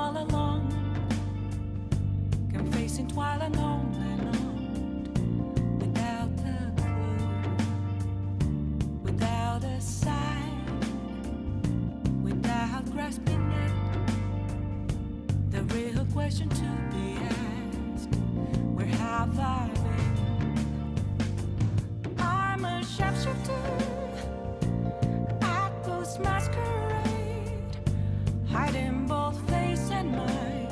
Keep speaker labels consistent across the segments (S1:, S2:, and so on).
S1: all alone, confessing while alone and on, without a clue, without a sign, without grasping it. The real question to be asked: where have I been? I'm a sharpshooter at post masquerade, hiding both face and mind,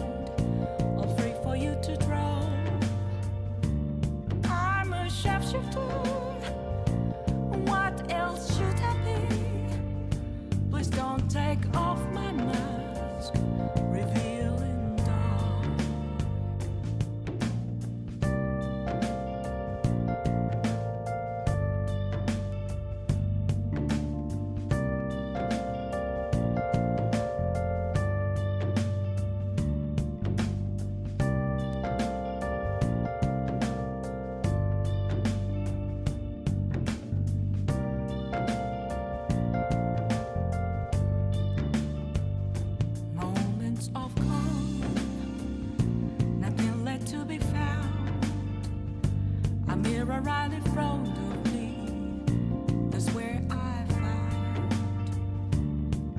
S1: all free for you to draw. I'm a sharpshooter. What else should I be? Please don't take off my mask, revealing dark. Moments of calm, nothing left to be found. A mirror right in front of me, that's where I find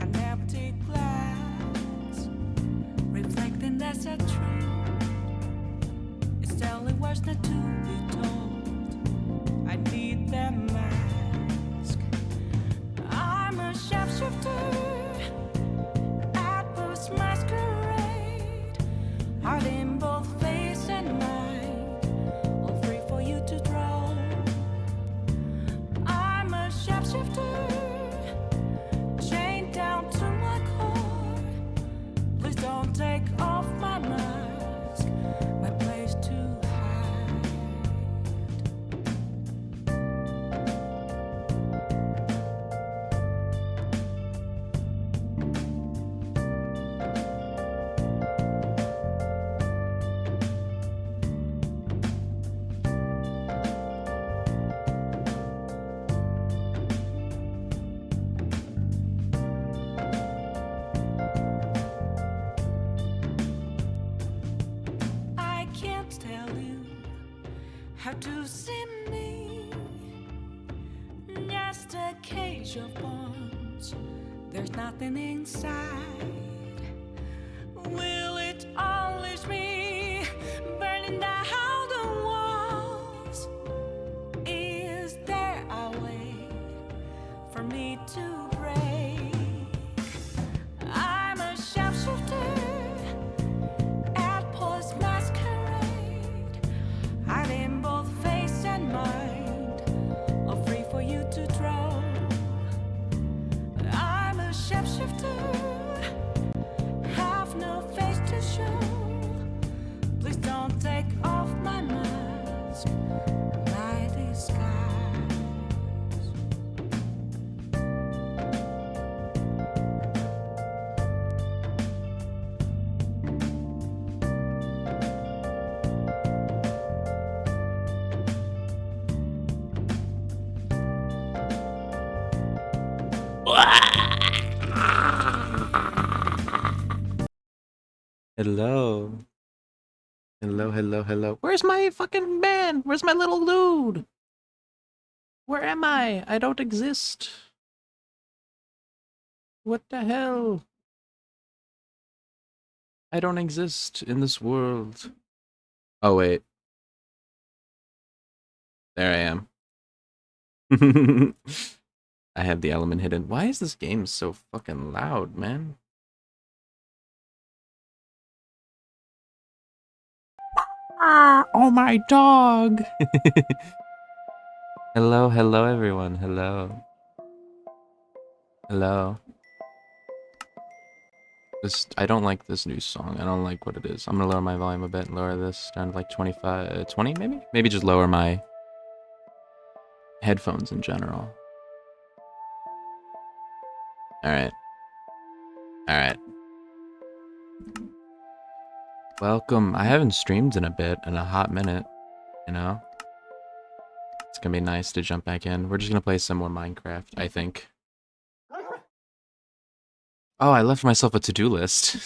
S1: an empty glass, reflecting that's a truth. It's telling words not to be told. I need that mask. I'm a sharpshooter at post masquerade, hiding both face and mind, all free for you to draw. I'm a sharpshooter, chained down to my core. Please don't take off my mask, my place to hide. I can't tell you how to see me. Just a cage of bones. There's nothing inside. Will it unleash me, burning down the walls? Is there a way for me to break? I'm a sharpshooter at post masquerade, hiding both face and mind, all free for you to draw. I'm a sharpshooter, have no face to show. Please don't take off my mask, my disguise.
S2: Hello. Hello, hello, hello. Where's my fucking man? Where's my little dude? Where am I? I don't exist. What the hell? I don't exist in this world. Oh, wait. There I am. I have the element hidden. Why is this game so fucking loud, man? Ah, oh my dog. Hello, hello everyone. Hello. Hello. I don't like this new song. I don't like what it is. I'm gonna lower my volume a bit and lower this down to like 25, 20 maybe? Maybe just lower my headphones in general. Alright. Alright. Welcome. I haven't streamed in a hot minute, you know? It's gonna be nice to jump back in. We're just gonna play some more Minecraft, I think. Oh, I left myself a to-do list.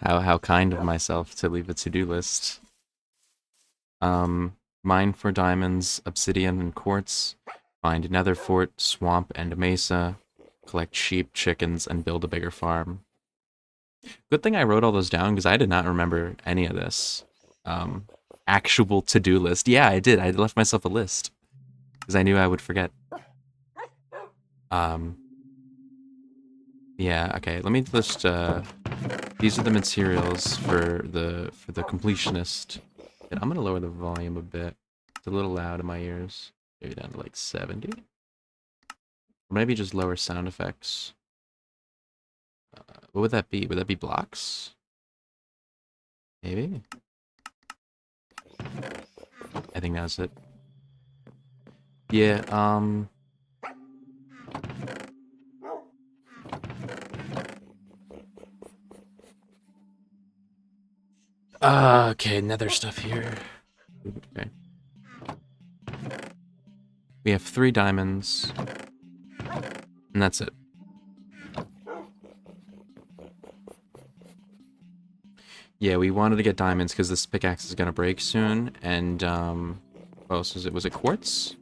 S2: How kind of myself to leave a to-do list. Mine for diamonds, obsidian, and quartz. Find nether fort, swamp, and mesa. Collect sheep, chickens, and build a bigger farm. Good thing I wrote all those down because I did not remember any of this. Um, Actual to-do list. Yeah, I did. I left myself a list because I knew I would forget. Um, yeah. Okay. Let me just. These are the materials for the completionist. And I'm gonna lower the volume a bit. It's a little loud in my ears. Maybe down to like 70. Or maybe just lower sound effects. What would that be? Would that be blocks? Maybe. I think that's it. Yeah. Okay, nether stuff here. Okay. We have 3 diamonds. And that's it. Yeah, we wanted to get diamonds because this pickaxe is gonna break soon. And, what else was it? Was it quartz?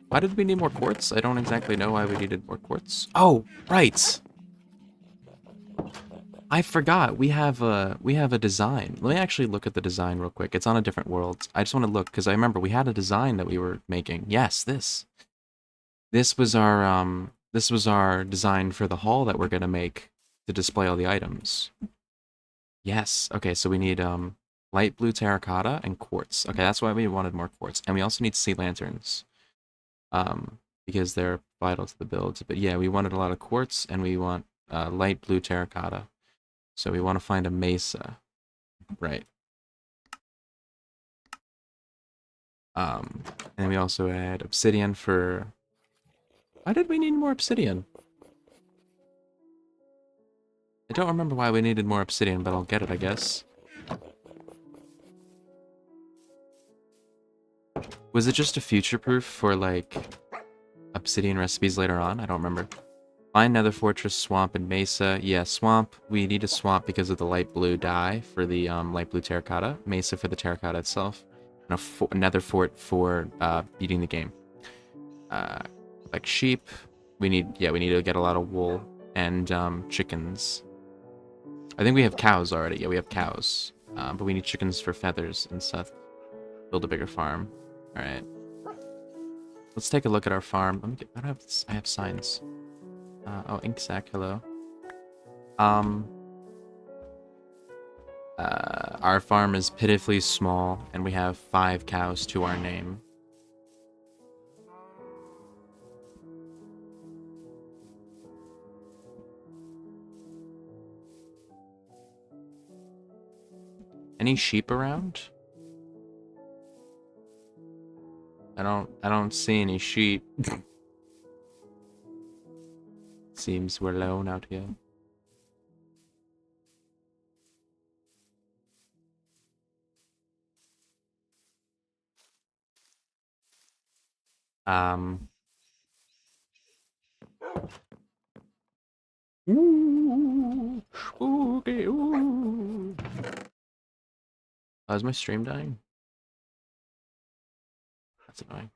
S2: Why did we need more quartz? I don't exactly know why we needed more quartz. Oh, right! I forgot. We have a design. Let me actually look at the design real quick. It's on a different world. I just want to look because I remember we had a design that we were making. Yes, this. This was our design for the hall that we're gonna make to display all the items. Yes. Okay, so we need light blue terracotta and quartz. Okay, that's why we wanted more quartz. And we also need sea lanterns. Because they're vital to the builds. But yeah, we wanted a lot of quartz and we want light blue terracotta. So we want to find a mesa. Right. And we also add obsidian for... Why did we need more obsidian? I don't remember why we needed more obsidian, but I'll get it, I guess. Was it just a future proof for, like, obsidian recipes later on? I don't remember. Find nether fortress, swamp, and mesa. Yeah, swamp. We need a swamp because of the light blue dye for the light blue terracotta. Mesa for the terracotta itself. And a nether fort for beating the game. Like sheep. We need to get a lot of wool and chickens. I think we have cows already. Yeah, we have cows. But we need chickens for feathers and stuff. Build a bigger farm. All right. Let's take a look at our farm. Let me get, I have signs. Oh, ink sac. Hello. Our farm is pitifully small, and we have 5 cows to our name. Any sheep around? I don't see any sheep. Seems we're alone out here. Ooh, okay, ooh. Oh, is my stream dying? That's annoying.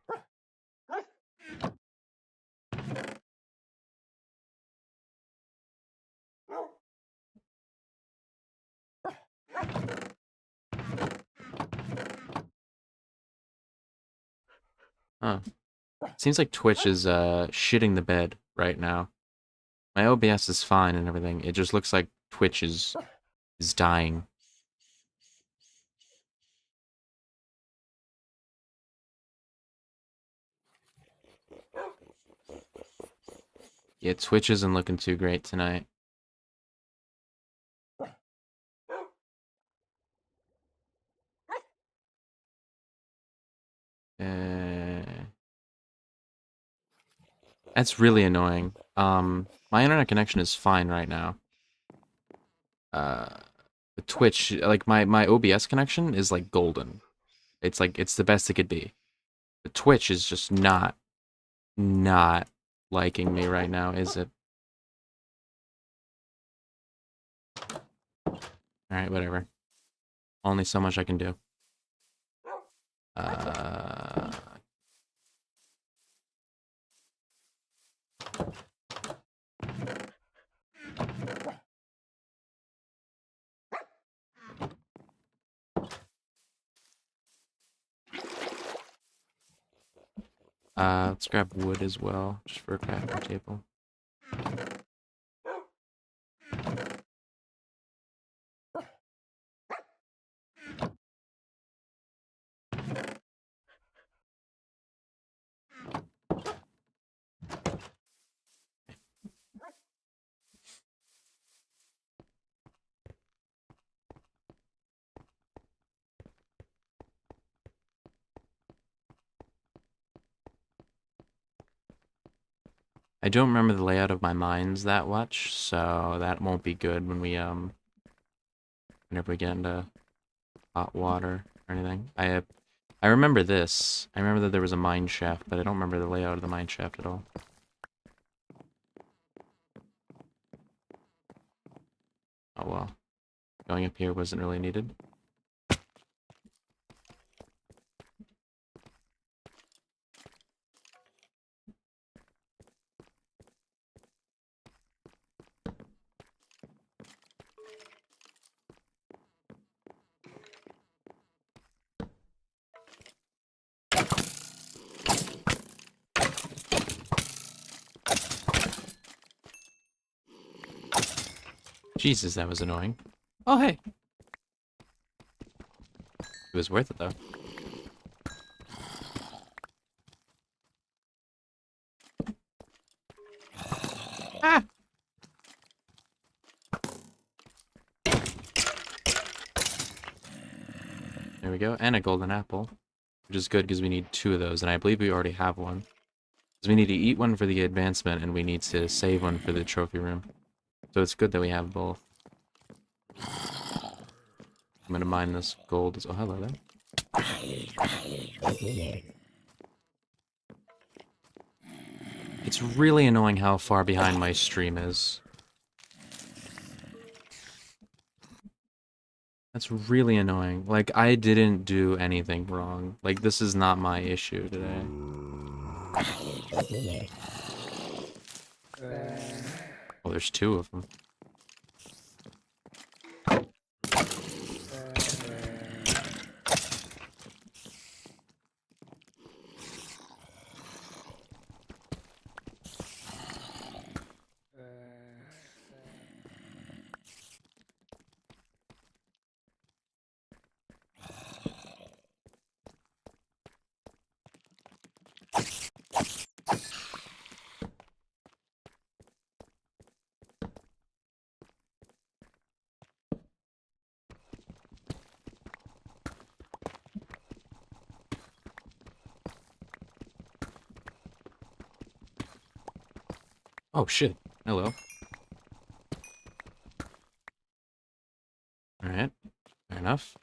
S2: Huh. Seems like Twitch is shitting the bed right now. My OBS is fine and everything. It just looks like Twitch is dying. Yeah, Twitch isn't looking too great tonight. That's really annoying. My internet connection is fine right now. The Twitch, like my OBS connection is like golden. It's the best it could be. The Twitch is just not liking me right now, is it? Alright, whatever. Only so much I can do. Let's grab wood as well, just for a crafting table. I don't remember the layout of my mines that much, so that won't be good when we, whenever we get into hot water or anything. I remember this. I remember that there was a mine shaft, but I don't remember the layout of the mine shaft at all. Oh well. Going up here wasn't really needed. Jesus, that was annoying. Oh, hey! It was worth it, though. Ah! There we go, and a golden apple. Which is good, because we need 2 of those, and I believe we already have one. Because we need to eat one for the advancement, and we need to save one for the trophy room. So it's good that we have both. I'm gonna mine this gold as... Oh, hello there. It's really annoying how far behind my stream is. That's really annoying. Like, I didn't do anything wrong. Like, this is not my issue today. Oh, there's 2 of them. Oh, shit. Hello. Alright. Fair enough.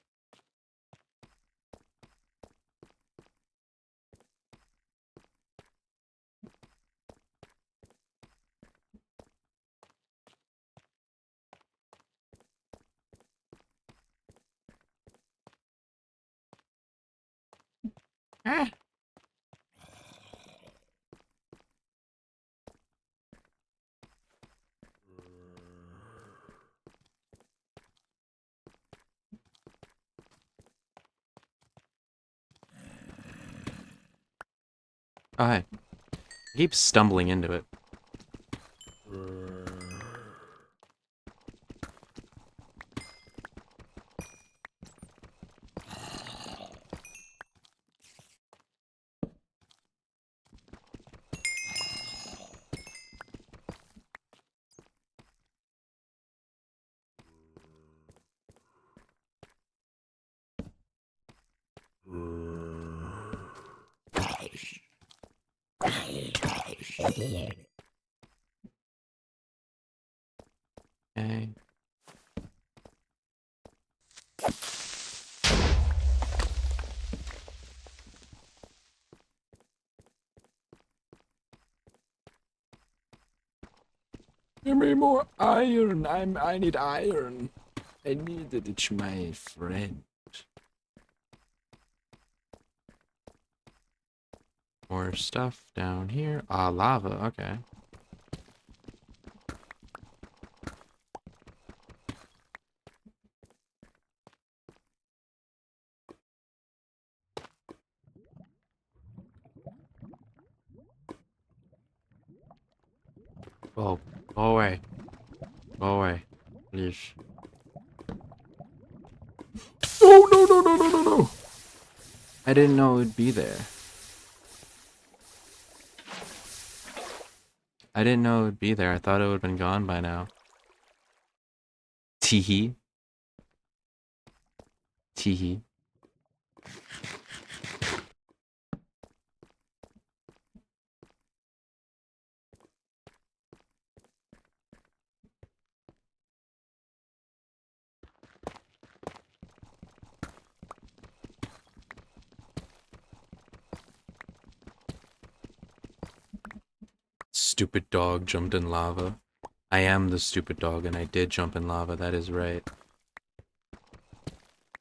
S2: Ah! Oh, hey. I keep stumbling into it. Okay. Give me more iron. I need iron. I need it. It's my friend. More stuff down here. Ah, lava. Okay. Oh, go away. Go away. Please. Oh, no, no, no, no, no, no. I didn't know it would be there. I didn't know it would be there. I thought it would have been gone by now. Teehee. Teehee. Stupid dog jumped in lava. I am the stupid dog and I did jump in lava. That is right.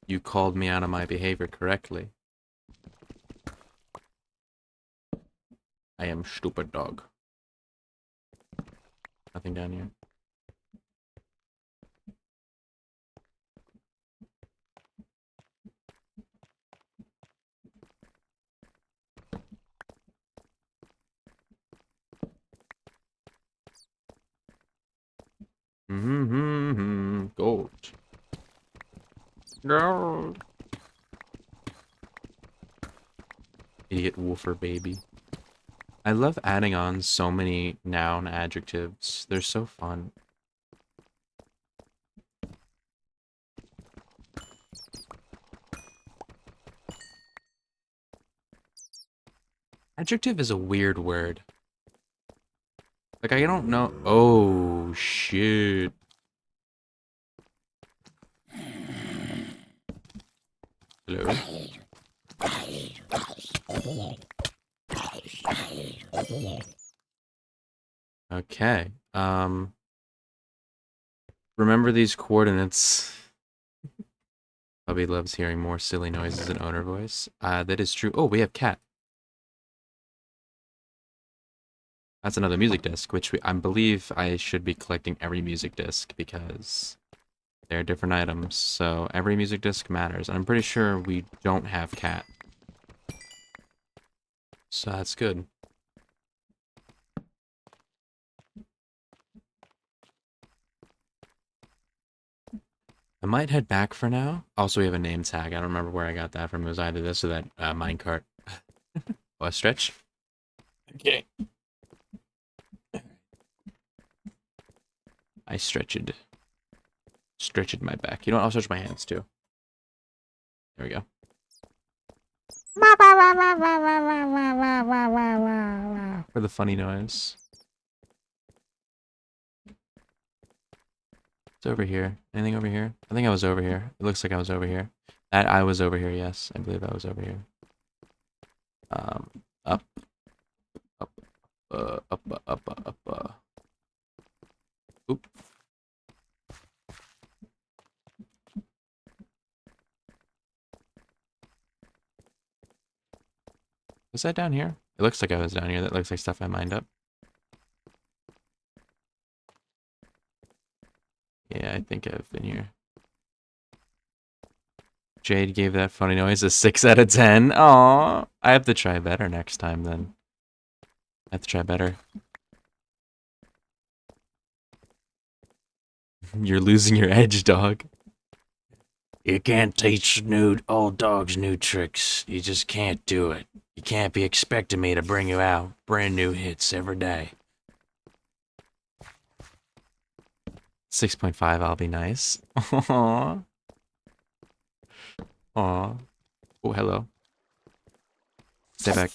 S2: You called me out on my behavior correctly. I am stupid dog. Nothing down here. Gold. Gold. Idiot woofer baby. I love adding on so many noun adjectives. They're so fun. Adjective is a weird word. Like, I don't know. Oh, shit. Hello? Okay. Remember these coordinates. Hubby loves hearing more silly noises in owner voice. That is true. Oh, we have cat. That's another music disc, which I believe I should be collecting every music disc because they're different items. So every music disc matters. And I'm pretty sure we don't have cat. So that's good. I might head back for now. Also, we have a name tag. I don't remember where I got that from. It was either this or that minecart. Oh, a stretch? Okay. I stretched. Stretched my back. You know what? I'll stretch my hands too. There we go. For the funny noise. It's over here. Anything over here? I think I was over here. It looks like I was over here. I was over here, yes. I believe I was over here. Up. Up. Up. Oop. Was that down here? It looks like I was down here. That looks like stuff I mined up. Yeah, I think I've been here. Jade gave that funny noise a 6 out of 10. Aww. I have to try better next time then. I have to try better. You're losing your edge, dog. You can't teach old dogs new tricks. You just can't do it. You can't be expecting me to bring you out brand new hits every day. 6.5, I'll be nice. Aww. Aww. Oh, hello. Stay back.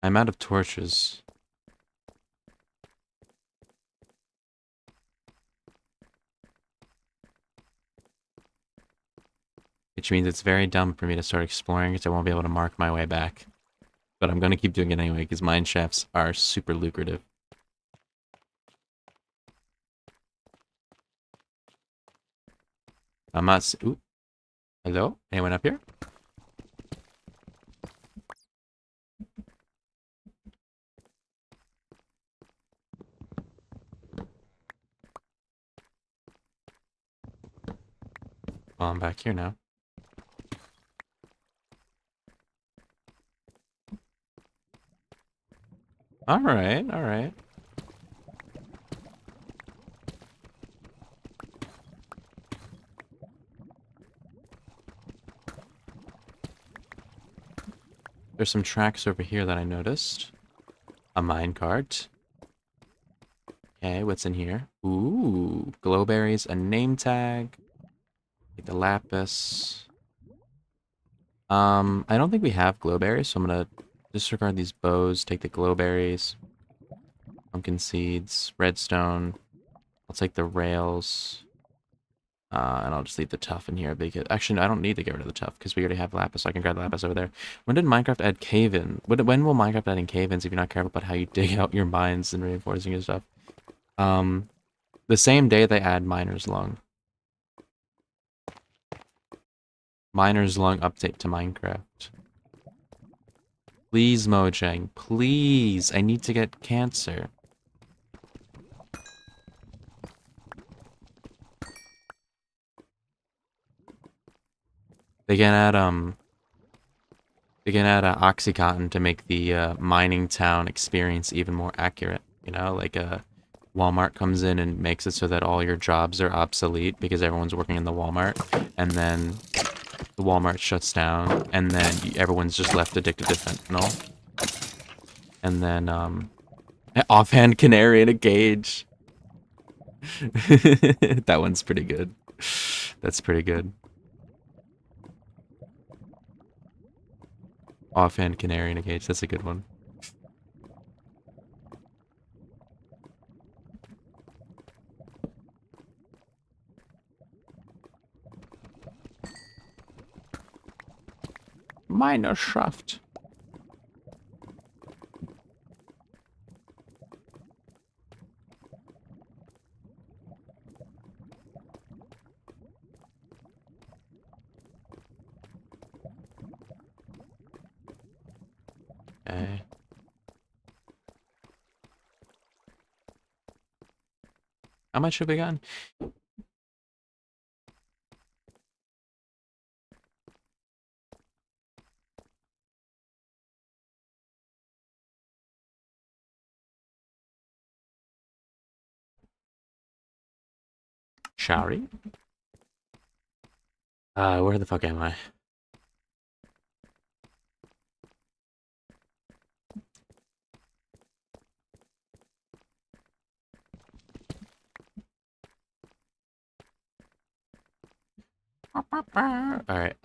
S2: I'm out of torches. Which means it's very dumb for me to start exploring because I won't be able to mark my way back. But I'm gonna keep doing it anyway because mine shafts are super lucrative. I'm not. Ooh, hello? Anyone up here? Well, I'm back here now. Alright, alright. There's some tracks over here that I noticed. A minecart. Okay, what's in here? Ooh, glowberries, a name tag. Take the lapis. I don't think we have glowberries, so I'm gonna disregard these bows, take the glowberries, pumpkin seeds, redstone. I'll take the rails. And I'll just leave the tuff in here because actually no, I don't need to get rid of the tuff because we already have lapis, so I can grab lapis over there. When did Minecraft add cave-in? When will Minecraft add in cave-ins if you're not careful about how you dig out your mines and reinforcing your stuff? The same day they add miner's lung. Miner's lung update to Minecraft. Please, Mojang, please. I need to get cancer. They can add Oxycontin to make the mining town experience even more accurate. You know, like Walmart comes in and makes it so that all your jobs are obsolete because everyone's working in the Walmart, and then the Walmart shuts down, and then everyone's just left addicted to fentanyl. And then offhand canary in a cage. That one's pretty good. That's pretty good. Offhand canary in a cage. That's a good one. Miner shaft. Okay. How much have we gotten? Shari? Where the fuck am I? Alright,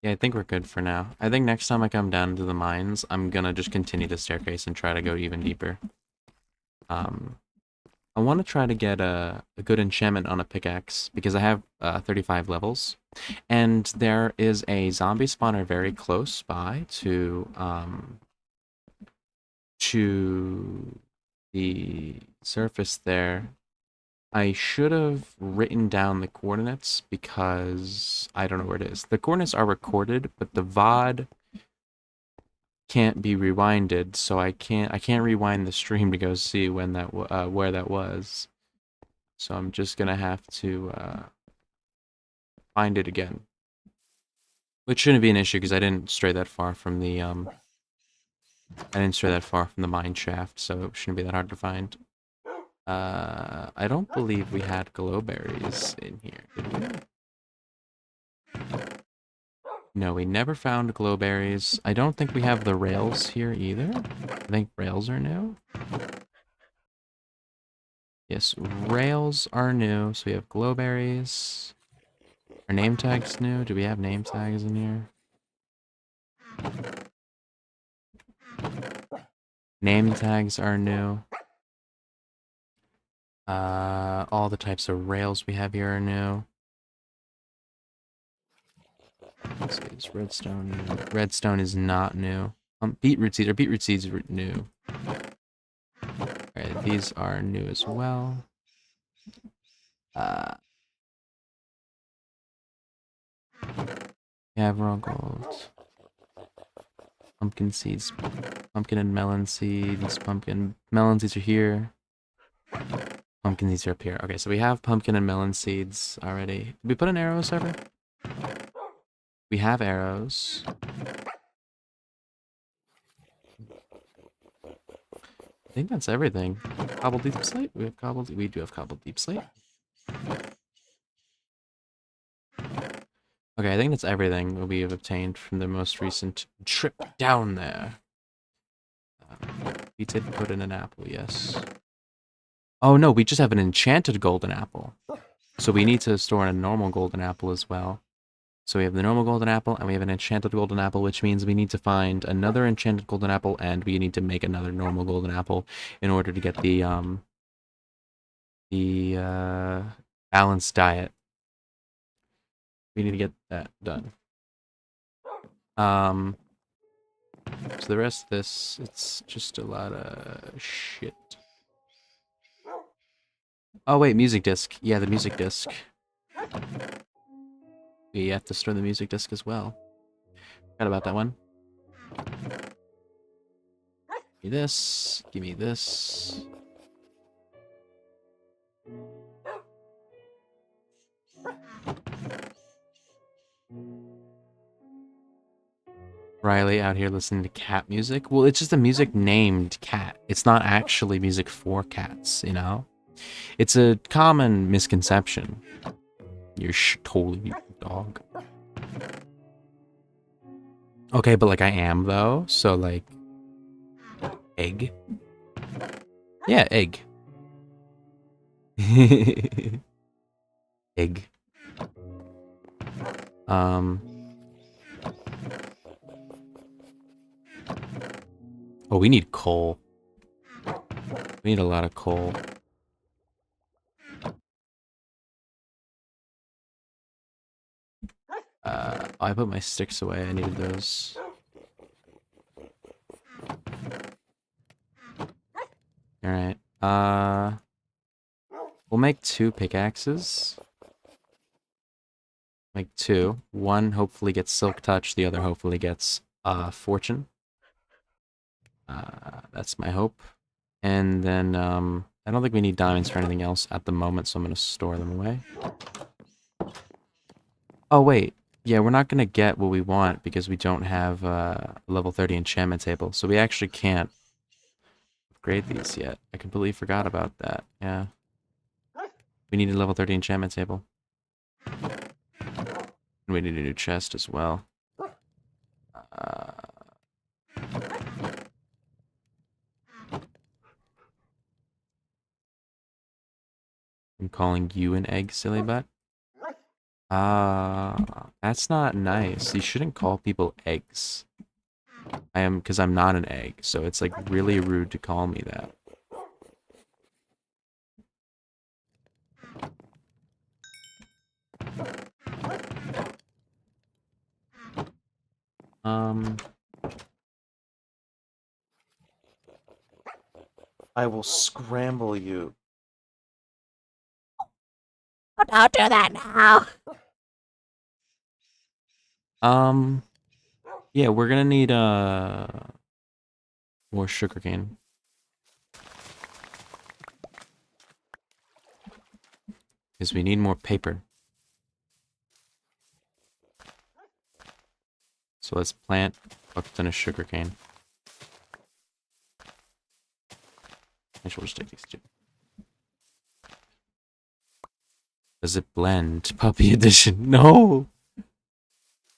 S2: yeah, I think we're good for now. I think next time I come down into the mines, I'm gonna just continue the staircase and try to go even deeper. I want to try to get a good enchantment on a pickaxe because I have 35 levels. And there is a zombie spawner very close by to the surface there. I should have written down the coordinates because I don't know where it is. The coordinates are recorded, but the VOD can't be rewinded, so I can't rewind the stream to go see when that where that was. So I'm just gonna have to find it again, which shouldn't be an issue because I didn't stray that far from the mine shaft, so it shouldn't be that hard to find. I don't believe we had glowberries in here, did we? No, we never found glowberries. I don't think we have the rails here either. I think rails are new. Yes, rails are new. So we have glowberries. Are name tags new? Do we have name tags in here? Name tags are new. All the types of rails we have here are new. Let's see, is redstone new? Redstone is not new. Beetroot seeds. Are beetroot seeds new? Alright, these are new as well. Uh, yeah, raw gold. Pumpkin seeds. Pumpkin and melon seeds. Pumpkin. Melon seeds are here. Pumpkin seeds are up here. Okay, so we have pumpkin and melon seeds already. Did we put an arrow server? We have arrows. I think that's everything. Cobbled deep slate? We have cobbled. We do have cobbled deep slate. Okay, I think that's everything we have obtained from the most recent trip down there. We did put in an apple, yes. Oh no, we just have an enchanted golden apple. So we need to store a normal golden apple as well. So we have the normal golden apple, and we have an enchanted golden apple, which means we need to find another enchanted golden apple, and we need to make another normal golden apple in order to get the balanced diet. We need to get that done. So the rest of this, it's just a lot of shit. Oh wait, music disc. Yeah, the music disc. We have to store the music disc as well. Forgot about that one. Give me this. Give me this. Riley out here listening to cat music. Well, it's just a music named cat. It's not actually music for cats, you know? It's a common misconception. You're totally dog. Okay, but like I am though, so like egg. Yeah, egg. Egg. Oh, we need coal. We need a lot of coal. I put my sticks away. I needed those. Alright. We'll make 2 pickaxes. Make 2. One hopefully gets Silk Touch, the other hopefully gets Fortune. That's my hope. And then I don't think we need diamonds for anything else at the moment, so I'm gonna store them away. Oh wait. Yeah, we're not gonna get what we want because we don't have a level 30 enchantment table, so we actually can't upgrade these yet. I completely forgot about that. Yeah. We need a level 30 enchantment table. And we need a new chest as well. I'm calling you an egg, silly butt. That's not nice. You shouldn't call people eggs. Because I'm not an egg, so it's like really rude to call me that. I will scramble you.
S3: Oh, don't do that now.
S2: Yeah, we're gonna need more sugarcane. Because we need more paper. So let's plant a ton of sugarcane. Actually, we'll just take these 2. Does it blend? Puppy edition. No!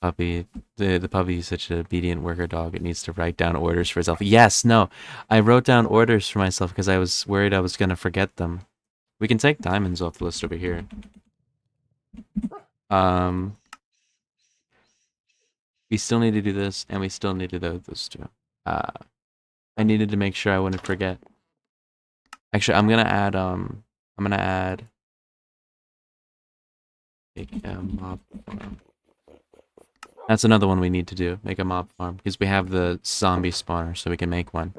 S2: Puppy. The puppy is such an obedient worker dog. It needs to write down orders for itself. Yes, no. I wrote down orders for myself because I was worried I was going to forget them. We can take diamonds off the list over here. We still need to do this, and we still need to do this too. I needed to make sure I wouldn't forget. Actually, I'm gonna add make a mob farm. That's another one we need to do. Make a mob farm because we have the zombie spawner, so we can make one.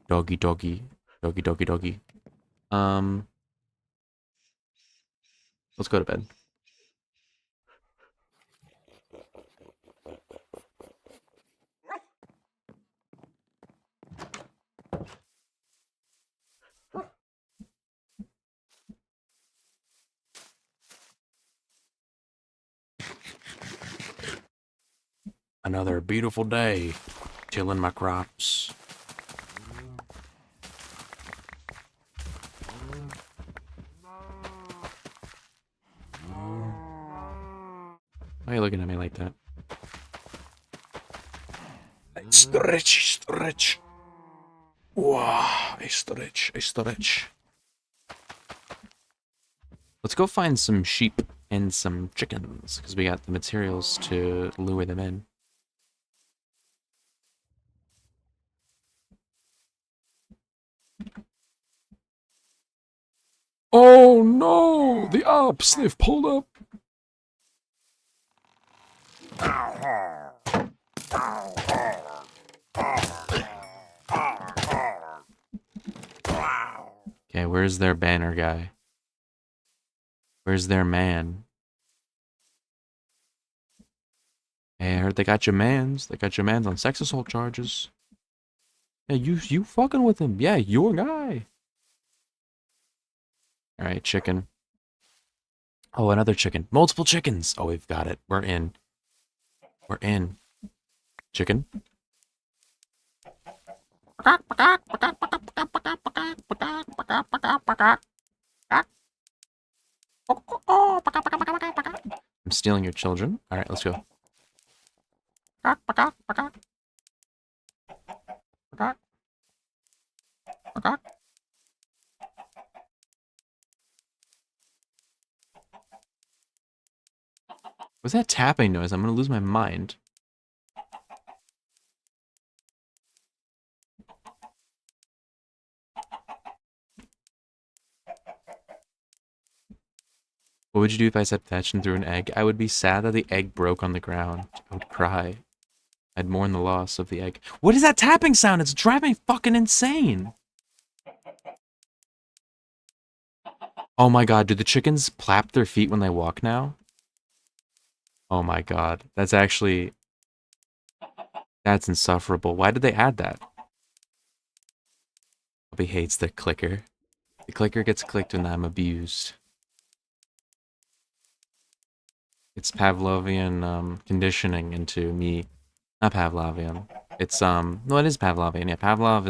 S2: Doggy, doggy, doggy, doggy, doggy. Let's go to bed. Another beautiful day, tilling my crops. Why are you looking at me like that? Stretch. Wow, a stretch. Let's go find some sheep and some chickens, because we got the materials to lure them in. Oh no! The ops! They've pulled up! Okay, where's their banner guy? Where's their man? Hey, I heard they got your mans. They got your mans on sex assault charges. Yeah, you fucking with him. Yeah, your guy. Alright, chicken. Oh, another chicken. Multiple chickens. Oh, we've got it. We're in. We're in. Chicken. I'm stealing your children. Alright, let's go. What's that tapping noise? I'm gonna lose my mind. What would you do if I said fetch and threw an egg? I would be sad that the egg broke on the ground. I would cry. I'd mourn the loss of the egg. What is that tapping sound? It's driving me fucking insane. Oh my god, do the chickens clap their feet when they walk now? Oh my god, that's actually... That's insufferable. Why did they add that? He hates the clicker. The clicker gets clicked when I'm abused. It's Pavlovian conditioning into me. Not Pavlovian. It's no, it is Pavlovian. Yeah, Pavlov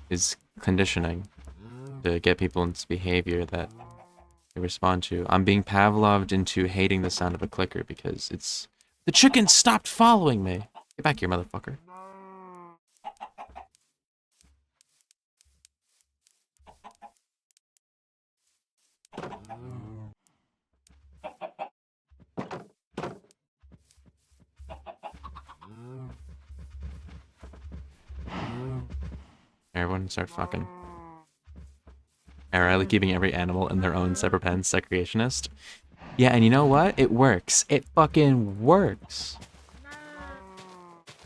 S2: is conditioning to get people into behavior that they respond to. I'm being Pavloved into hating the sound of a clicker because it's the chicken stopped following me. Get back here, motherfucker. Everyone start fucking. Alright, keeping every animal in their own separate pen, segregationist. Yeah, and you know what? It works. It fucking works.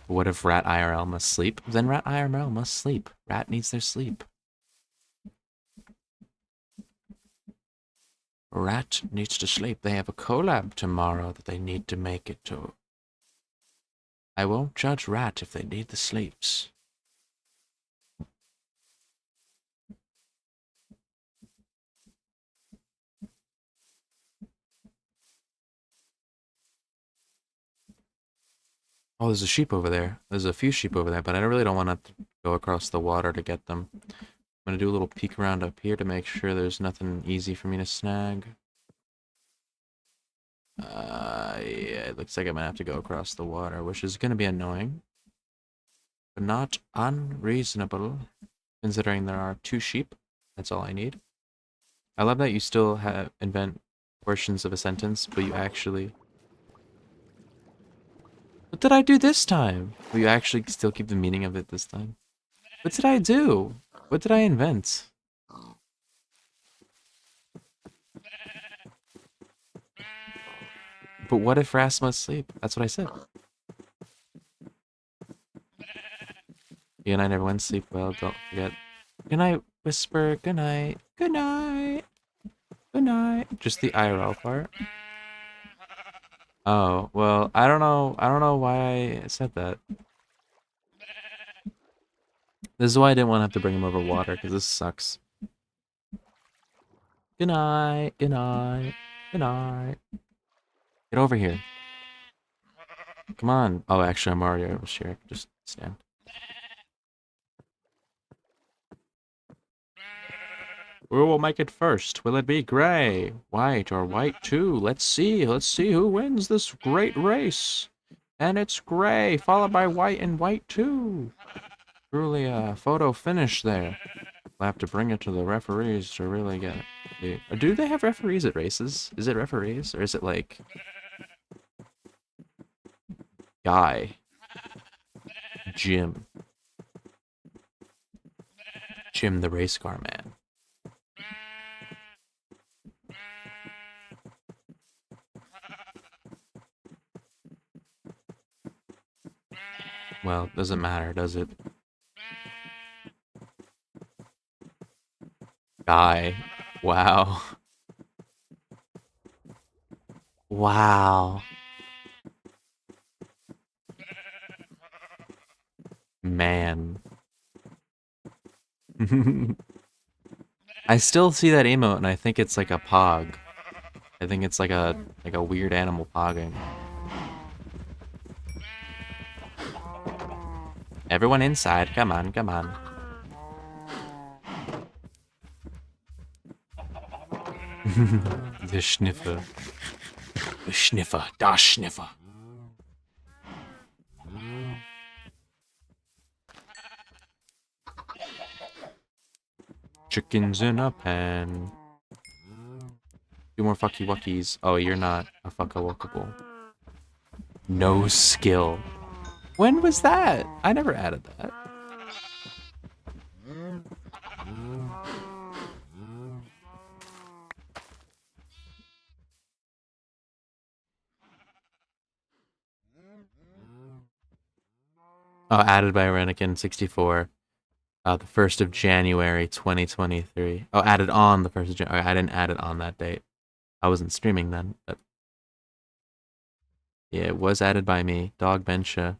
S2: What if Rat IRL must sleep? Then Rat IRL must sleep. Rat needs their sleep. Rat needs to sleep. They have a collab tomorrow that they need to make it to. I won't judge Rat if they need the sleeps. Oh, there's a sheep over there. There's a few sheep over there, but I really don't want to go across the water to get them. I'm gonna do a little peek around up here to make sure there's nothing easy for me to snag. Yeah, it looks like I'm gonna have to go across the water, which is gonna be annoying. But not unreasonable, considering there are two sheep. That's all I need. I love that you still have invent portions of a sentence, but you actually... What did I do this time? Will you actually still keep the meaning of it this time? What did I do? What did I invent? But what if Rast must sleep? That's what I said. Good night, everyone. Sleep well. Don't forget. Good night, Whisper. Good night. Good night. Good night. Just the IRL part. Oh, well, I don't know. I don't know why I said that. This is why I didn't want to have to bring him over water, because this sucks. Good night. Good night. Good night. Get over here. Come on. Oh, actually, I'm already over here. Just stand. Who will make it first? Will it be gray, white, or white too? Let's see. Let's see who wins this great race. And it's gray, followed by white and white too. Truly a photo finish there. We'll have to bring it to the referees to really get it. Do they have referees at races? Is it referees? Or is it like... Guy. Jim. Jim the race car man. Well, doesn't matter, does it? Guy. Wow. Wow. Man. I still see that emote and I think it's like a pog. I think it's like a weird animal pogging. Everyone inside, come on, come on. The Schniffer. The Schniffer, das Schniffer. Chickens in a pan. Two more fucky wuckies. Oh, you're not a fucka-wuckable. No skill. When was that? I never added that. Oh, added by Renikin64. The 1st of January, 2023. Oh, added on the 1st of January. I didn't add it on that date. I wasn't streaming then, but... Yeah, it was added by me. Dog Bencha.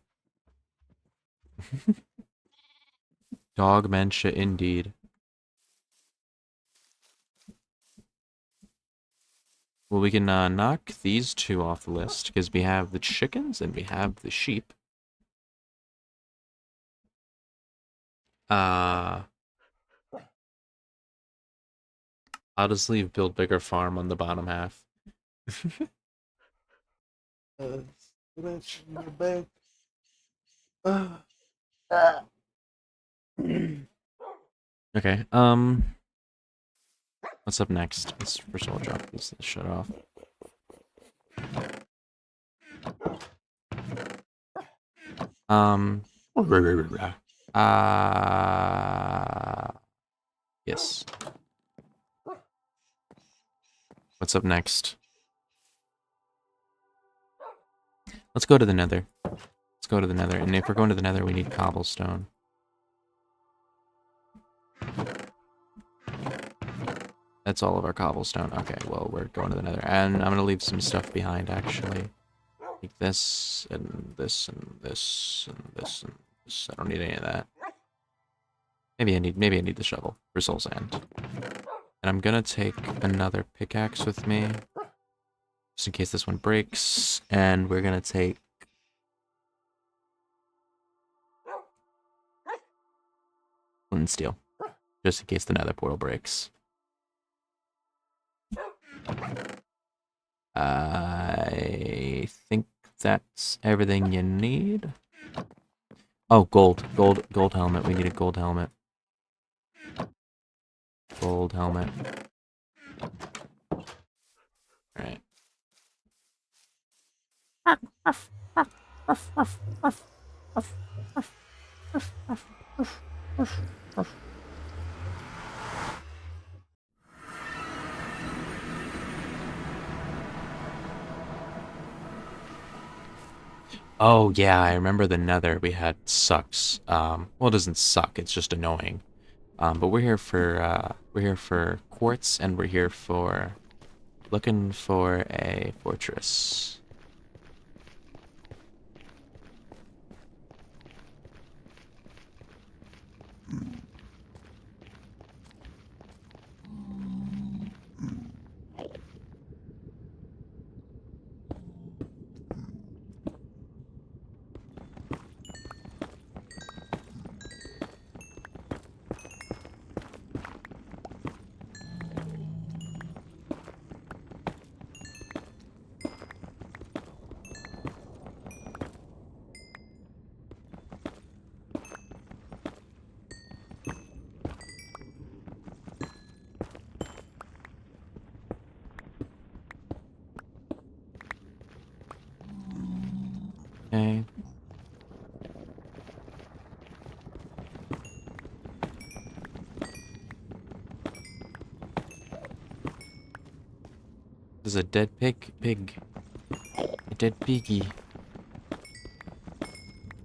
S2: Dog Bencha indeed. Well, we can knock these two off the list, because we have the chickens and we have the sheep. I'll just leave build bigger farm on the bottom half. Okay, what's up next? Let's first of all drop this shut off. Yes. What's up next? Let's go to the nether. Let's go to the nether. And if we're going to the nether, we need cobblestone. That's all of our cobblestone. Okay, well, we're going to the nether. And I'm going to leave some stuff behind, actually. Like this, and this, and this, and this, and this. I don't need any of that. Maybe I need the shovel for soul sand. And I'm going to take another pickaxe with me. Just in case this one breaks. And we're going to take... flint steel. Just in case the nether portal breaks. I think that's everything you need. Oh, gold helmet. We need a gold helmet. Gold helmet. Alright. Oh yeah, I remember the nether we had sucks. Well, it doesn't suck, it's just annoying. But we're here for quartz, and we're here for looking for a fortress. Okay. There's a dead pig. A dead piggy.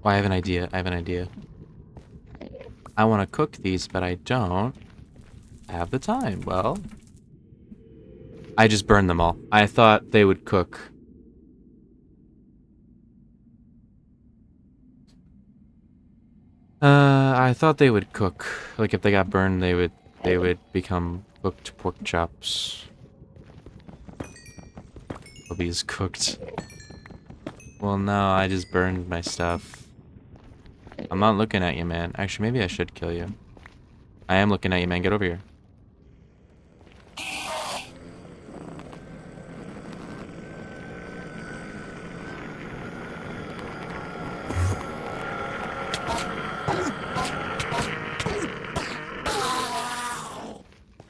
S2: Oh, I have an idea. I want to cook these, but I don't have the time. Well, I just burned them all. I thought they would cook. I thought they would cook. Like if they got burned, they would become cooked pork chops. These cooked. Well, no, I just burned my stuff. I'm not looking at you, man. Actually, maybe I should kill you. I am looking at you, man. Get over here.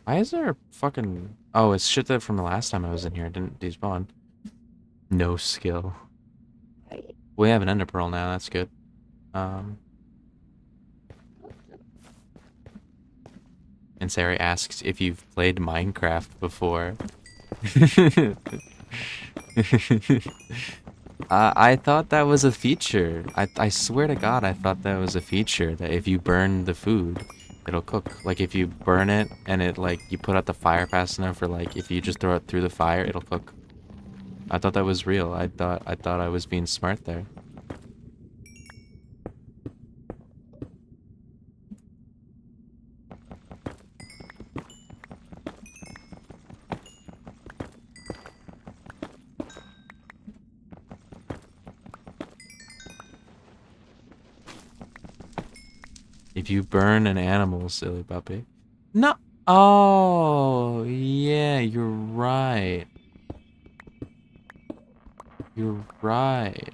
S2: Why is there a fucking... Oh, it's shit that from the last time I was in here. It didn't despawn. No skill. We have an ender pearl now. That's good. And Sarah asks if you've played Minecraft before. I thought that was a feature. I swear to God, I thought that was a feature, that if you burn the food, it'll cook. Like, if you burn it and it, like, you put out the fire fast enough, or, like, if you just throw it through the fire, it'll cook. I thought that was real. I thought I was being smart there. If you burn an animal, silly puppy. No. Oh, yeah, you're right. You're right.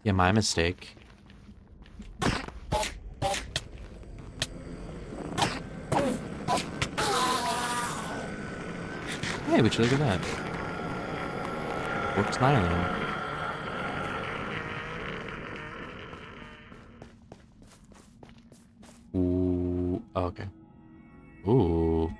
S2: Yeah, my mistake. Hey, would you look at that? Works nicely. Ooh, okay. Ooh.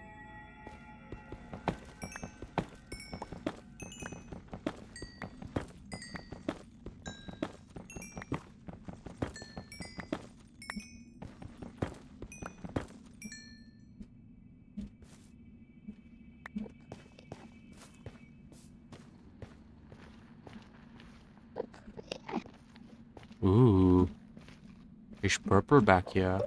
S2: Ooh. It's purple back here.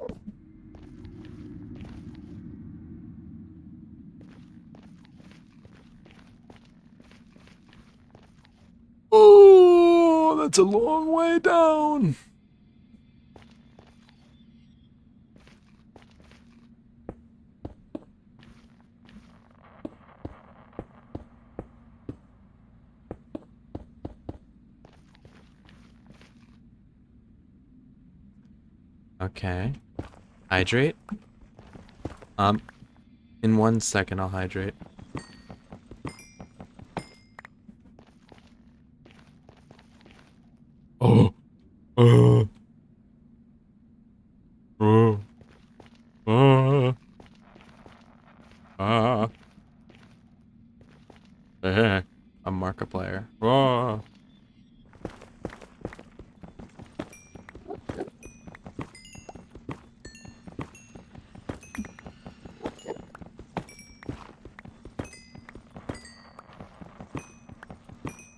S2: Oh, that's a long way down. Okay. Hydrate? In 1 second I'll hydrate. Oh. Oh. Oh. I'm Markiplier. Oh.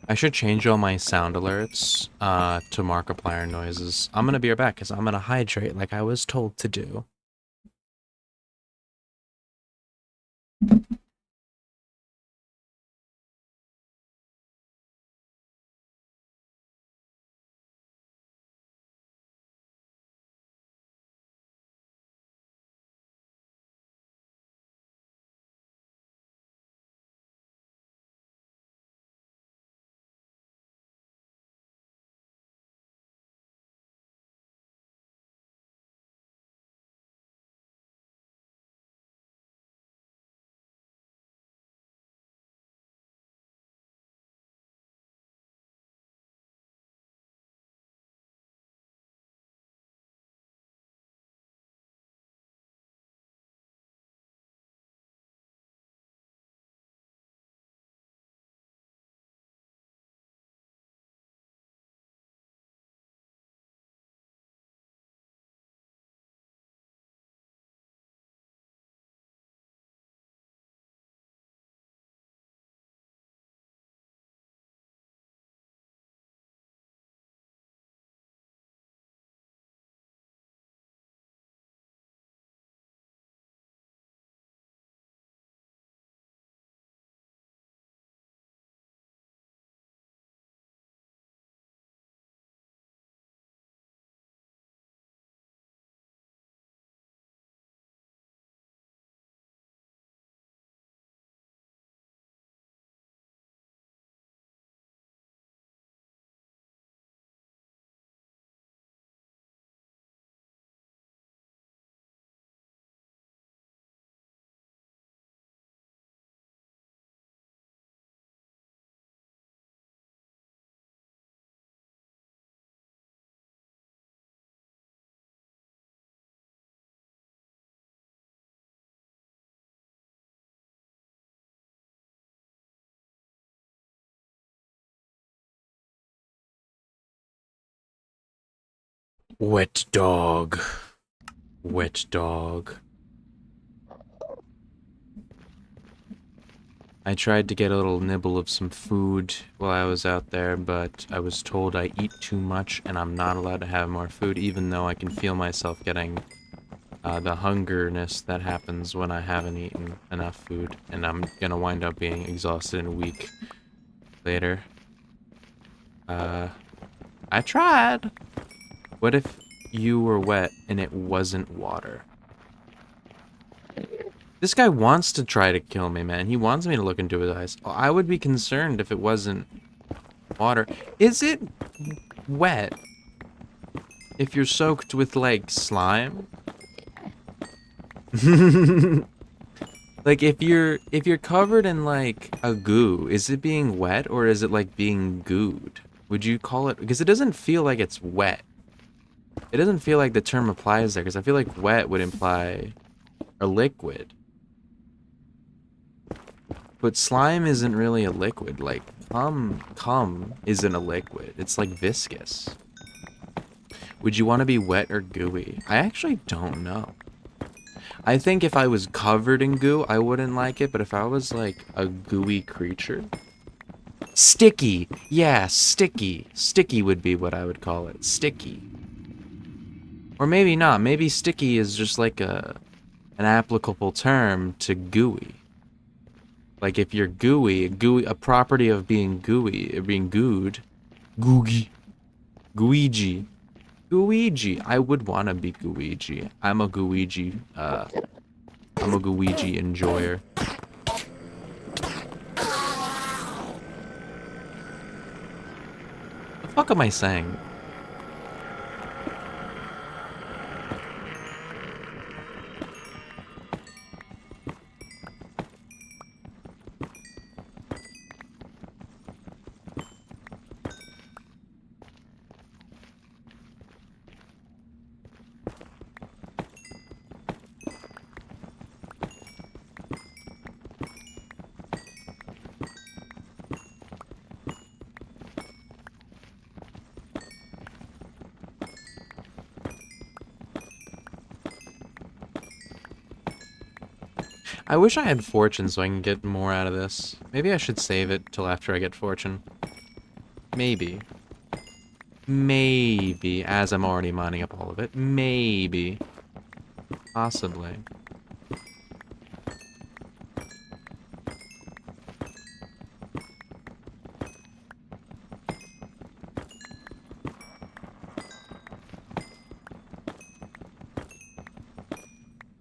S2: I should change all my sound alerts to Markiplier noises. I'm gonna be right back because I'm gonna hydrate like I was told to do. Wet dog. Wet dog. I tried to get a little nibble of some food while I was out there, but I was told I eat too much and I'm not allowed to have more food, even though I can feel myself getting the hungerness that happens when I haven't eaten enough food, and I'm gonna wind up being exhausted and weak later. I tried! What if you were wet and it wasn't water? This guy wants to try to kill me, man. He wants me to look into his eyes. I would be concerned if it wasn't water. Is it wet if you're soaked with, like, slime? Like, if you're covered in, like, a goo, is it being wet or is it, like, being gooed? Would you call it... Because it doesn't feel like it's wet. It doesn't feel like the term applies there, because I feel like wet would imply a liquid. But slime isn't really a liquid. Like, cum isn't a liquid. It's like viscous. Would you want to be wet or gooey? I actually don't know. I think if I was covered in goo, I wouldn't like it. But if I was like a gooey creature... Sticky! Yeah, sticky. Sticky would be what I would call it. Sticky. Or maybe not. Maybe sticky is just like an applicable term to gooey. Like if you're gooey, a property of being gooey, being gooed, gooey, gooigi. I would want to be gooigi. I'm a gooigi enjoyer. The fuck am I saying? I wish I had fortune so I can get more out of this. Maybe I should save it till after I get fortune. Maybe. Maybe, as I'm already mining up all of it. Maybe. Possibly.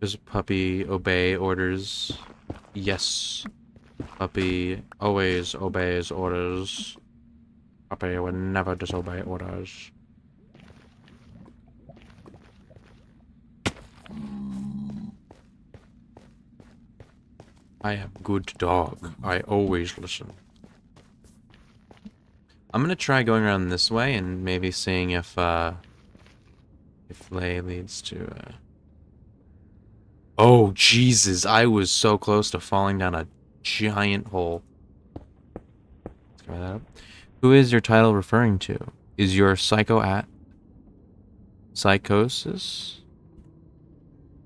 S2: Does puppy obey orders? Yes. Puppy always obeys orders. Puppy would never disobey orders. I am good dog. I always listen. I'm gonna try going around this way and maybe seeing if lay leads to Oh Jesus, I was so close to falling down a giant hole. Let's cover that up. Who is your title referring to? Is your psychosis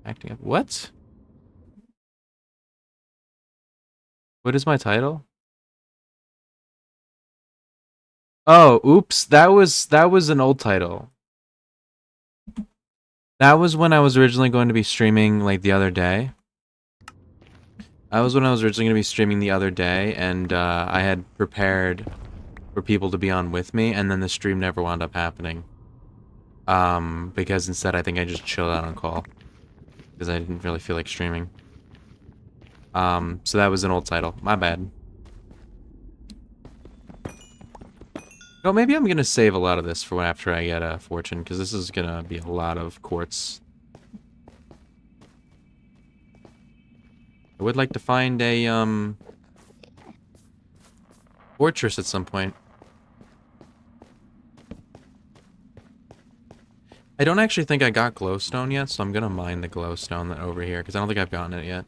S2: acting up? What? What is my title? Oh, oops. That was an old title. That was when I was originally going to be streaming like the other day. That was when I was originally going to be streaming the other day, and I had prepared for people to be on with me, and then the stream never wound up happening. Because instead I think I just chilled out on call. Because I didn't really feel like streaming. So that was an old title. My bad. No, maybe I'm gonna save a lot of this for after I get a fortune, because this is gonna be a lot of quartz. I would like to find a, fortress at some point. I don't actually think I got glowstone yet, so I'm gonna mine the glowstone that over here, because I don't think I've gotten it yet.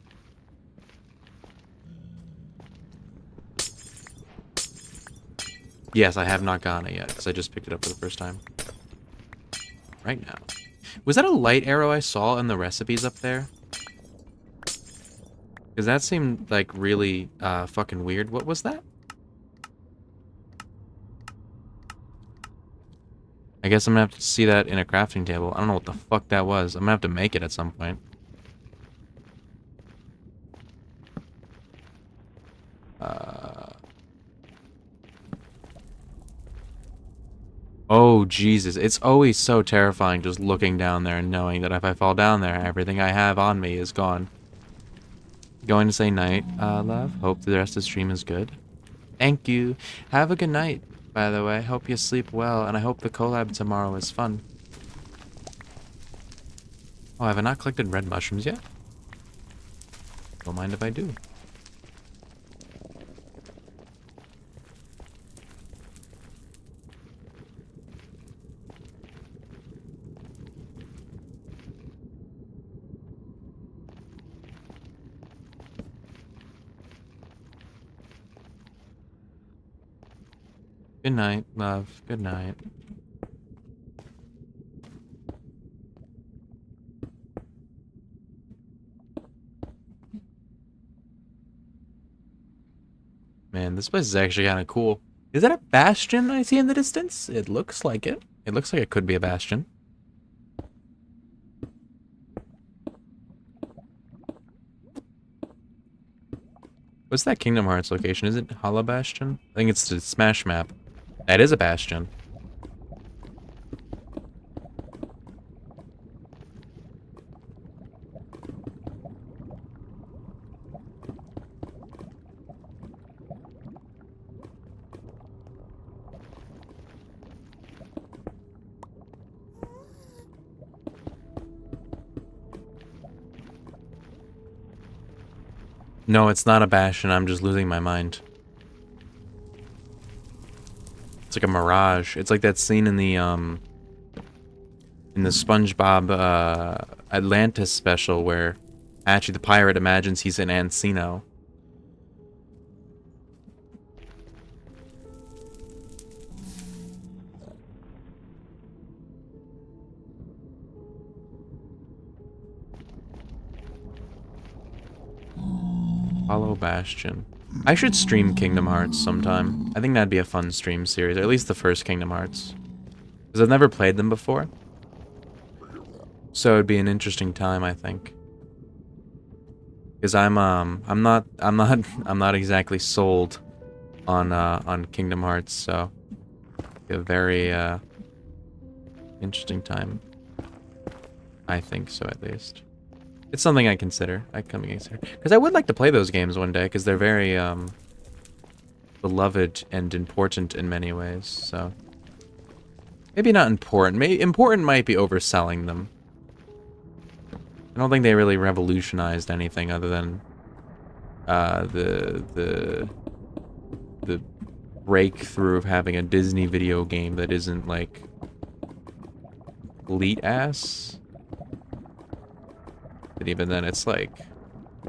S2: Yes, I have not gotten it yet, because I just picked it up for the first time. Right now. Was that a light arrow I saw in the recipes up there? Because that seemed, like, really, fucking weird. What was that? I guess I'm gonna have to see that in a crafting table. I don't know what the fuck that was. I'm gonna have to make it at some point. Oh, Jesus. It's always so terrifying just looking down there and knowing that if I fall down there, everything I have on me is gone. Going to say night, love. Hope the rest of the stream is good. Thank you. Have a good night, by the way. Hope you sleep well, and I hope the collab tomorrow is fun. Oh, have I not collected red mushrooms yet? Don't mind if I do. Good night, love. Good night. Man, this place is actually kind of cool. Is that a bastion I see in the distance? It looks like it. It looks like it could be a bastion. What's that Kingdom Hearts location? Is it Hollow Bastion? I think it's the Smash map. That is a bastion. No, it's not a bastion. I'm just losing my mind. It's like a mirage. It's like that scene in the SpongeBob Atlantis special where Hatchy the pirate imagines he's in Encino. Hollow Bastion. I should stream Kingdom Hearts sometime. I think that'd be a fun stream series, or at least the first Kingdom Hearts. Because I've never played them before. So it'd be an interesting time, I think. Because I'm not exactly sold on Kingdom Hearts, so a very interesting time. I think so, at least. It's something I consider. Because I would like to play those games one day, because they're very beloved and important in many ways. So maybe not important. Maybe important might be overselling them. I don't think they really revolutionized anything other than the breakthrough of having a Disney video game that isn't like elite ass. But even then, it's like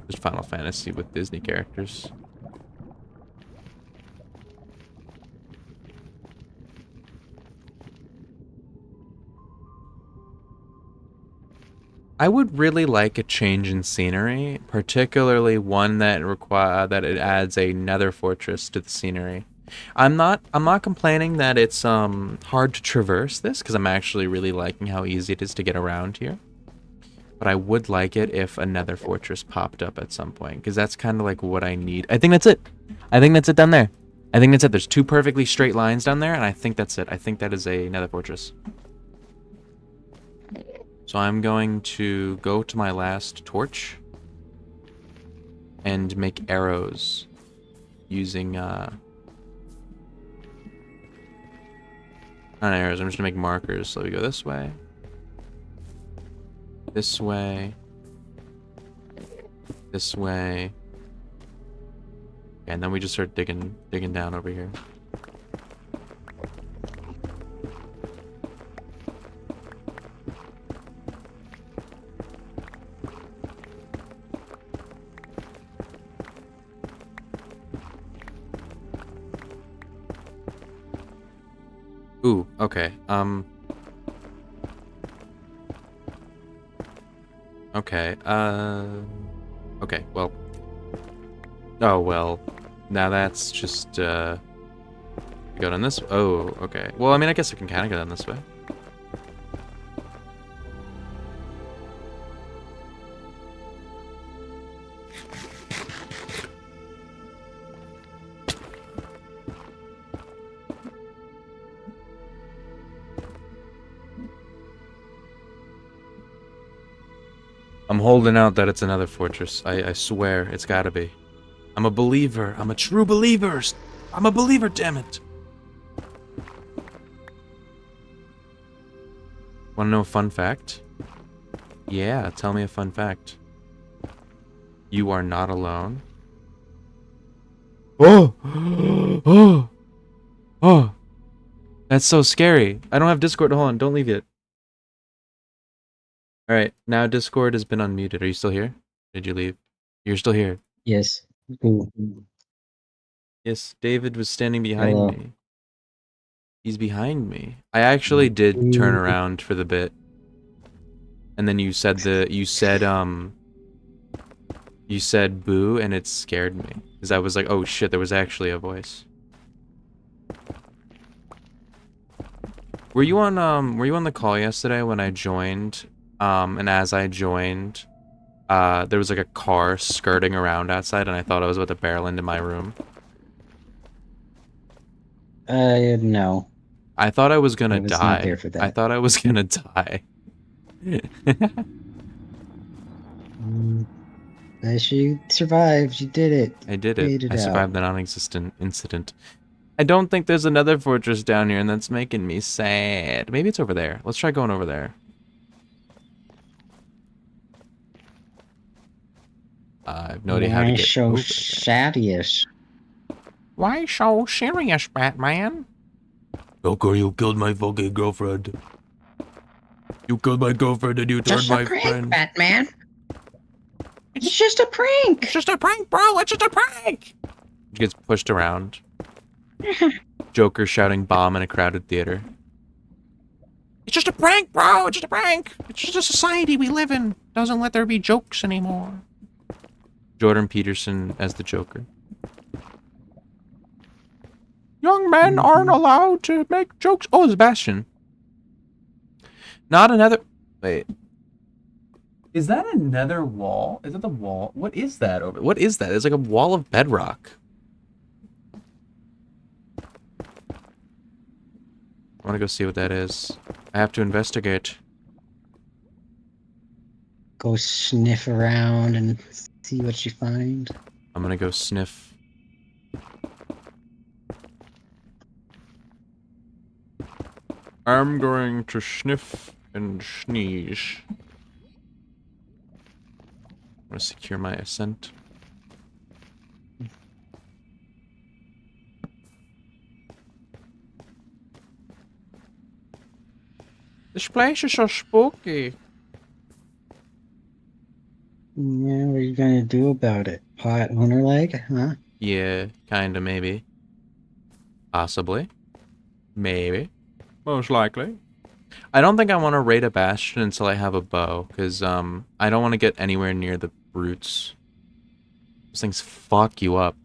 S2: just Final Fantasy with Disney characters. I would really like a change in scenery, particularly one that that it adds a nether fortress to the scenery. I'm not complaining that it's hard to traverse this, because I'm actually really liking how easy it is to get around here. But I would like it if a nether fortress popped up at some point, because that's kind of like what I need. I think that's it. I think that's it down there. I think that's it. There's 2 perfectly straight lines down there, and I think that's it. I think that is a nether fortress. So I'm going to go to my last torch and make arrows using not arrows, I'm just gonna make markers. So we go this way. This way. This way. And then we just start digging down over here. Ooh, okay. Okay, okay, well. Oh, well. Now that's just, go down this. Oh, okay. Well, I mean, I guess I can kind of go down this way. I'm holding out that it's another fortress. I swear, it's gotta be. I'm a believer. I'm a true believer. I'm a believer, damn it. Wanna know a fun fact? Yeah, tell me a fun fact. You are not alone. Oh! Oh! Oh! That's so scary. I don't have Discord. Hold on, don't leave yet. Alright, now Discord has been unmuted. Are you still here? Did you leave? You're still here.
S4: Yes. Ooh.
S2: Yes, David was standing behind
S4: Hello.
S2: me. He's behind me. I actually did turn around for the bit. And then you said you said boo, and it scared me. Because I was like, oh shit, there was actually a voice. Were you on the call yesterday when I joined? And as I joined, there was like a car skirting around outside, and I thought I was about to barrel into my room.
S4: No.
S2: I thought I was gonna
S4: I was
S2: die.
S4: not there for that.
S2: I thought I was gonna die.
S4: You survived. You did it.
S2: I did
S4: Made
S2: it.
S4: it
S2: I survived the non-existent incident. I don't think there's another fortress down here, and that's making me sad. Maybe it's over there. Let's try going over there. I have no idea how to get
S4: so
S2: over there.
S4: serious?
S2: Why so serious, Batman?
S5: Joker, you killed my fucking girlfriend. You killed my girlfriend and you turned my friend.
S4: Batman. It's just a prank.
S2: It's just a prank, bro. It's just a prank. He gets pushed around. Joker shouting bomb in a crowded theater. It's just a prank, bro. It's just a prank. It's just a society we live in. Doesn't let there be jokes anymore. Jordan Peterson as the Joker. Young men aren't allowed to make jokes. Oh, it's Bastion. Not another... Wait. Is that another wall? Is that the wall? What is that over? What is that? It's like a wall of bedrock. I want to go see what that is. I have to investigate.
S6: Go sniff around and see what you find.
S2: I'm gonna go sniff. I'm going to sniff and sneeze. I'm gonna secure my ascent. This place is so spooky.
S6: Yeah, what are you gonna do about it? Pot owner leg, huh?
S2: Yeah, kinda, maybe. Possibly. Maybe. Most likely. I don't think I want to raid a bastion until I have a bow, because, I don't want to get anywhere near the brutes. Those things fuck you up.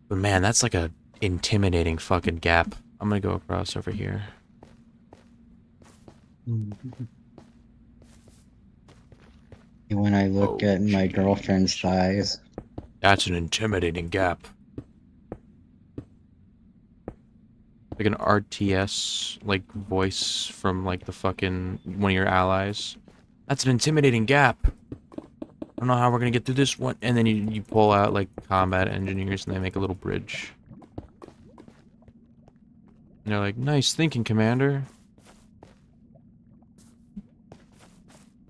S2: But man, that's like a intimidating fucking gap. I'm gonna go across over here.
S6: When I look
S2: Oh,
S6: at my
S2: jeez.
S6: girlfriend's thighs.
S2: That's an intimidating gap. Like an RTS, like, voice from, like, the fucking, one of your allies. That's an intimidating gap. I don't know how we're gonna get through this one. And then you pull out, like, combat engineers and they make a little bridge. And they're like, nice thinking, Commander.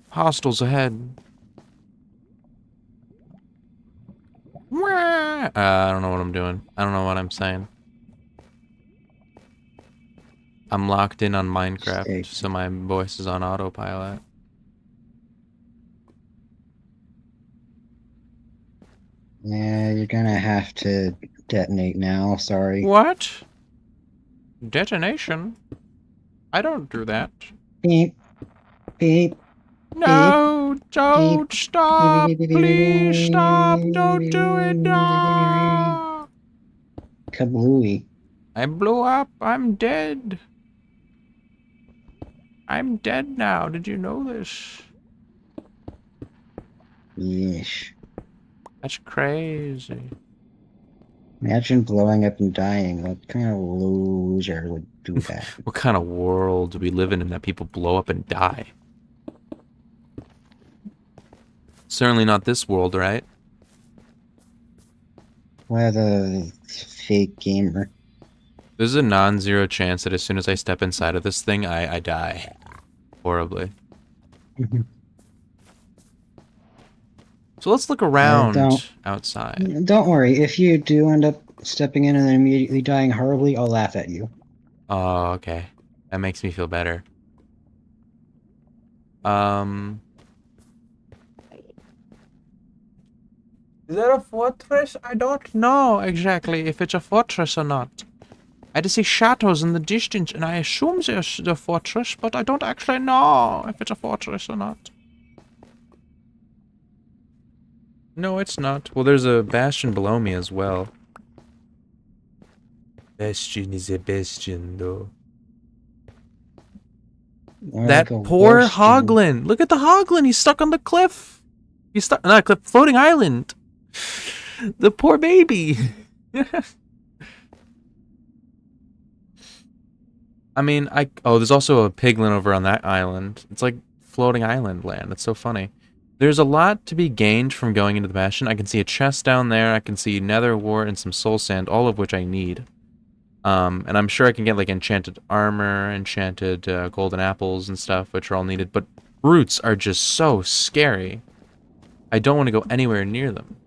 S2: Hostiles ahead. I don't know what I'm doing. I don't know what I'm saying. I'm locked in on Minecraft, so my voice is on autopilot.
S6: Yeah, you're gonna have to detonate now, sorry.
S2: What? Detonation? I don't do that.
S6: Beep. Beep.
S2: No, don't stop. Please stop. Don't do it. No.
S6: Kablooey.
S2: I blew up. I'm dead. I'm dead now. Did you know this?
S6: Yeesh.
S2: That's crazy.
S6: Imagine blowing up and dying. What kind of loser would do that?
S2: What kind of world do we live in that people blow up and die? Certainly not this world, right?
S6: What a fake gamer.
S2: There's a non-zero chance that as soon as I step inside of this thing, I die. Horribly. So let's look around outside.
S6: Don't worry, if you do end up stepping in and then immediately dying horribly, I'll laugh at you.
S2: Oh, okay. That makes me feel better. Is that a fortress? I don't know exactly if it's a fortress or not. I just see shadows in the distance, and I assume there's the fortress, but I don't actually know if it's a fortress or not. No, it's not. Well, there's a bastion below me as well. Bastion is a bastion, though. That poor Hoglin! Look at the Hoglin! He's stuck on the cliff! He's stuck... Not a cliff, floating island! The poor baby! I mean, oh, there's also a piglin over on that island. It's like floating island land. That's so funny. There's a lot to be gained from going into the bastion. I can see a chest down there. I can see nether wart and some soul sand, all of which I need. And I'm sure I can get like enchanted armor, enchanted golden apples and stuff, which are all needed. But brutes are just so scary. I don't want to go anywhere near them.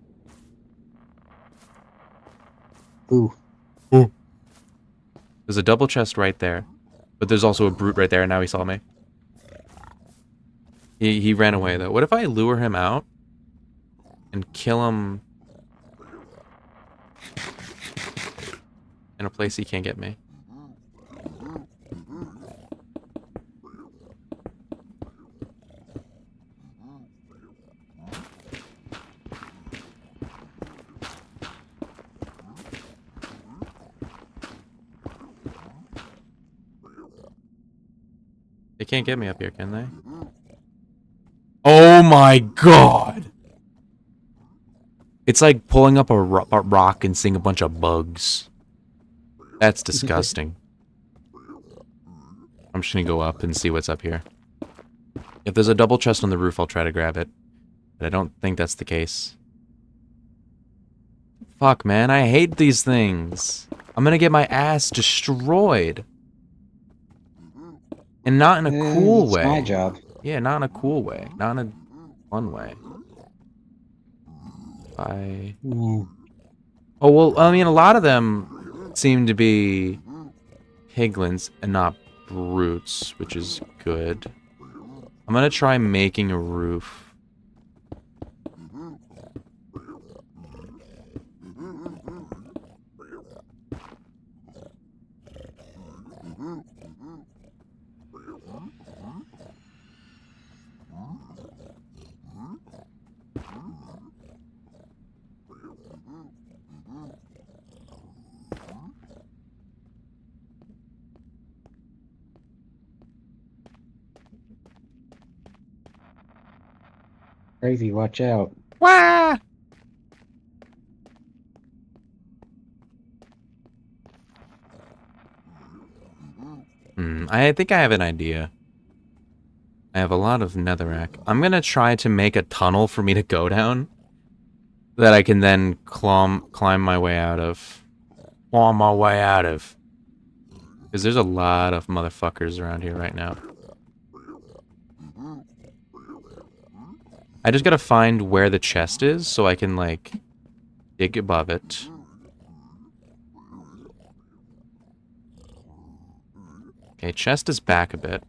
S6: Ooh.
S2: Ooh. There's a double chest right there. But there's also a brute right there, and now he saw me. He ran away, though. What if I lure him out and kill him in a place he can't get me? can't get me up here, can they? Oh my god! It's like pulling up a rock and seeing a bunch of bugs. That's disgusting. I'm just gonna go up and see what's up here. If there's a double chest on the roof, I'll try to grab it. But I don't think that's the case. Fuck, man, I hate these things. I'm gonna get my ass destroyed. And not in a cool
S6: It's
S2: way.
S6: my job.
S2: Yeah, not in a cool way. Not in a fun way.
S6: Mm.
S2: Oh, well, I mean, a lot of them seem to be piglins and not brutes, which is good. I'm gonna try making a roof.
S6: Crazy, watch out.
S2: Wah! I think I have an idea. I have a lot of netherrack. I'm gonna try to make a tunnel for me to go down that I can then climb my way out of. Climb my way out of. Because there's a lot of motherfuckers around here right now. I just gotta find where the chest is so I can, like, dig above it. Okay, chest is back a bit.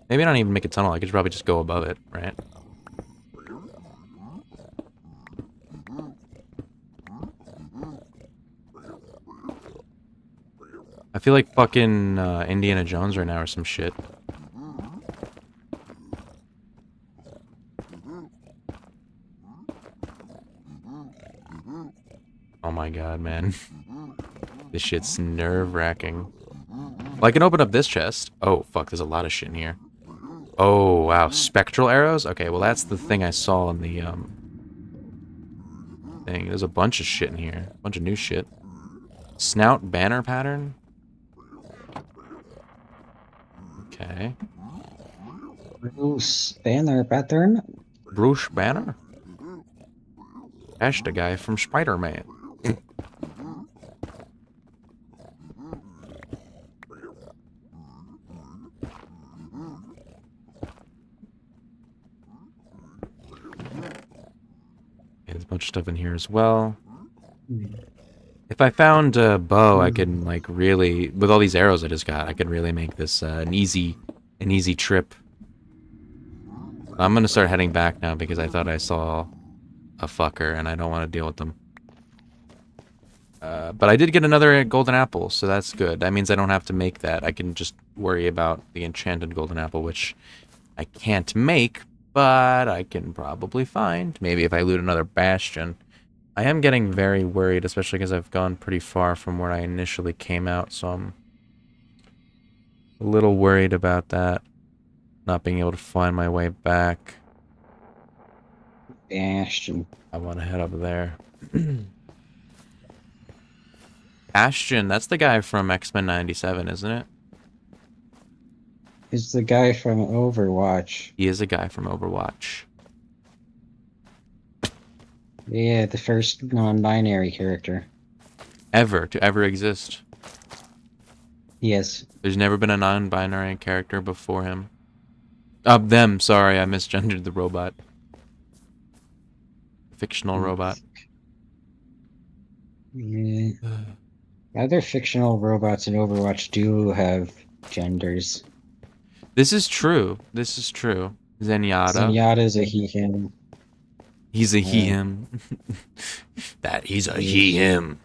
S2: Maybe I don't even make a tunnel. I could probably just go above it, right? I feel like fucking Indiana Jones right now or some shit. Oh my god, man. This shit's nerve-wracking. Well, I can open up this chest. Oh, fuck, there's a lot of shit in here. Oh, wow, spectral arrows? Okay, well, that's the thing I saw in the, thing. There's a bunch of shit in here. A bunch of new shit. Snout banner pattern? Okay.
S6: Bruce Banner pattern?
S2: Bruce Banner? That's the guy from Spider-Man. There's a bunch of stuff in here as well. If I found a bow, I could, like, really... With all these arrows I just got, I could really make this an easy trip. I'm gonna start heading back now because I thought I saw a fucker and I don't want to deal with them. But I did get another golden apple, so that's good. That means I don't have to make that. I can just worry about the enchanted golden apple, which I can't make, but I can probably find. Maybe if I loot another bastion. I am getting very worried, especially because I've gone pretty far from where I initially came out, so I'm a little worried about that. Not being able to find my way back.
S6: Bastion.
S2: I want to head up there. Bastion, that's the guy from X-Men 97, isn't it?
S6: He's the guy from Overwatch.
S2: He is a guy from Overwatch.
S6: Yeah, the first non-binary character.
S2: Ever to ever exist.
S6: Yes.
S2: There's never been a non-binary character before him. Them, sorry, I misgendered the robot. Fictional robot.
S6: Yeah. Other fictional robots in Overwatch do have genders.
S2: This is true. This is true. Zenyatta.
S6: Zenyatta's a he/him.
S2: He's a he/him. He's a he/him.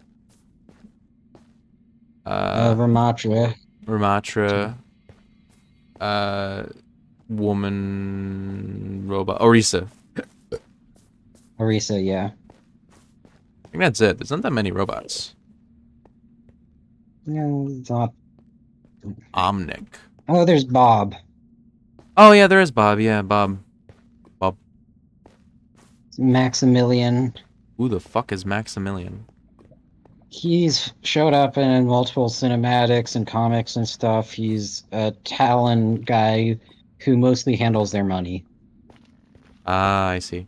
S6: Ramatra.
S2: Ramatra. Woman robot. Orisa.
S6: Orisa, yeah.
S2: I think that's it. There's not that many robots.
S6: No, it's not.
S2: Omnic.
S6: Oh, there's Bob.
S2: Oh yeah, there is Bob. Yeah, Bob. Bob.
S6: Maximilian.
S2: Who the fuck is Maximilian?
S6: He's showed up in multiple cinematics and comics and stuff. He's a Talon guy who mostly handles their money.
S2: Ah, I see.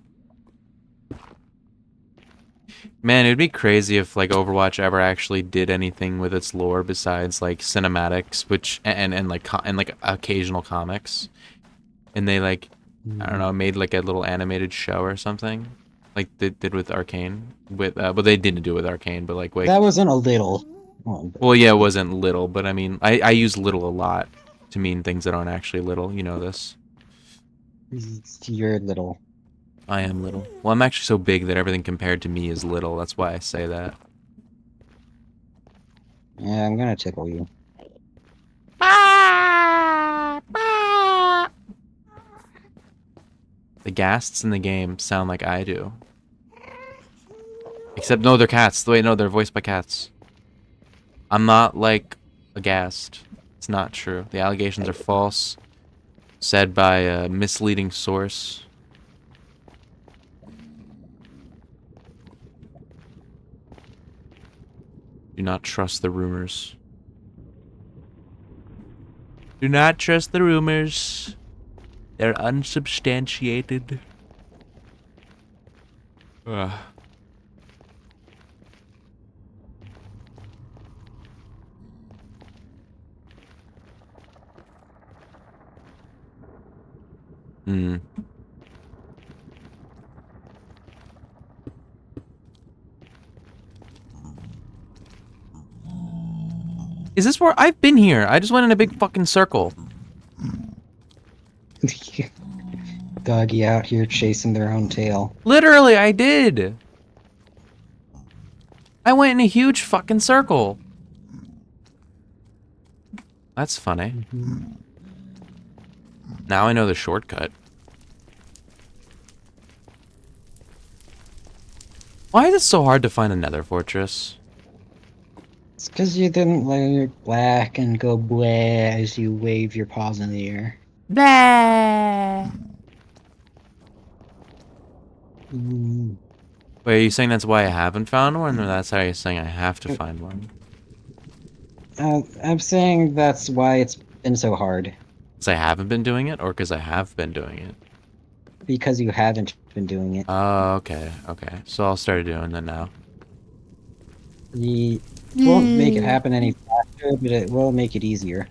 S2: Man, it'd be crazy if like Overwatch ever actually did anything with its lore besides like cinematics, which and like and like occasional comics, and they like I don't know made like a little animated show or something, like they did with Arcane. With well, they didn't do it with Arcane, but like wait,
S6: That wasn't a little. Well,
S2: well yeah, it wasn't little, but I mean I use little a lot to mean things that aren't actually little. You know this.
S6: you're little.
S2: I am little. Well, I'm actually so big that everything compared to me is little. That's why I say that.
S6: Yeah, I'm gonna tickle you.
S2: The ghasts in the game sound like I do. Except, no, they're cats. Wait, no, they're voiced by cats. I'm not, like, a ghast. It's not true. The allegations are false. Said by a misleading source. Do not trust the rumors. Do not trust the rumors. They're unsubstantiated. Ugh. Hmm. Is this where I've been here? I just went in a big fucking circle.
S6: Doggy out here chasing their own tail.
S2: Literally, I did. I went in a huge fucking circle. That's funny. Now I know the shortcut. Why is it so hard to find a nether fortress?
S6: It's because you didn't let your black and go bleh as you wave your paws in the air.
S3: Blah.
S2: Wait, are you saying that's why I haven't found one, or that's how you're saying I have to find one?
S6: I'm saying that's why it's been so hard.
S2: Because I haven't been doing it, or because I have been doing it?
S6: Because you haven't been doing it.
S2: Oh, okay, okay. So I'll start doing that now.
S6: You won't make it happen any faster, but it will make it easier.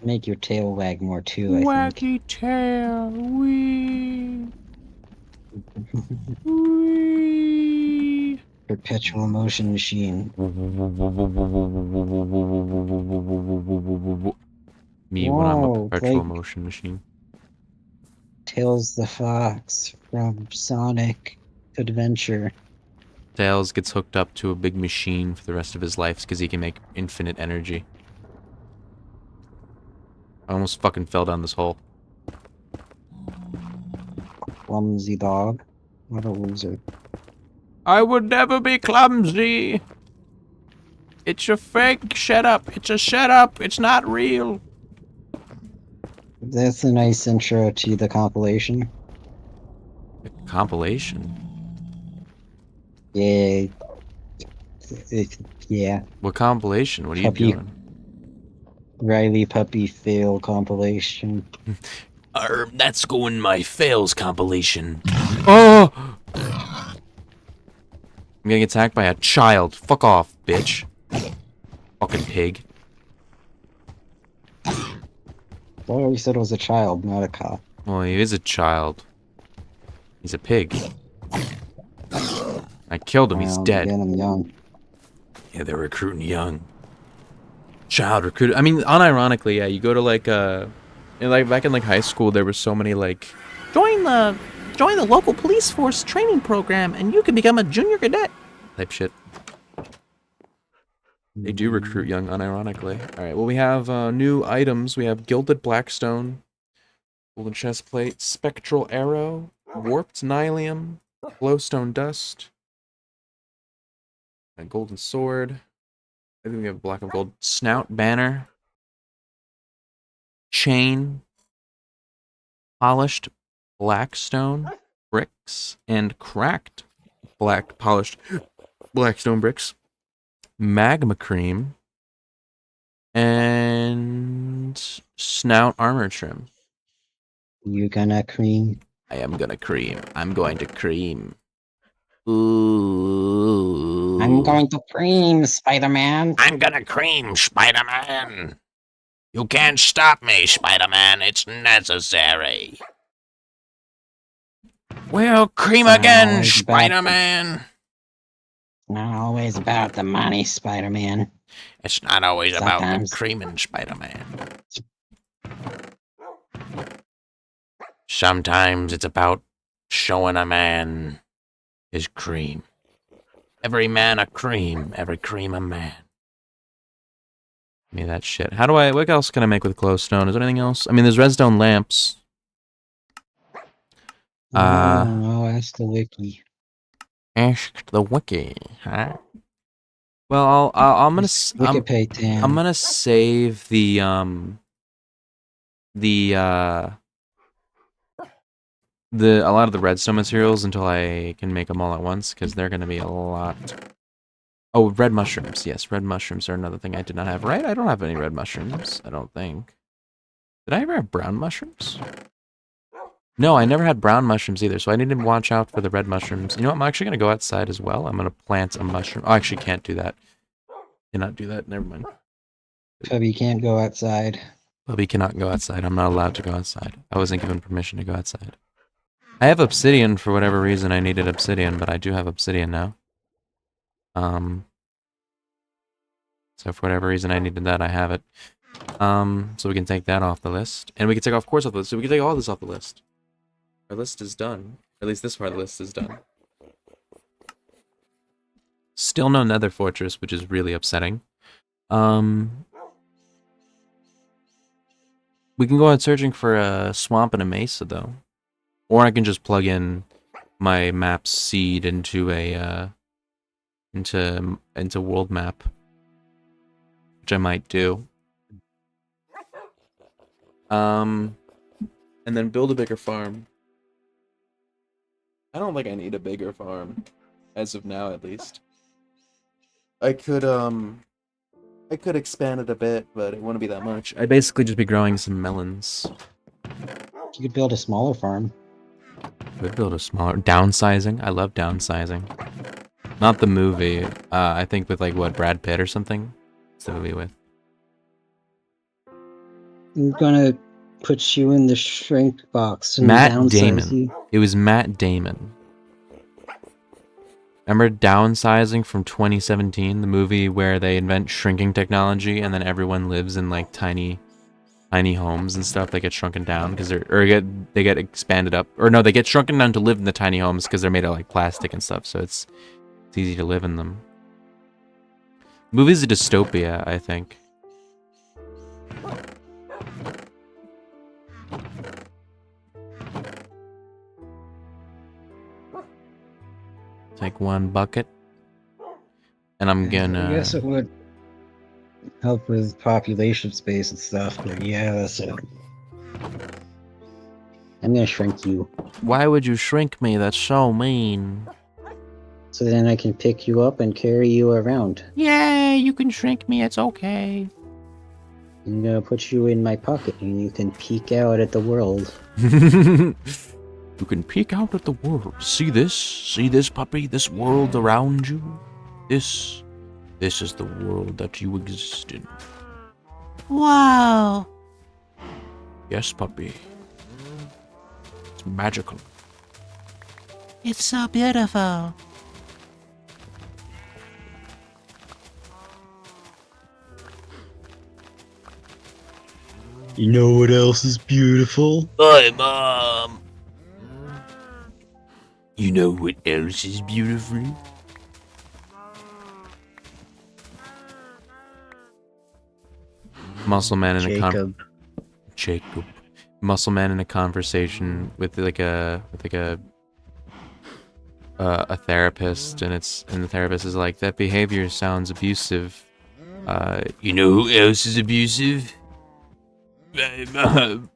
S6: Make your tail wag more too, I think.
S2: Wacky tail, wee.
S6: Perpetual motion machine.
S2: Me when I'm a
S6: Whoa,
S2: perpetual
S6: like-
S2: motion machine.
S6: Tails the Fox from Sonic Adventure.
S2: Tails gets hooked up to a big machine for the rest of his life because he can make infinite energy. I almost fucking fell down this hole.
S6: Clumsy dog. What a loser.
S2: I would never be clumsy. It's a fake setup. It's a setup. It's not real.
S6: That's a nice intro to the compilation.
S2: Compilation?
S6: Yeah. Yeah.
S2: What compilation? What are you
S6: Puppy.
S2: doing?
S6: Riley Puppy Fail compilation.
S2: That's going my fails compilation. Oh! I'm getting attacked by a child. Fuck off, bitch. Fucking pig.
S6: Oh, you said it was a child, not a cop.
S2: Well, he is a child. He's a pig. I killed him. He's
S6: Well,
S2: dead.
S6: again, I'm young.
S2: Yeah, they're recruiting young. Child recruit. I mean, unironically, yeah. You go to like like back in like high school, there were so many like join the local police force training program, and you can become a junior cadet type shit. They do recruit young, unironically. All right. Well, we have new items. We have gilded blackstone, Golden chest plate, spectral arrow, warped nylium, glowstone dust, a golden sword. I think we have a block of gold. Snout banner, chain, polished blackstone bricks, and cracked polished blackstone bricks. Magma cream, and snout armor trim.
S6: You gonna cream?
S2: I am gonna cream. I'm going to cream. Ooh.
S6: I'm going to cream, Spider-Man.
S5: I'm gonna cream, Spider-Man. You can't stop me, Spider-Man. It's necessary. We'll cream
S6: It's not
S5: again,
S6: always about
S5: Spider-Man.
S6: Not always about the money, Spider-Man.
S5: It's not always about the
S6: Sometimes.
S5: creaming, Spider-Man. Sometimes it's about showing a man his cream. Every man a cream, every cream a man.
S2: Give me that shit. What else can I make with glowstone? Is there anything else? I mean, there's redstone lamps.
S6: Oh, ask the wiki.
S2: Ask the wiki, huh? Well, I'm gonna I'm
S6: Wikipedia.
S2: gonna save a lot of the redstone materials until I can make them all at once, because they're gonna be a lot. Oh, red mushrooms. Yes, red mushrooms are another thing I did not have. Right? I don't have any red mushrooms. I don't think. Did I ever have brown mushrooms? No, I never had brown mushrooms either, so I need to watch out for the red mushrooms. You know what? I'm actually gonna go outside as well. I'm gonna plant a mushroom. Oh, I actually can't do that. Cannot do that. Never mind.
S6: Tubby can't go outside.
S2: Bubby cannot go outside. I'm not allowed to go outside. I wasn't given permission to go outside. I have obsidian for whatever reason I needed obsidian, but I do have obsidian now. So for whatever reason I needed that, I have it. So we can take that off the list. And we can take off course off the list. So we can take all this off the list. Our list is done. Or at least this part of the list is done. Still no nether fortress, which is really upsetting. We can go out searching for a swamp and a mesa, though. Or I can just plug in my map seed into a into world map, which I might do. And then build a bigger farm. I don't think I need a bigger farm, as of now at least. I could expand it a bit, but it wouldn't be that much. I'd basically just be growing some melons.
S6: You could build a smaller farm.
S2: Could build a smaller downsizing. I love downsizing. Not the movie. I think with like what, Brad Pitt or something. What's the movie with?
S6: I'm gonna put you in the shrink box and
S2: Matt
S6: downsize
S2: Damon.
S6: you.
S2: It was Matt Damon. Remember Downsizing from 2017, the movie where they invent shrinking technology and then everyone lives in like tiny homes and stuff. They get shrunken down because they get expanded up, or no, they get shrunken down to live in the tiny homes because they're made of like plastic and stuff, so it's easy to live in them. Movie's a dystopia, I think. Take one bucket, and I'm gonna.
S6: I guess it would help with population space and stuff, but yeah, that's it. I'm gonna shrink you.
S2: Why would you shrink me? That's so mean.
S6: So then I can pick you up and carry you around.
S2: Yeah, you can shrink me. It's okay.
S6: I'm gonna put you in my pocket and you can peek out at the world.
S2: You can peek out at the world. See this? See this, puppy? This world around you? This is the world that you exist in.
S3: Wow.
S2: Yes, puppy. It's magical.
S3: It's so beautiful.
S6: You know what else is beautiful?
S5: Hi, Mom. You know what else is beautiful?
S2: Muscle Man in a
S6: Jacob.
S2: Jacob. muscle man in a conversation with a therapist, and the therapist is like, that behavior sounds abusive. You know who else is abusive? And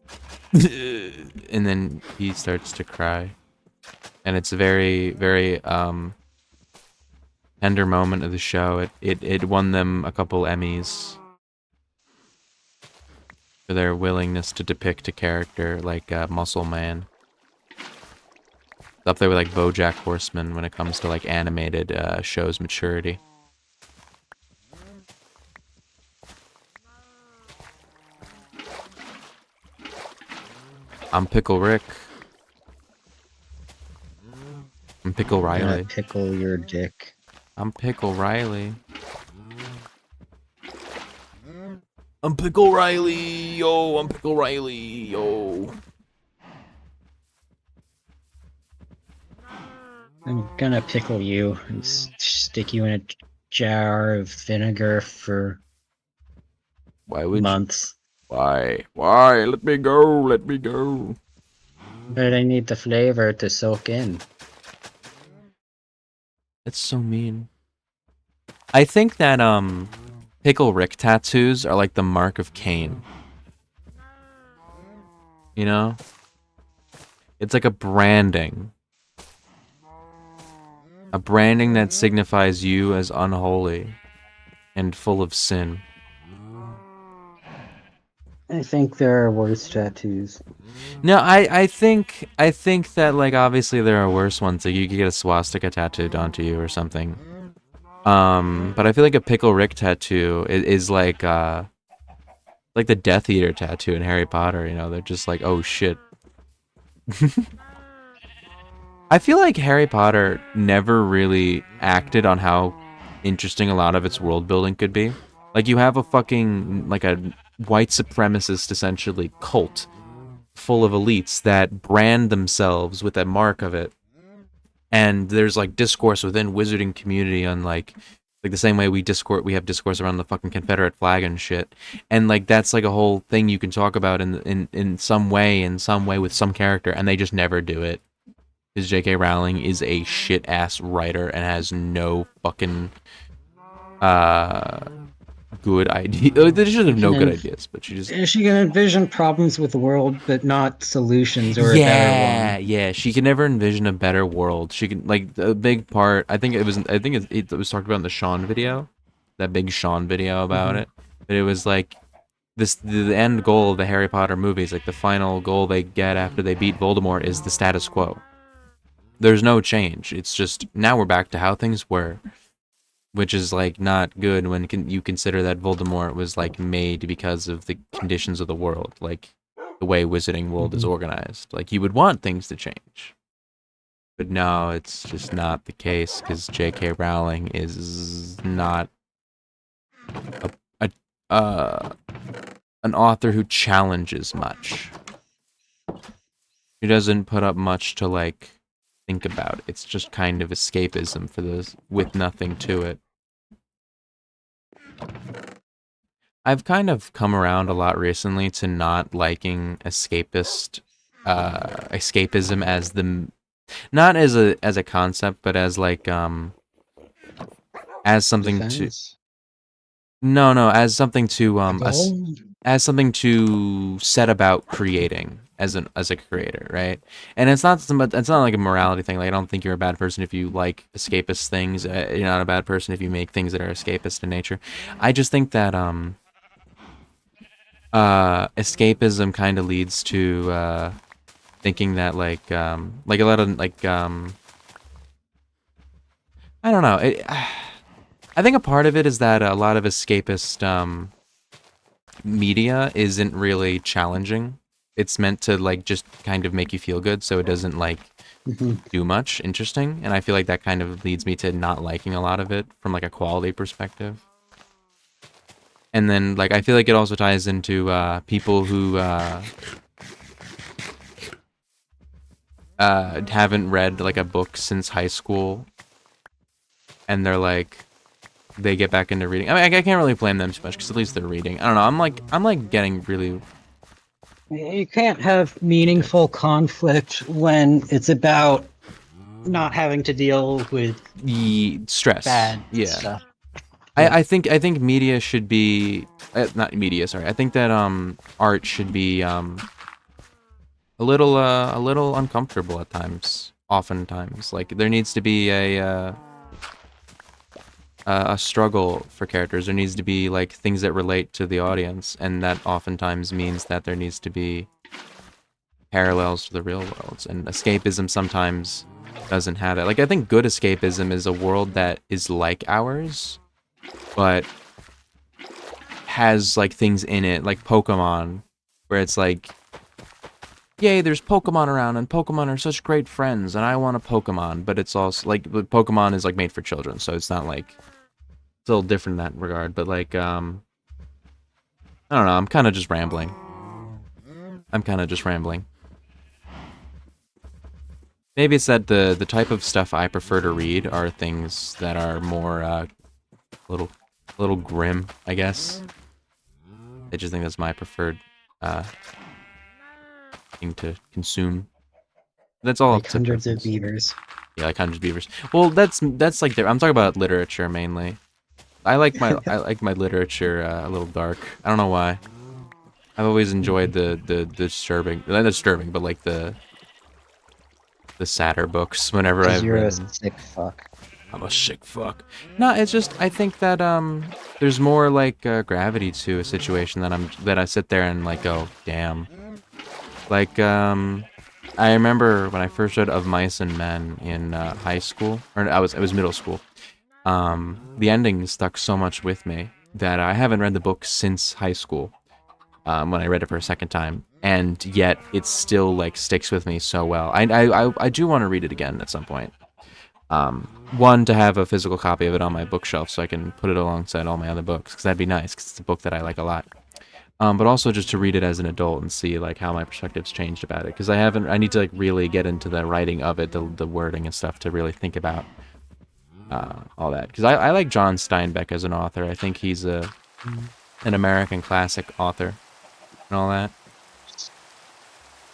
S2: then he starts to cry, and it's a very, very tender moment of the show. It won them a couple Emmys for their willingness to depict a character like Muscle Man. It's up there with like BoJack Horseman when it comes to like animated shows maturity. I'm Pickle Rick. I'm Pickle
S6: I'm gonna
S2: Riley.
S6: pickle your dick.
S2: I'm Pickle Riley. I'm Pickle Riley, yo! I'm Pickle Riley, yo!
S6: I'm gonna pickle you and stick you in a jar of vinegar for
S2: Why would
S6: months.
S2: you? Why? Let me go! Let me go!
S6: But I need the flavor to soak in.
S2: That's so mean. I think that Pickle Rick tattoos are like the mark of Cain. You know? It's like a branding. A branding that signifies you as unholy and full of sin.
S6: I think there are worse tattoos.
S2: No, I think that like obviously there are worse ones. Like you could get a swastika tattooed onto you or something. But I feel like a Pickle Rick tattoo is like the Death Eater tattoo in Harry Potter. You know, they're just like, oh shit. I feel like Harry Potter never really acted on how interesting a lot of its world building could be. Like you have a fucking like a white supremacist essentially cult full of elites that brand themselves with that mark of it. And there's like discourse within wizarding community on like the same way we have discourse around the fucking Confederate flag and shit. And like that's like a whole thing you can talk about in some way with some character, and they just never do it. Because J.K. Rowling is a shit ass writer and has no fucking good idea. She doesn't have no good ideas, but she just
S6: She can envision problems with the world, but not solutions or a better one.
S2: yeah. She can never envision a better world. She can like the big part. I think it was talked about in the Sean video, that big Sean video about it. But it was like the end goal of the Harry Potter movies, like the final goal they get after they beat Voldemort, is the status quo. There's no change. It's just now we're back to how things were, which is like not good when you consider that Voldemort was like made because of the conditions of the world, like the way Wizarding World is organized. Like you would want things to change, but no, it's just not the case because J.K. Rowling is not an author who challenges much. She doesn't put up much to like think about. It's just kind of escapism for those with nothing to it. I've kind of come around a lot recently to not liking escapism as not as a concept, but as like as something
S6: Defense?
S2: as something to as something to set about creating as a creator, right? And it's not like a morality thing. Like I don't think you're a bad person if you like escapist things. You're not a bad person if you make things that are escapist in nature. I just think that escapism kind of leads to thinking that like a lot of like I don't know. I think a part of it is that a lot of escapist media isn't really challenging. It's meant to like just kind of make you feel good, so it doesn't like do much interesting. And I feel like that kind of leads me to not liking a lot of it from like a quality perspective. And then like I feel like it also ties into people who haven't read like a book since high school, and they're like they get back into reading. I mean, I can't really blame them too much because at least they're reading. I don't know. I'm like getting really.
S6: You can't have meaningful conflict when it's about not having to deal with
S2: Stress.
S6: bad
S2: Yeah.
S6: stuff.
S2: I think media should be not media. Sorry, I think that art should be a little uncomfortable at times. Oftentimes, like there needs to be a struggle for characters. There needs to be like things that relate to the audience, and that oftentimes means that there needs to be parallels to the real worlds. And escapism sometimes doesn't have it. Like I think good escapism is a world that is like ours, but has like things in it, like Pokemon, where it's like, yay, there's Pokemon around, and Pokemon are such great friends, and I want a Pokemon. But it's also like Pokemon is like made for children, so it's not like it's a little different in that regard. But like, I don't know. I'm kind of just rambling. Maybe it's that the type of stuff I prefer to read are things that are more little grim, I guess. I just think that's my preferred thing to consume. That's all
S6: Like
S2: up to
S6: hundreds of
S2: preference.
S6: beavers.
S2: Yeah, like 100 beavers. Well, that's like I'm talking about literature mainly. I like my literature a little dark. I don't know why. I've always enjoyed the disturbing, not disturbing, but like the sadder books whenever
S6: Because
S2: I've
S6: you're a
S2: read.
S6: sick fuck.
S2: I'm a sick fuck. No, it's just I think that there's more like gravity to a situation that I sit there and like go, damn. Like I remember when I first read Of Mice and Men in high school, or it was middle school. The ending stuck so much with me that I haven't read the book since high school. When I read it for a second time, and yet it still like sticks with me so well. I do want to read it again at some point. One, to have a physical copy of it on my bookshelf so I can put it alongside all my other books, because that'd be nice, because it's a book that I like a lot. But also just to read it as an adult and see like how my perspective's changed about it, because I need to like really get into the writing of it, the wording and stuff, to really think about all that. Because I like John Steinbeck as an author. I think he's an American classic author and all that.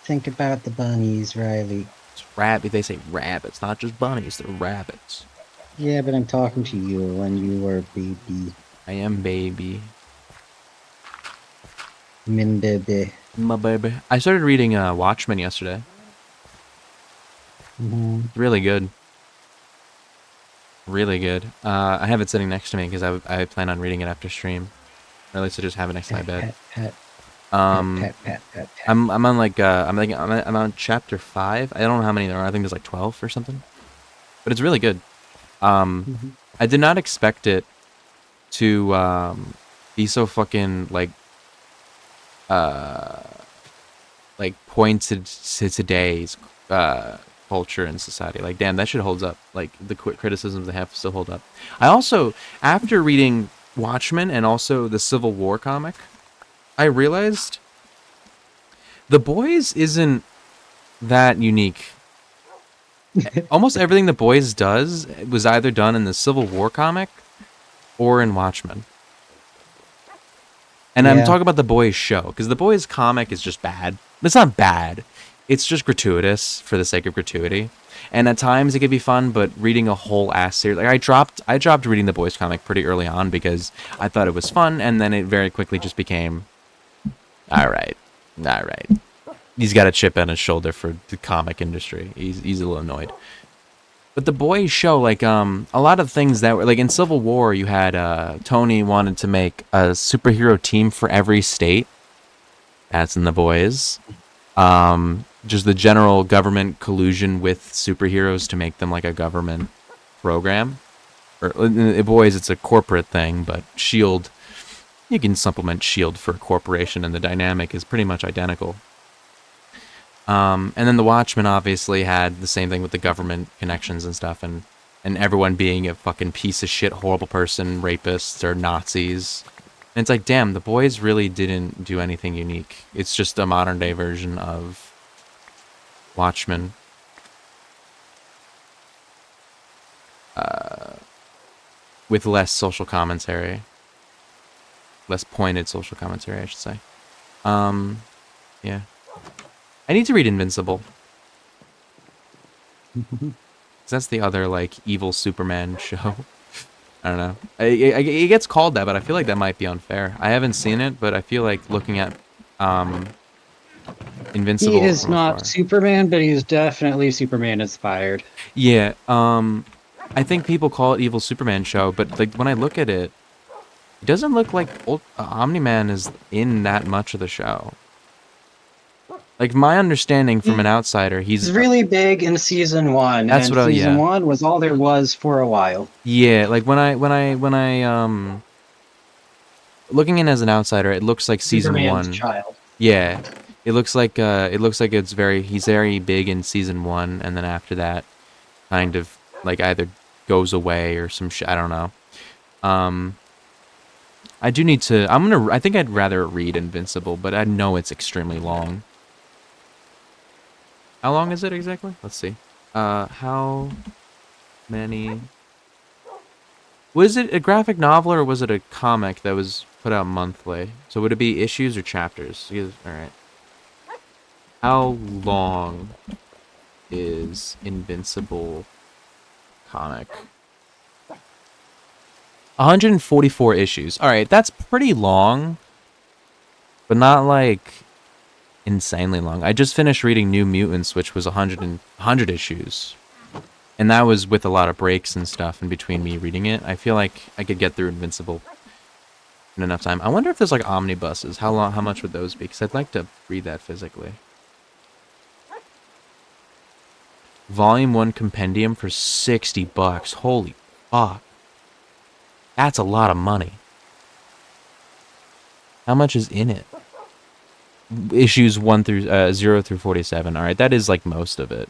S6: Think about the bunnies, Riley.
S2: It's rabbit. They say rabbits, not just bunnies. They're rabbits.
S6: Yeah, but I'm talking to you when you were a baby.
S2: I am baby.
S6: Min baby.
S2: My baby. I started reading Watchmen yesterday.
S6: Mm-hmm.
S2: Really good. Really good. I have it sitting next to me because I plan on reading it after stream. Or at least I just have it next to my bed.
S6: Pet.
S2: I'm on like I'm on chapter 5. I don't know how many there are. I think there's like 12 or something. But it's really good. I did not expect it to be so fucking like pointed to today's culture and society. Like, damn, that shit holds up. Like, the criticisms they have still hold up. I also, after reading Watchmen and also the Civil War comic, I realized The Boys isn't that unique. Almost everything The Boys does was either done in the Civil War comic or in Watchmen. And I'm talking about The Boys show, because The Boys comic is just bad. It's not bad. It's just gratuitous for the sake of gratuity. And at times it could be fun, but reading a whole ass series, like I dropped reading The Boys comic pretty early on because I thought it was fun, and then it very quickly just became, all right. He's got a chip on his shoulder for the comic industry. He's a little annoyed. But The Boys show, like, a lot of things that were, like, in Civil War, you had, Tony wanted to make a superhero team for every state. That's in The Boys. Just the general government collusion with superheroes to make them, like, a government program. Or, in Boys, it's a corporate thing, but S.H.I.E.L.D., you can supplement S.H.I.E.L.D. for a corporation, and the dynamic is pretty much identical. And then the Watchmen obviously had the same thing with the government connections and stuff, and everyone being a fucking piece of shit, horrible person, rapists, or Nazis. And it's like, damn, The Boys really didn't do anything unique. It's just a modern day version of Watchmen. With less social commentary. Less pointed social commentary, I should say. Yeah. I need to read Invincible. 'Cause that's the other, like, evil Superman show. I don't know. It gets called that, but I feel like that might be unfair. I haven't seen it, but I feel like looking at
S6: He
S2: Invincible
S6: is
S2: from
S6: not
S2: afar.
S6: Superman, but he's definitely Superman inspired.
S2: Yeah, I think people call it evil Superman show, but like when I look at it, it doesn't look like Omni-Man is in that much of the show. Like my understanding from an outsider,
S6: He's really big in season 1,
S2: that's
S6: and
S2: what I,
S6: season
S2: yeah.
S6: 1 was all there was for a while.
S2: Yeah, like when I looking in as an outsider, it looks like season
S6: Superman's
S2: 1.
S6: child.
S2: Yeah. It looks like he's very big in season 1, and then after that kind of like either goes away or some shit, I don't know. I do need to I think I'd rather read Invincible, but I know it's extremely long. How long is it exactly? Let's see. How many... Was it a graphic novel or was it a comic that was put out monthly? So would it be issues or chapters? Alright. How long is Invincible comic? 144 issues. Alright, that's pretty long. But not like insanely long. I just finished reading New Mutants, which was 100 issues. And that was with a lot of breaks and stuff in between me reading it. I feel like I could get through Invincible in enough time. I wonder if there's like omnibuses. How much would those be? Because I'd like to read that physically. Volume 1 compendium for $60. Holy fuck. That's a lot of money. How much is in it? Issues 0 through 47. Alright, that is like most of it.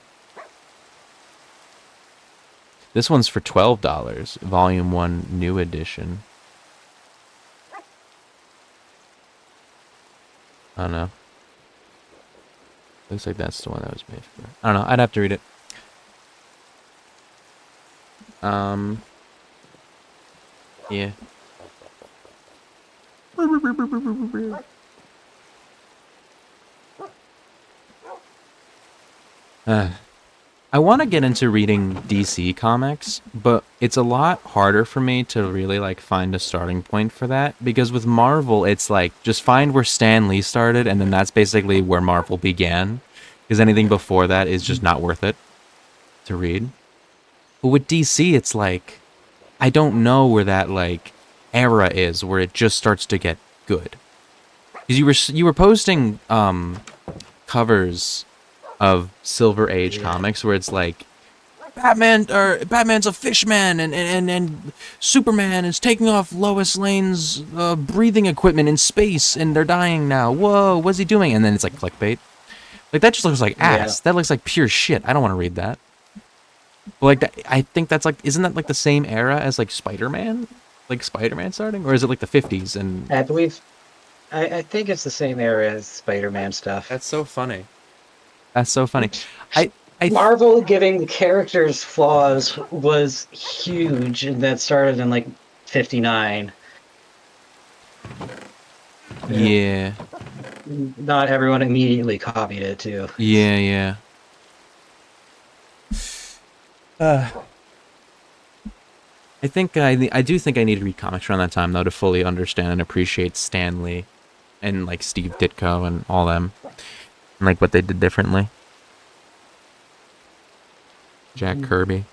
S2: This one's for $12. Volume 1 new edition. I don't know. Looks like that's the one that was made for. I don't know. I'd have to read it. Yeah. I want to get into reading DC comics, but it's a lot harder for me to really like find a starting point for that because with Marvel, it's like just find where Stan Lee started and then that's basically where Marvel began because anything before that is just not worth it to read. But with DC, it's like I don't know where that like era is where it just starts to get good. Because you were posting covers of Silver Age comics where it's like Batman's a fish man and Superman is taking off Lois Lane's breathing equipment in space and they're dying now. Whoa, what's he doing? And then it's like clickbait. Like that just looks like ass. That looks like pure shit. I don't want to read that. But like that, I think that's like, isn't that like the same era as like Spider-Man? Like Spider-Man starting, or is it like the 50s? And
S6: I believe, I think it's the same era as Spider-Man stuff.
S2: that's so funny. That's so funny.
S6: Marvel giving the characters flaws was huge, and that started in like 59.
S2: Yeah.
S6: Not everyone immediately copied it too.
S2: Yeah, yeah. I do think I need to read comics around that time though to fully understand and appreciate Stan Lee and like Steve Ditko and all them and like what they did differently. Jack Kirby,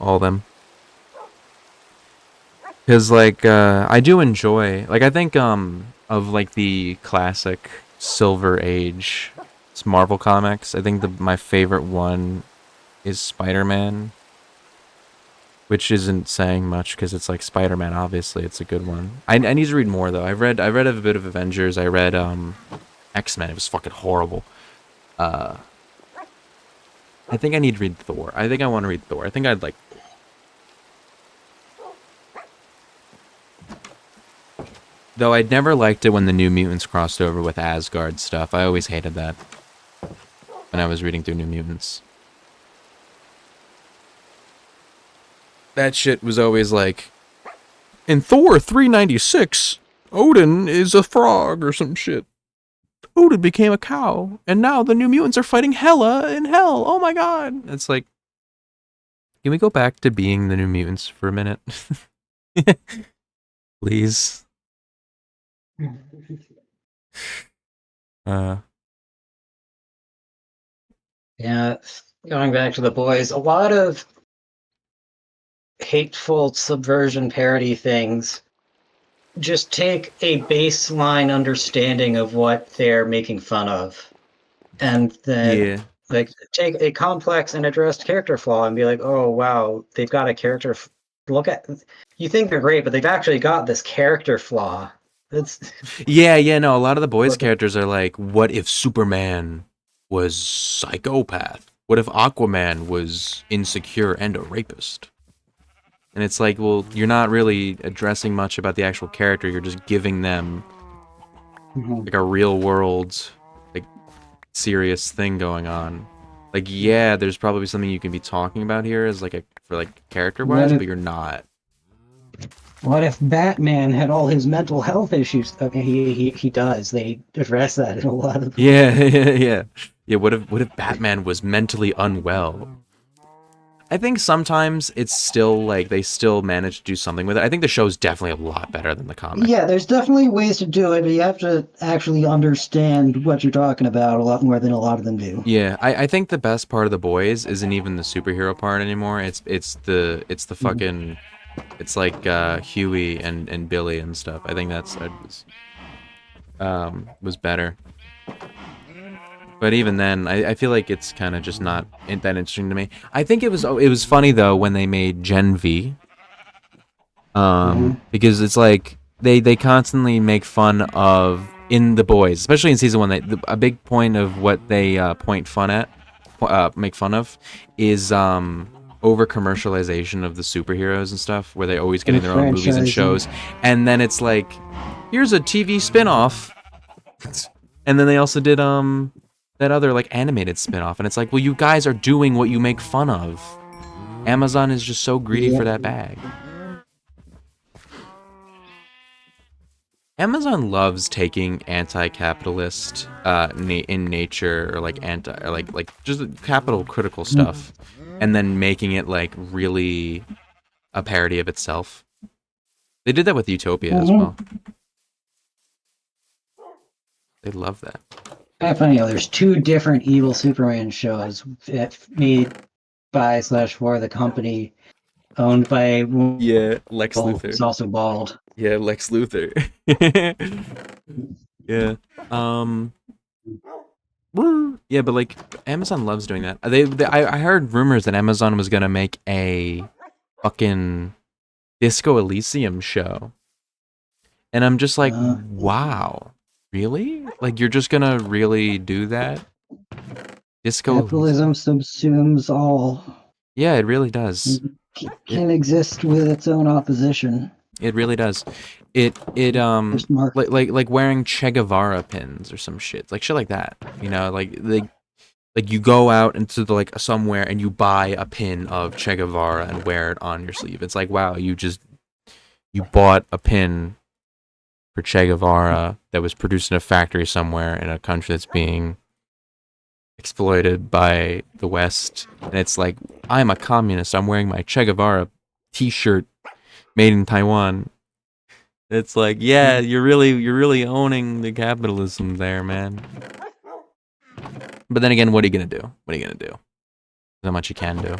S2: all them. Cause like I do enjoy like I think of like the classic Silver Age Marvel comics. I think my favorite one is Spider-Man. Which isn't saying much because it's like Spider-Man. Obviously, it's a good one. I need to read more though. I read a bit of Avengers. I read X-Men. It was fucking horrible. I think I need to read Thor. I think I want to read Thor. I think I'd like. Though I'd never liked it when the New Mutants crossed over with Asgard stuff. I always hated that when I was reading through New Mutants. That shit was always like, in Thor 396, Odin is a frog or some shit. Odin became a cow, and now the New Mutants are fighting Hela in hell. Oh my god! It's like, can we go back to being the New Mutants for a minute, please? Uh,
S6: Yeah, going back to the boys, a lot of hateful subversion parody things just take a baseline understanding of what they're making fun of, and then
S2: yeah,
S6: like take a complex and addressed character flaw and be like, oh wow, they've got a character. Look at, you think they're great, but they've actually got this character flaw. It's
S2: yeah. No, a lot of the boys' characters are like, what if Superman was psychopath? What if Aquaman was insecure and a rapist? And it's like, well, you're not really addressing much about the actual character. You're just giving them like a real world, like, serious thing going on. Like, yeah, there's probably something you can be talking about here as like for like character wise, but you're not.
S6: What if Batman had all his mental health issues? Okay, he does. They address that in a lot of.
S2: Yeah. What if Batman was mentally unwell? I think sometimes it's still like they still manage to do something with it. I think the show's definitely a lot better than the comic.
S6: Yeah, there's definitely ways to do it, but you have to actually understand what you're talking about a lot more than a lot of them do.
S2: Yeah, I think the best part of the boys isn't even the superhero part anymore. It's the fucking, it's like Huey and Billy and stuff. I think that was better. But even then, I feel like it's kind of just not that interesting to me. I think it was funny though when they made Gen V. Because it's like they constantly make fun of in the boys, especially in season 1. A big point of what they make fun of is over commercialization of the superheroes and stuff, where they always getting their own movies and shows, and then it's like, here's a TV spin-off, and then they also did that other like animated spin-off, and it's like, well, you guys are doing what you make fun of. Amazon is just so greedy for that bag. Amazon loves taking anti-capitalist in nature, or like like just capital critical stuff, and then making it like really a parody of itself. They did that with Utopia as well. They love that.
S6: Funny, there's two different evil Superman shows made by / for the company owned by
S2: Lex Luthor.
S6: Who's also bald.
S2: Yeah, Lex Luthor. Yeah. Yeah, but like Amazon loves doing that. I heard rumors that Amazon was gonna make a fucking Disco Elysium show, and I'm just like, wow, really? Like you're just gonna really do that?
S6: Capitalism subsumes all.
S2: Yeah, it really does.
S6: Can exist with its own opposition.
S2: It really does. It like wearing Che Guevara pins or some shit. Like shit like that. You know, like you go out into the, like somewhere and you buy a pin of Che Guevara and wear it on your sleeve. It's like, wow, you bought a pin for Che Guevara that was produced in a factory somewhere in a country that's being exploited by the West. And it's like, I'm a communist. I'm wearing my Che Guevara t-shirt made in Taiwan. It's like, yeah, you're really owning the capitalism there, man. But then again, what are you gonna do? What are you gonna do? Not much you can do.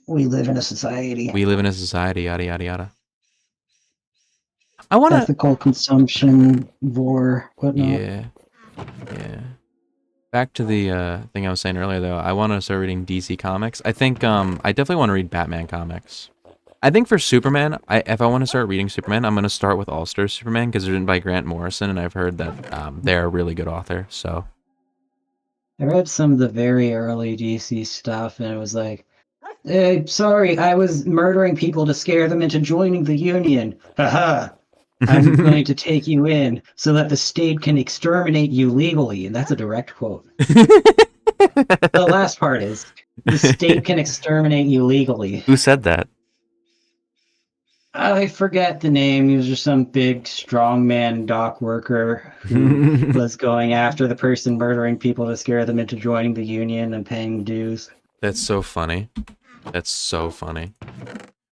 S6: We live in a society.
S2: We live in a society, yada yada yada. I wanna
S6: ethical consumption, war, whatnot.
S2: Yeah. Back to the thing I was saying earlier, though. I want to start reading DC comics. I think I definitely want to read Batman comics. I think for Superman, if I want to start reading Superman, I'm going to start with All-Star Superman because it's written by Grant Morrison, and I've heard that they're a really good author. So
S6: I read some of the very early DC stuff, and it was like, sorry, I was murdering people to scare them into joining the Union. Haha. I'm going to take you in so that the state can exterminate you legally. And that's a direct quote. The last part is, the state can exterminate you legally.
S2: Who said that?
S6: I forget the name. He was just some big strongman dock worker who was going after the person murdering people to scare them into joining the union and paying dues.
S2: That's so funny. That's so funny.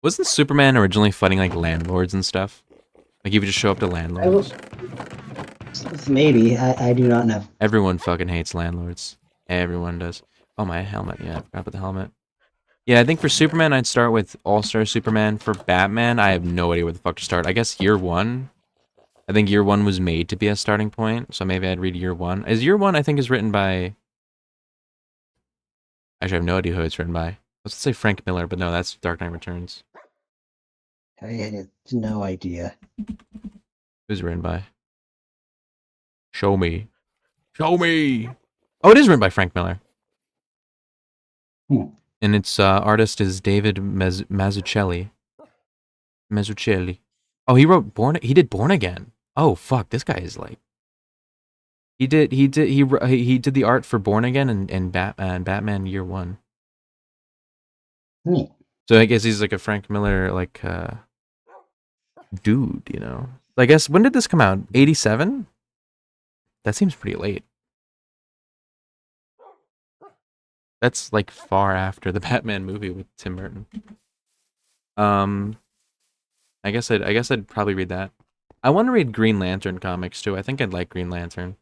S2: Wasn't Superman originally fighting like landlords and stuff? Like he would just show up to landlords.
S6: Maybe. I do not know.
S2: Everyone fucking hates landlords. Everyone does. Oh, my helmet. Yeah, I forgot about the helmet. Yeah, I think for Superman, I'd start with All-Star Superman. For Batman, I have no idea where the fuck to start. I guess Year One. I think Year One was made to be a starting point, so maybe I'd read Year One. Is Year One, I think, is written by... Actually, I have no idea who it's written by. Let's say Frank Miller, but no, that's Dark Knight Returns.
S6: I had no idea.
S2: Who's it written by? Show me. Show me! Oh, it is written by Frank Miller.
S6: Hmm.
S2: And its artist is David Mazzucchelli. Mazzucchelli. Oh, he did Born Again. Oh, fuck, this guy is like... He did the art for Born Again and Batman Year One.
S6: Neat.
S2: So I guess he's like a Frank Miller like dude, you know. I guess when did this come out? 87? That seems pretty late. That's like far after the Batman movie with Tim Burton. I guess I'd probably read that. I want to read Green Lantern comics too. I think I'd like Green Lantern.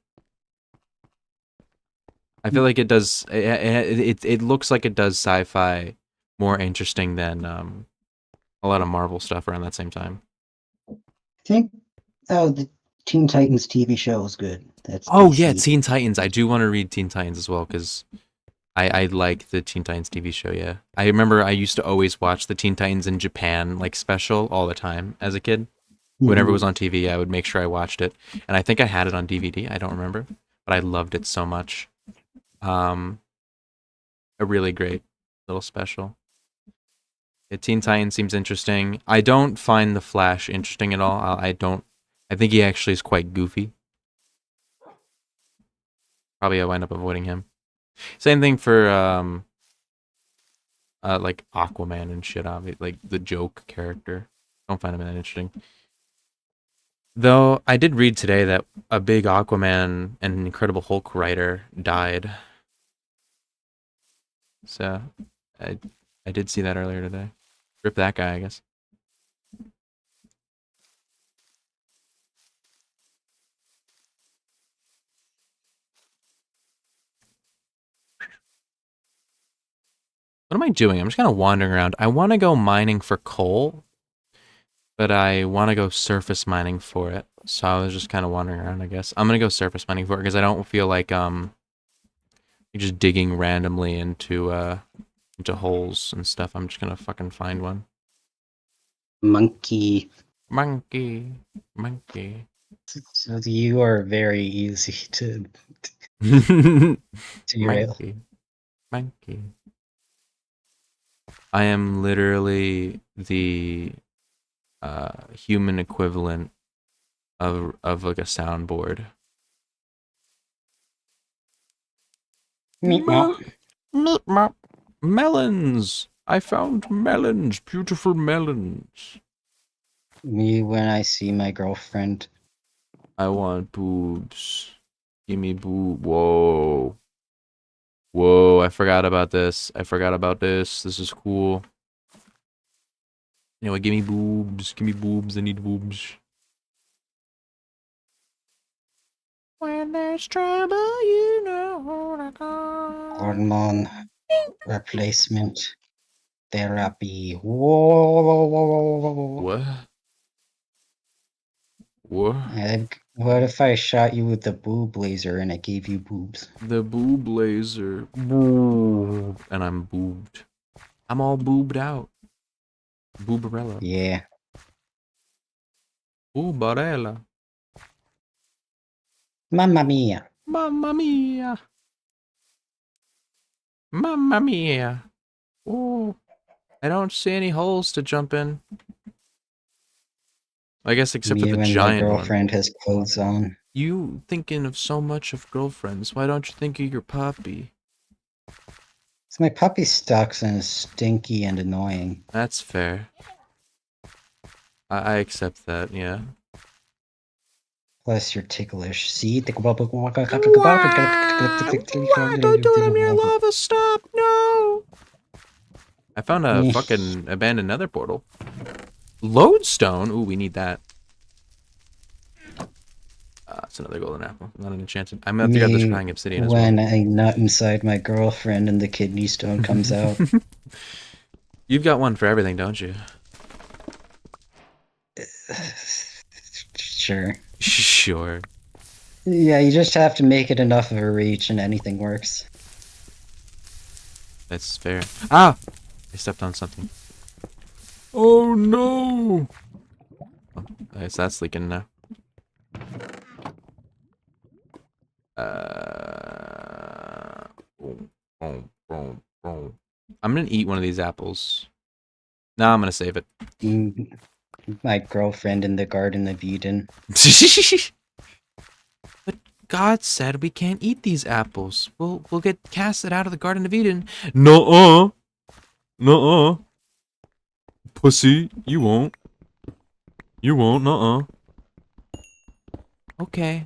S2: I feel like it does. It looks like it does sci-fi more interesting than a lot of Marvel stuff around that same time.
S6: I think the Teen Titans TV show was good. That's
S2: Oh
S6: DC.
S2: yeah, Teen Titans. I do want to read Teen Titans as well because I like the Teen Titans TV show. Yeah, I remember I used to always watch the Teen Titans in Japan like special all the time as a kid. Whenever it was on TV, I would make sure I watched it, and I think I had it on DVD. I don't remember, but I loved it so much. A really great little special. Yeah, Teen Titans seems interesting. I don't find the Flash interesting at all. I don't. I think he actually is quite goofy. Probably I wind up avoiding him. Same thing for like Aquaman and shit. Obviously, like the joke character. Don't find him that interesting. Though I did read today that a big Aquaman and Incredible Hulk writer died. So I did see that earlier today. Rip that guy, I guess. What am I doing? I'm just kind of wandering around. I want to go mining for coal, but I want to go surface mining for it. So I was just kind of wandering around, I guess. I'm going to go surface mining for it because I don't feel like you're just digging randomly into holes and stuff. I'm just going to fucking find one.
S6: Monkey.
S2: Monkey.
S6: So you are very easy to derail.
S2: Monkey. I am literally the human equivalent of like a soundboard. Melons! I found melons! Beautiful melons!
S6: Me when I see my girlfriend.
S2: I want boobs. Give me boob. Whoa. Whoa, I forgot about this. This is cool. Anyway, give me boobs. Give me boobs. I need boobs. When there's trouble, you know to call.
S6: Hormone replacement therapy. Whoa.
S2: What? What?
S6: What if I shot you with the boob laser and I gave you boobs?
S2: The boob laser. And I'm boobed. I'm all boobed out. Boobarella.
S6: Yeah.
S2: Boobarella.
S6: Mamma mia.
S2: Mamma mia. Mamma mia. Oh, I don't see any holes to jump in. I guess except for
S6: Me
S2: the
S6: when my
S2: giant
S6: girlfriend
S2: one.
S6: has clothes on.
S2: You thinking of so much of girlfriends. Why don't you think of your puppy?
S6: So my puppy sucks and is stinky and annoying.
S2: That's fair. I accept that. Yeah.
S6: Plus, you're ticklish. See?
S2: Why? Don't let me lava stop. No. I found a fucking abandoned nether portal. Lodestone. Ooh, we need that. It's another golden apple. Not an enchanted. I'm gonna have to grab this
S6: Me
S2: crying obsidian as
S6: when
S2: well.
S6: I nut inside my girlfriend and the kidney stone comes out.
S2: You've got one for everything, don't you?
S6: Sure.
S2: Sure.
S6: Yeah, you just have to make it enough of a reach and anything works.
S2: That's fair. Ah! I stepped on something. Oh no! Oh, I guess that's leaking now. I'm gonna eat one of these apples. No, I'm gonna save it.
S6: My girlfriend in the Garden of Eden.
S2: But God said we can't eat these apples. We'll get casted out of the Garden of Eden. Nuh-uh. Nuh-uh. Pussy, you won't. You won't, nuh-uh. Okay.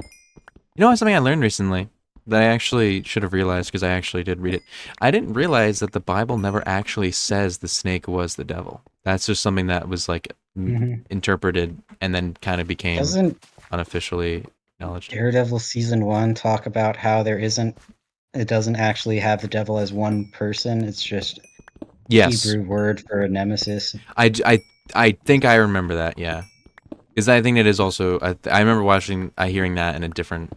S2: You know what's something I learned recently that I actually should have realized because I actually did read it. I didn't realize that the Bible never actually says the snake was the devil. That's just something that was like interpreted and then kind of became
S6: Doesn't
S2: unofficially acknowledged.
S6: Daredevil season 1 talk about how it doesn't actually have the devil as one person, it's just
S2: Yes.
S6: Hebrew word for a nemesis.
S2: I think I remember that, yeah. Because I think it is also, I remember hearing that in a different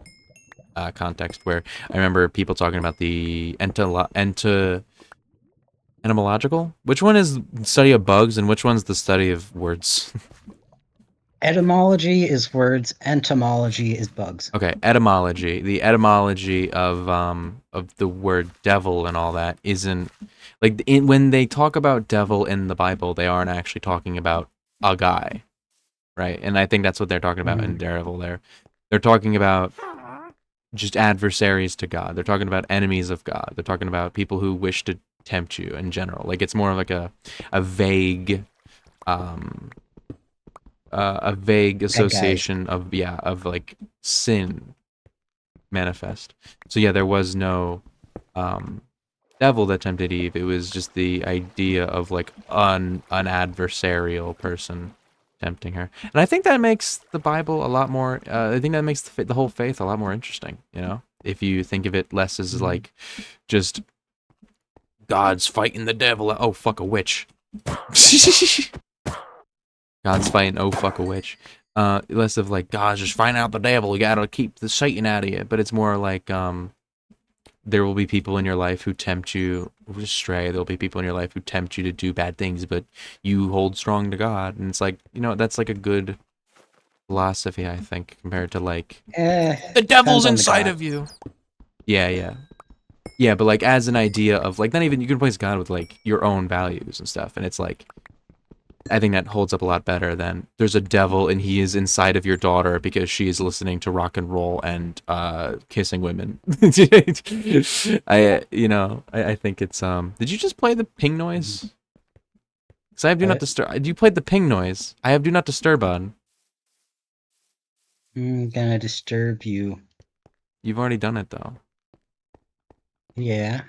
S2: context where I remember people talking about the entomological? Which one is the study of bugs and which one's the study of words?
S6: Etymology is words, entomology is bugs.
S2: Okay, etymology. The etymology of the word devil and all that isn't like when they talk about devil in the Bible, they aren't actually talking about a guy, right? And I think that's what they're talking about in Daredevil. They're talking about just adversaries to God. They're talking about enemies of God. They're talking about people who wish to tempt you in general. Like it's more like a vague association of like sin manifest. So yeah, there was no devil that tempted Eve. It was just the idea of like an adversarial person tempting her. And I think that makes the Bible a lot more I think that makes the whole faith a lot more interesting, you know? If you think of it less as like just God's fighting the devil. Oh fuck, a witch. God's fighting, oh fuck, a witch. Less of like, God's just fighting out the devil, you gotta keep the Satan out of you. But it's more like, there will be people in your life who tempt you astray. There'll be people in your life who tempt you to do bad things, but you hold strong to God. And it's like, you know, that's like a good philosophy, I think, compared to like, the devil's inside of you. Yeah. Yeah, but like as an idea of like, not even, you can replace God with like your own values and stuff. And it's like, I think that holds up a lot better than there's a devil and he is inside of your daughter because she is listening to rock and roll and kissing women. I think it's Did you just play the ping noise? Because I have do not disturb. You played the ping noise. I have do not disturb on.
S6: I'm gonna disturb you.
S2: You've already done it though.
S6: Yeah.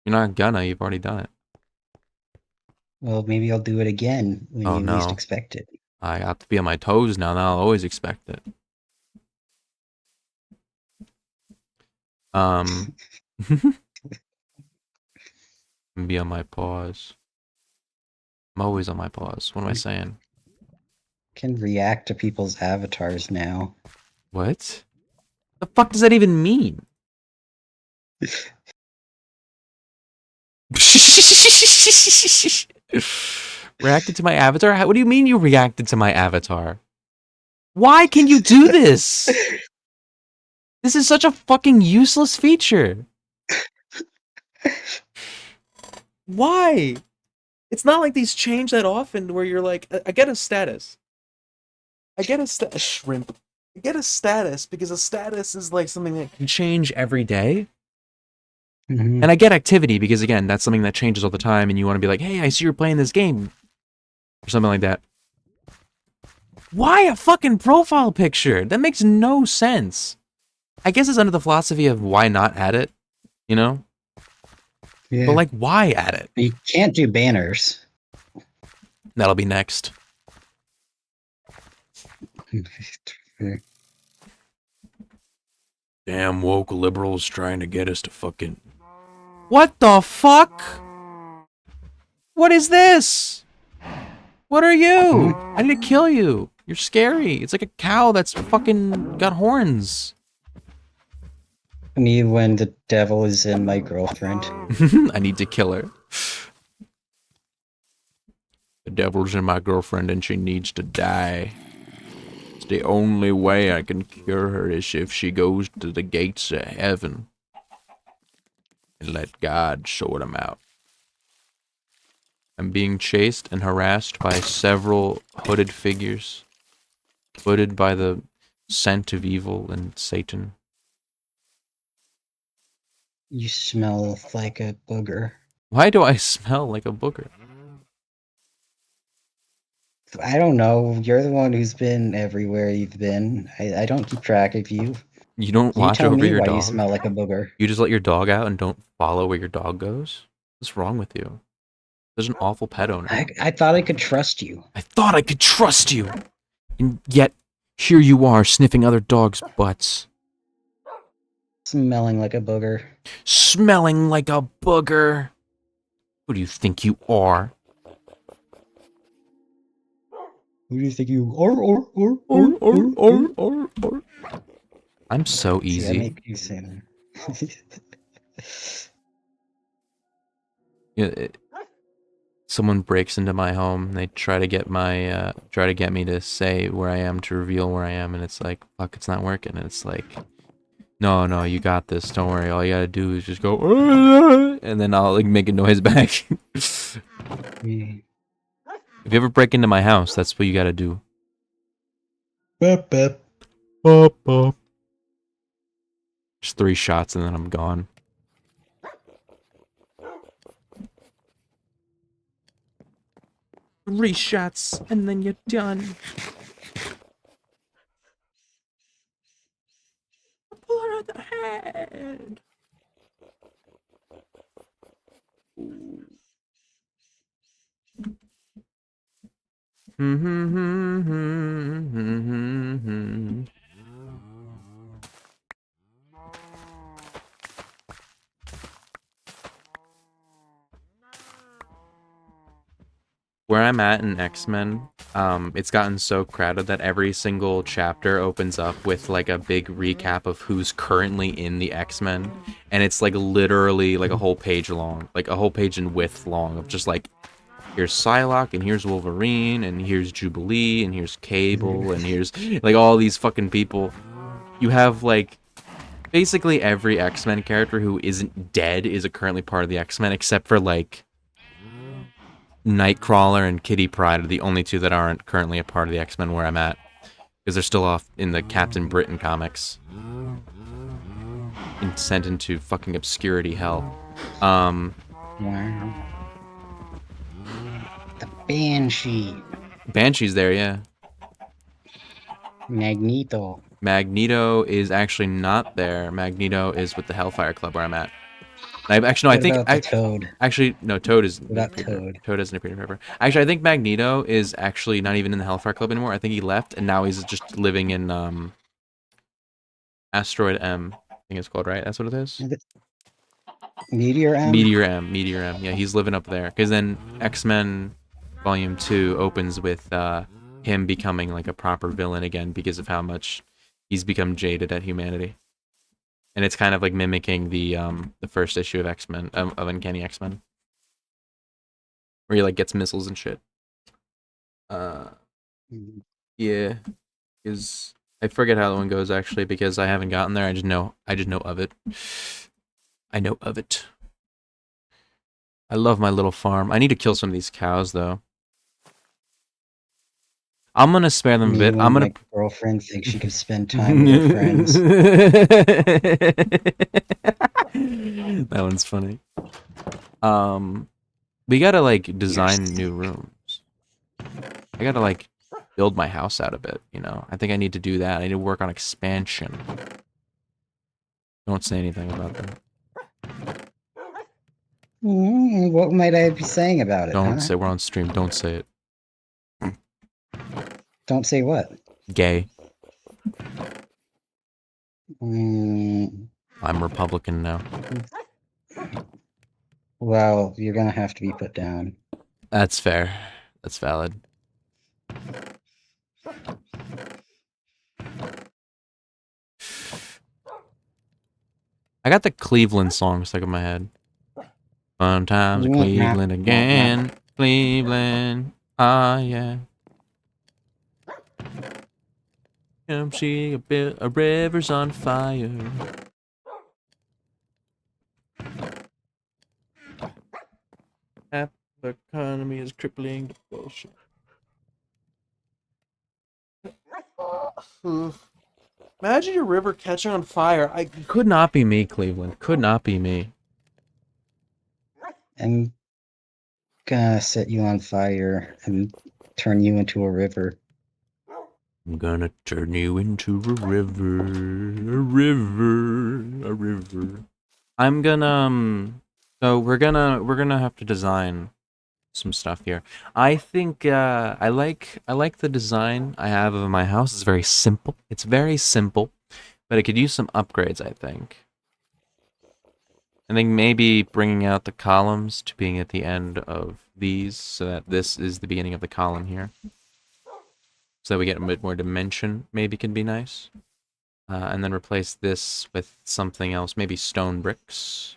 S2: You're not gonna. You've already done it.
S6: Well, maybe I'll do it again when you least expect it.
S2: I have to be on my toes now. Now I'll always expect it. Be on my paws. I'm always on my paws. What am I saying?
S6: Can react to people's avatars now.
S2: What? The fuck does that even mean? Reacted to my avatar? What do you mean you reacted to my avatar? Why can you do this? This is such a fucking useless feature. Why? It's not like these change that often where you're like, I get a status. I get a shrimp. I get a status because a status is like something that can change every day. And I get activity because, again, that's something that changes all the time and you want to be like, hey, I see you're playing this game. Or something like that. Why a fucking profile picture? That makes no sense. I guess it's under the philosophy of why not add it, you know?
S6: Yeah.
S2: But like, why add it?
S6: You can't do banners.
S2: That'll be next. Damn woke liberals trying to get us to fucking... What the fuck? What is this? What are you? I need to kill you. You're scary. It's like a cow that's fucking got horns.
S6: Me when the devil is in my girlfriend.
S2: I need to kill her. The devil's in my girlfriend and she needs to die. It's the only way I can cure her is if she goes to the gates of heaven. And let God sort them out. I'm being chased and harassed by several hooded figures. Hooded by the scent of evil and Satan.
S6: You smell like a booger.
S2: Why do I smell like a booger?
S6: I don't know. You're the one who's been everywhere you've been. I don't keep track of you.
S2: You don't
S6: You
S2: watch
S6: tell
S2: over
S6: me
S2: your
S6: why
S2: dog?
S6: you smell like a booger.
S2: You just let your dog out and don't follow where your dog goes? What's wrong with you? There's an awful pet owner.
S6: I thought I could trust you.
S2: I thought I could trust you! And yet, here you are sniffing other dogs' butts.
S6: Smelling like a booger.
S2: Smelling like a booger! Who do you think you are?
S6: Who do you think you are?
S2: I'm so
S6: See, I
S2: easy.
S6: make you say that.
S2: Yeah, someone breaks into my home. They try to get me to say where I am, to reveal where I am, and it's like, fuck, it's not working. And it's like, no, you got this. Don't worry. All you gotta do is just go, and then I'll like make a noise back.
S6: Yeah.
S2: If you ever break into my house, that's what you gotta do.
S6: Bep, bep.
S2: Bop, bop. Just 3 shots and then I'm gone. Three shots and then you're done. Pull her out the head. Where I'm at in X-Men, it's gotten so crowded that every single chapter opens up with like a big recap of who's currently in the X-Men, and it's like literally like a whole page long, like a whole page in width long of just like, here's Psylocke, and here's Wolverine, and here's Jubilee, and here's Cable, and here's like all these fucking people. You have like basically every X-Men character who isn't dead is currently part of the X-Men, except for like Nightcrawler and Kitty Pryde are the only 2 that aren't currently a part of the X-Men where I'm at. Because they're still off in the Captain Britain comics. And sent into fucking obscurity hell.
S6: Wow. The Banshee.
S2: Banshee's there, yeah.
S6: Magneto.
S2: Magneto is actually not there. Magneto is with the Hellfire Club where I'm at. Actually, no,
S6: What about the Toad?
S2: Actually, no, Toad is...
S6: What about Toad?
S2: Toad doesn't appear in Pepper. Actually, I think Magneto is actually not even in the Hellfire Club anymore. I think he left, and now he's just living in, Asteroid M, I think it's called, right? That's what it is?
S6: Meteor M?
S2: Meteor M. Yeah, he's living up there. Because then X-Men Volume 2 opens with, him becoming, like, a proper villain again because of how much he's become jaded at humanity. And it's kind of like mimicking the first issue of X-Men, of Uncanny X-Men. Where he like gets missiles and shit. Yeah. Is I forget how that one goes actually because I haven't gotten there. I just know of it. I know of it. I love my little farm. I need to kill some of these cows though. I'm gonna spare them a bit. I'm gonna.
S6: My girlfriend thinks she could spend time with her friends.
S2: That one's funny. We gotta like design new rooms. I gotta like build my house out of it, you know? I think I need to do that. I need to work on expansion. Don't say anything about that.
S6: What might I be saying about it,
S2: Don't
S6: huh?
S2: say we're on stream. Don't say it.
S6: Don't say what?
S2: Gay.
S6: Mm,
S2: I'm Republican now.
S6: well, you're gonna have to be put down.
S2: That's fair. That's valid. I got the Cleveland song stuck in my head. Fun times in Cleveland again. Cleveland. Ah, yeah. Come see a river's on fire. Half the economy is crippling depression. Imagine your river catching on fire. Could not be me, Cleveland. Could not be me.
S6: I'm gonna set you on fire and turn you into a river.
S2: I'm gonna turn you into a river, a river, a river. I'm gonna so we're gonna have to design some stuff here. I think I like the design I have of my house. It's very simple. It's very simple, but it could use some upgrades, I think. I think maybe bringing out the columns to being at the end of these so that this is the beginning of the column here. So that we get a bit more dimension, maybe can be nice. And then replace this with something else, maybe stone bricks.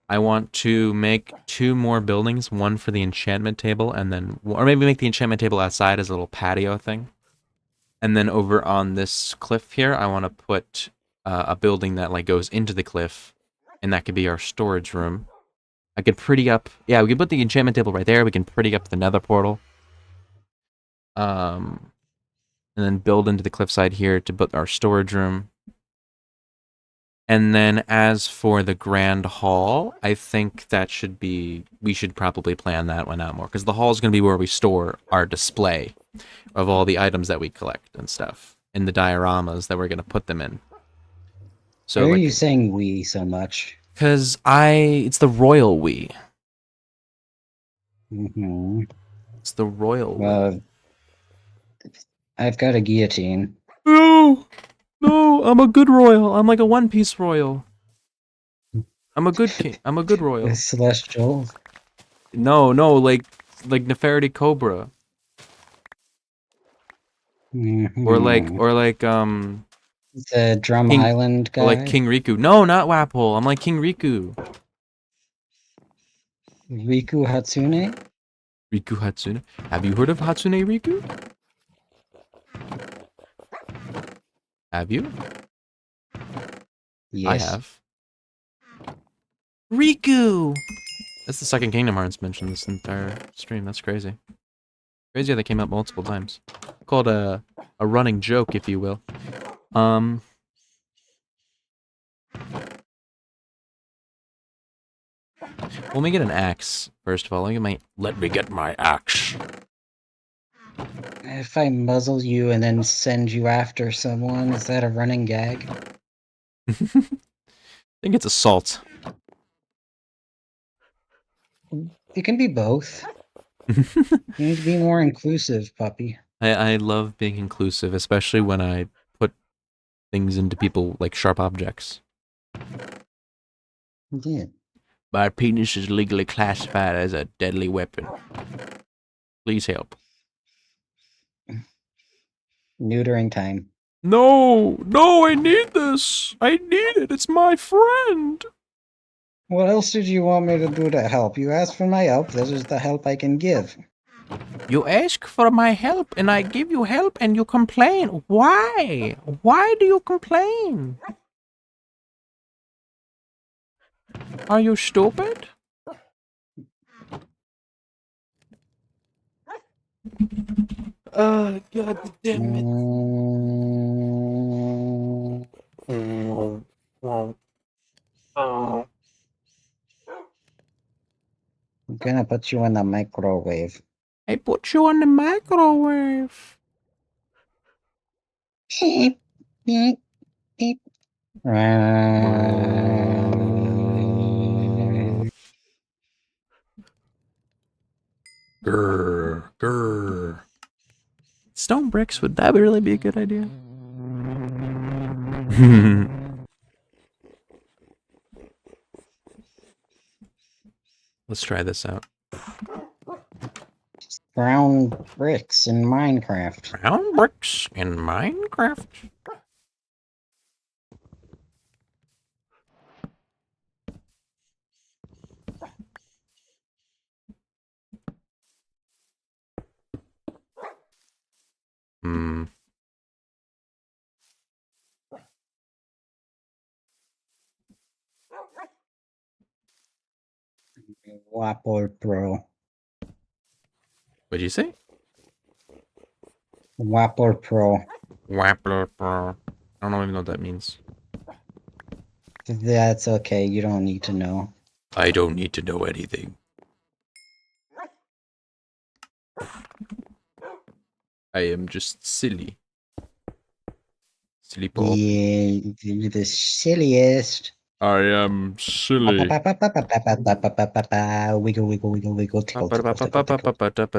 S2: I want to make 2 more buildings, one for the enchantment table, and then, or maybe make the enchantment table outside as a little patio thing. And then over on this cliff here, I want to put a building that like goes into the cliff, and that could be our storage room. I could pretty up, yeah, we could put the enchantment table right there. We can pretty up the nether portal. And then build into the cliffside here to put our storage room. And then as for the grand hall, I think that should be, we should probably plan that one out more. Because the hall is going to be where we store our display of all the items that we collect and stuff. In the dioramas that we're going to put them in. So
S6: Why are
S2: like,
S6: you saying we so much?
S2: because it's the royal we.
S6: Mm-hmm.
S2: It's the royal we.
S6: Well, I've got a guillotine.
S2: No! No, I'm a good royal. I'm like a One Piece royal. I'm a good king. I'm a good royal.
S6: Celestial.
S2: No, like Nefertiti Cobra.
S6: Mm-hmm.
S2: Or like
S6: The Drum
S2: King
S6: Island
S2: or like
S6: guy.
S2: King Riku. No, not Wapole. I'm like King Riku.
S6: Riku Hatsune.
S2: Riku Hatsune. Have you heard of Hatsune Riku? Have you? I
S6: Yes.
S2: have. Riku! That's the second Kingdom Hearts mentioned this entire stream. That's crazy. Crazy how they came up multiple times. Called a running joke, if you will. Let me get an axe, first of all. Let me get my axe.
S6: If I muzzle you and then send you after someone, is that a running gag?
S2: I think it's assault.
S6: It can be both. You need to be more inclusive, puppy.
S2: I love being inclusive, especially when I put things into people like sharp objects.
S6: Yeah.
S2: My penis is legally classified as a deadly weapon. Please help.
S6: Neutering time.
S2: No, I need this. I need it. It's my friend.
S6: What else did you want me to do to help? You asked for my help. This is the help I can give.
S2: You ask for my help and I give you help and you complain. Why? Why do you complain? Are you stupid? God damn it.
S6: I'm gonna put you in the microwave.
S5: I put you in the microwave.
S6: Beep, beep, beep.
S5: Grr, grr.
S2: Stone bricks, would that really be a good idea? Let's try this out.
S6: Brown bricks in Minecraft.
S5: Brown bricks in Minecraft.
S2: Hmm.
S6: Wapor Pro.
S2: What'd you say?
S6: Wapor Pro.
S2: Wappler, bro. I don't even know what that means.
S6: That's okay. You don't need to know.
S5: I don't need to know anything.
S2: I am just silly. Silly Paul.
S6: Yeah, you're the silliest.
S2: I am silly.
S6: Wiggle, wiggle, wiggle, wiggle, tickle, tickle, tickle, tickle.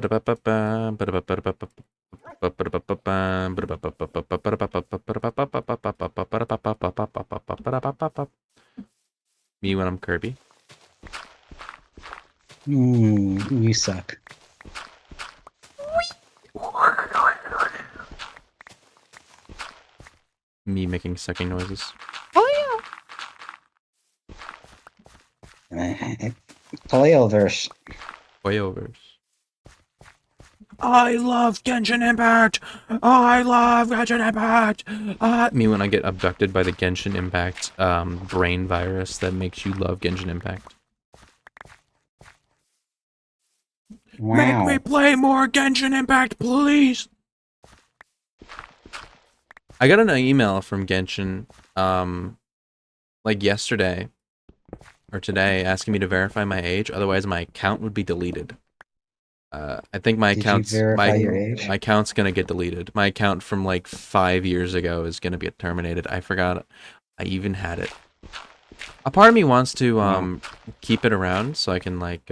S2: Me when I'm Kirby.
S6: You suck.
S2: Me making sucking noises.
S6: Playoverse.
S2: Voyovers.
S5: I love Genshin Impact. I love Genshin Impact.
S2: Me when I get abducted by the Genshin Impact brain virus that makes you love Genshin Impact.
S5: Make
S6: Wow.
S5: me play more Genshin Impact, please.
S2: I got an email from Genshin like yesterday or today asking me to verify my age, otherwise my account would be deleted. I think my
S6: Did you
S2: account's
S6: verify your age?
S2: my account's gonna get deleted. My account from like 5 years ago is gonna get terminated. I forgot I even had it. A part of me wants to keep it around so I can like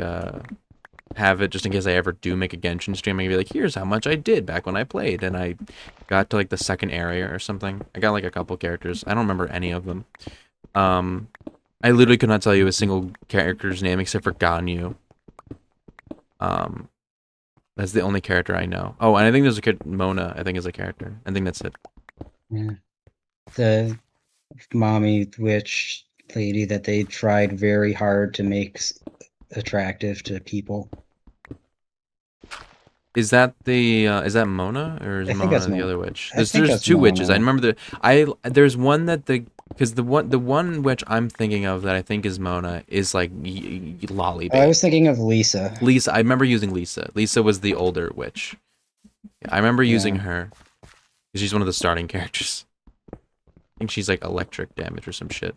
S2: have it just in case I ever do make a Genshin stream. I can be like, here's how much I did back when I played, and I got to like the second area or something. I got like a couple characters. I don't remember any of them. I literally could not tell you a single character's name except for Ganyu. That's the only character I know. Oh, and I think there's a kid, Mona, I think is a character. I think that's it.
S6: Yeah. The mommy witch lady that they tried very hard to make attractive to people.
S2: Is that the is that Mona or is
S6: I think
S2: Mona
S6: that's
S2: the
S6: Mona.
S2: other witch?
S6: I think
S2: There's
S6: that's
S2: two witches. I
S6: Mona.
S2: remember there's one that because the one witch I'm thinking of that I think is Mona is like Lolly
S6: I
S2: Babe.
S6: was thinking of Lisa.
S2: Lisa, I remember using Lisa. Lisa was the older witch. I remember using
S6: Yeah.
S2: her because she's one of the starting characters. I think she's like electric damage or some shit.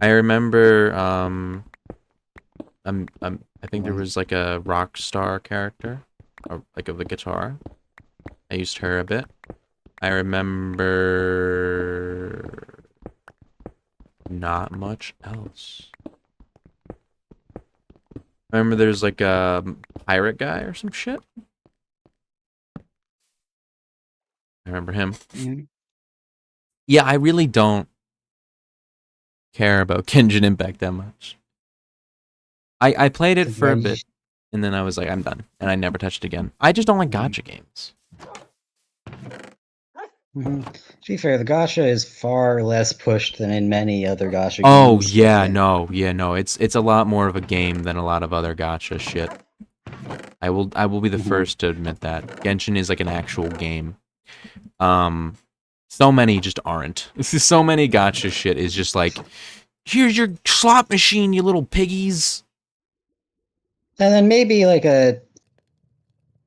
S2: I remember I think there was like a rock star character, or like of the guitar. I used her a bit. I remember not much else. I remember there's like a pirate guy or some shit. I remember him. Yeah, I really don't care about Genshin Impact that much. I played it for a bit, and then I was like, I'm done, and I never touched it again. I just don't like gacha games.
S6: To be fair, the gacha is far less pushed than in many other gacha
S2: Oh
S6: games.
S2: yeah, no, it's a lot more of a game than a lot of other gacha shit. I will be the first to admit that. Genshin is like an actual game. So many just aren't. So many gacha shit is just like, here's your slot machine, you little piggies.
S6: And then maybe like a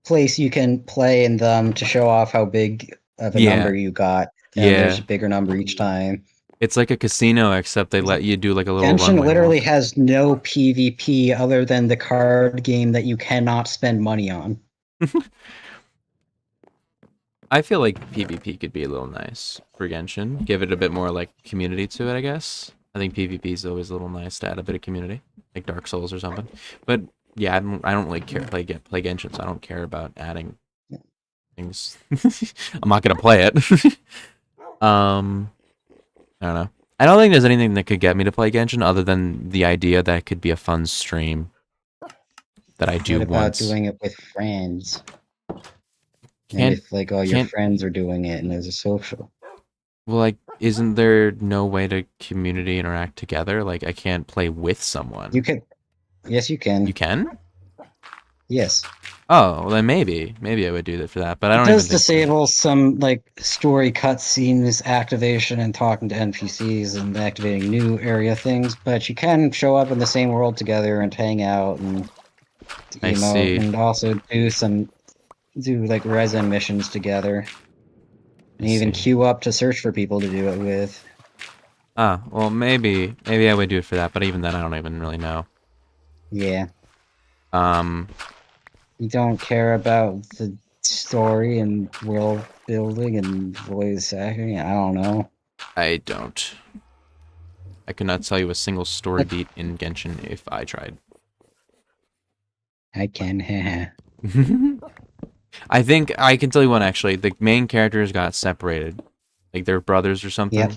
S6: place you can play in them to show off how big of a number you got. And there's a bigger number each time.
S2: It's like a casino, except they let you do like a little
S6: Genshin
S2: runway
S6: literally
S2: walk.
S6: has no PvP other than the card game that you cannot spend money on.
S2: I feel like PvP could be a little nice for Genshin. Give it a bit more like community to it, I guess. I think PvP is always a little nice to add a bit of community, like Dark Souls or something. But yeah, I don't really care play Genshin, so I don't care about adding things. I'm not gonna play it. I don't know. I don't think there's anything that could get me to play Genshin other than the idea that it could be a fun stream that I do
S6: What about
S2: once.
S6: doing it with friends? And
S2: Can't
S6: if like all your
S2: can't
S6: friends are doing it and there's a social.
S2: well, like, isn't there no way to community interact together? Like, I can't play with someone.
S6: You can. Yes, you can.
S2: You can?
S6: Yes.
S2: Oh, well, then maybe I would do that for that. But I
S6: It
S2: don't even
S6: does
S2: think.
S6: disable some like story cutscenes activation and talking to NPCs and activating new area things, but you can show up in the same world together and hang out and
S2: I
S6: emote
S2: see.
S6: and also do like resin missions together.
S2: I
S6: And even
S2: see.
S6: queue up to search for people to do it with.
S2: Ah, well, maybe I would do it for that. But even then, I don't even really know.
S6: Yeah.
S2: Um,
S6: You don't care about the story and world building and voice acting? I don't know.
S2: I don't. I could not tell you a single story beat in Genshin if I tried.
S6: I can.
S2: I think I can tell you one actually. The main characters got separated, like they're brothers or something.
S6: Yep.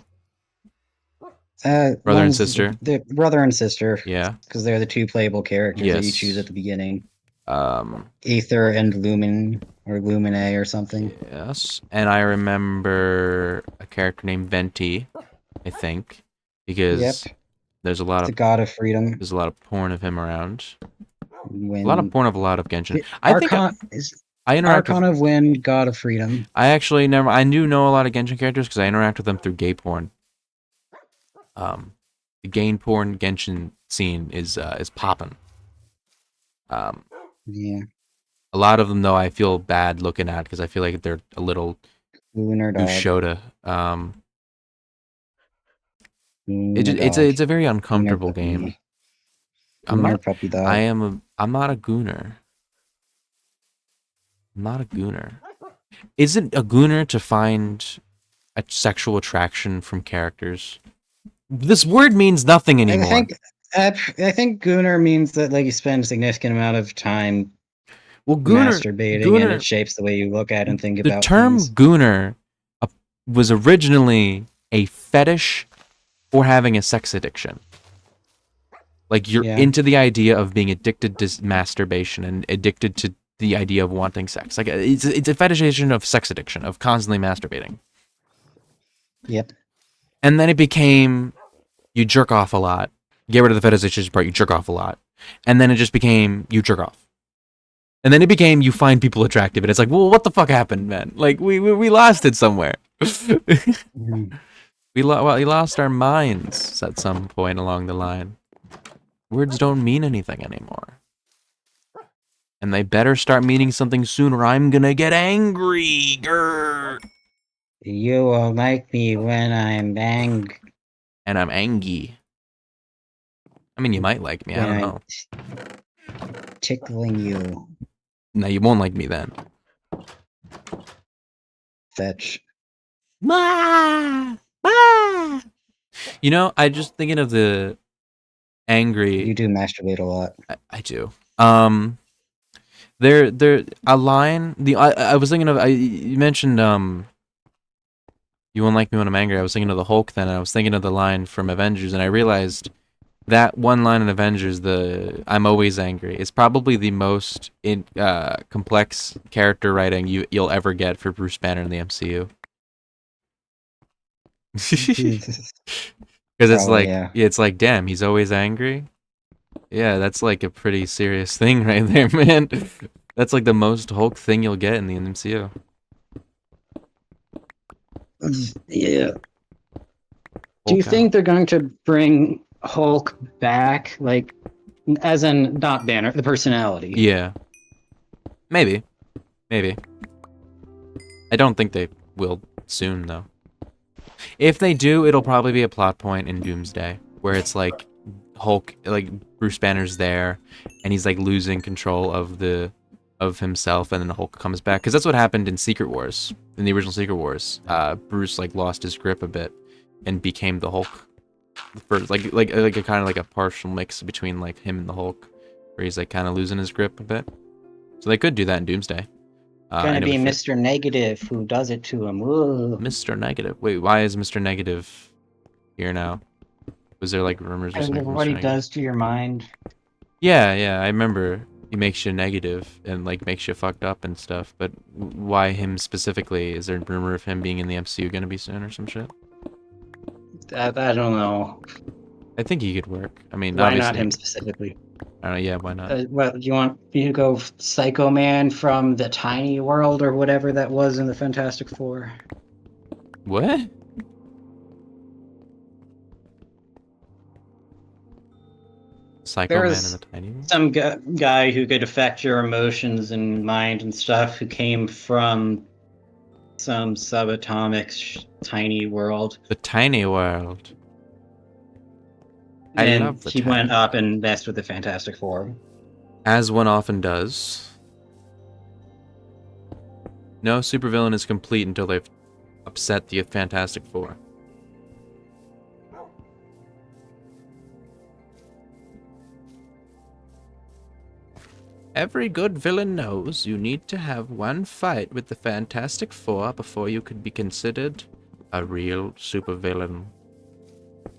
S2: Brother and sister.
S6: The brother and sister,
S2: Yeah.
S6: because they're the two playable characters that you
S2: Yes.
S6: choose at the beginning.
S2: Um.
S6: Aether and Lumen, or Lumine or something.
S2: Yes. And I remember a character named Venti, I think, because
S6: Yep.
S2: there's a lot
S6: The
S2: of
S6: God of Freedom.
S2: porn of him around.
S6: When
S2: A lot of porn of a lot of Genshin.
S6: Archon is
S2: I interact with.
S6: Archon of Wind, God of Freedom.
S2: I actually never. I do know a lot of Genshin characters because I interact with them through gay porn. The gay porn Genshin scene is popping.
S6: Yeah.
S2: A lot of them though I feel bad looking at because I feel like they're a little
S6: Lunar
S2: too
S6: dog.
S2: Shota.
S6: Lunar
S2: It's a very
S6: Lunar
S2: uncomfortable
S6: puppy.
S2: game. I'm
S6: Lunar
S2: not.
S6: puppy dog.
S2: I'm not a gooner. I'm not a gooner. Is it a gooner to find a sexual attraction from characters? This word means nothing anymore.
S6: I think Gooner means that like you spend a significant amount of time
S2: Well, gooner,
S6: masturbating and it shapes the way you look at and think
S2: the
S6: about
S2: term
S6: things.
S2: gooner was originally a fetish for having a sex addiction. Like you're
S6: Yeah.
S2: into the idea of being addicted to masturbation and addicted to the idea of wanting sex. Like it's a fetishization of sex addiction, of constantly masturbating.
S6: Yep.
S2: And then it became you jerk off a lot. Get rid of the fetishization part, you jerk off a lot. And then it just became you jerk off. And then it became you find people attractive. And it's like, well, what the fuck happened, man? Like we lost it somewhere.
S6: Mhm.
S2: We lost our minds at some point along the line. Words don't mean anything anymore. And they better start meaning something soon or I'm gonna get angry. Grr.
S6: You will like me when I'm angry.
S2: And I'm angry. I mean, you might like me, I don't know.
S6: Tickling you.
S2: No, you won't like me then.
S6: Fetch.
S2: You know, I just thinking of the angry.
S6: You do masturbate a lot.
S2: I do. There a line. I was thinking of. You mentioned you won't like me when I'm angry. I was thinking of the Hulk then, and I was thinking of the line from Avengers, and I realized that one line in Avengers, the "I'm always angry," is probably the most complex character writing you'll ever get for Bruce Banner in the MCU. Because it's
S6: Probably,
S2: like,
S6: yeah.
S2: it's like, damn, he's always angry. Yeah, that's like a pretty serious thing right there, man. That's like the most Hulk thing you'll get in the MCU.
S6: Yeah. Do you
S2: Hulk
S6: think they're going to bring Hulk back, like, as in not Banner, the personality?
S2: Yeah. Maybe. Maybe. I don't think they will soon, though. If they do, it'll probably be a plot point in Doomsday, where it's like Hulk, like Bruce Banner's there, and he's like losing control of the of himself, and then the Hulk comes back. Because that's what happened in Secret Wars, in the original Secret Wars. Bruce like lost his grip a bit and became the Hulk. First, like a kind of like a partial mix between like him and the Hulk, where he's like kind of losing his grip a bit. So they could do that in Doomsday.
S6: Gonna
S2: and it
S6: be
S2: would fit.
S6: Mr. Negative who does it to him. Whoa.
S2: Mr. Negative. Wait, why is Mr. Negative here now? Was there like rumors or
S6: Because
S2: something?
S6: of what he does to your mind.
S2: Yeah, I remember he makes you negative and like makes you fucked up and stuff. But why him specifically? Is there a rumor of him being in the MCU gonna be soon or some shit?
S6: I don't know.
S2: I think he could work. I mean,
S6: Why
S2: obviously,
S6: not him specifically?
S2: I don't know. Yeah, why not?
S6: Well, you want me to go Psycho Man from the Tiny World or whatever that was in the Fantastic Four?
S2: What? Psycho Man
S6: There's
S2: in the Tiny World?
S6: some guy who could affect your emotions and mind and stuff who came from some subatomic tiny world.
S2: The Tiny World. I
S6: And
S2: love the
S6: he
S2: Tiny
S6: went up and messed with the Fantastic Four.
S2: As one often does. No supervillain is complete until they've upset the Fantastic Four. Every good villain knows you need to have one fight with the Fantastic Four before you could be considered a real supervillain.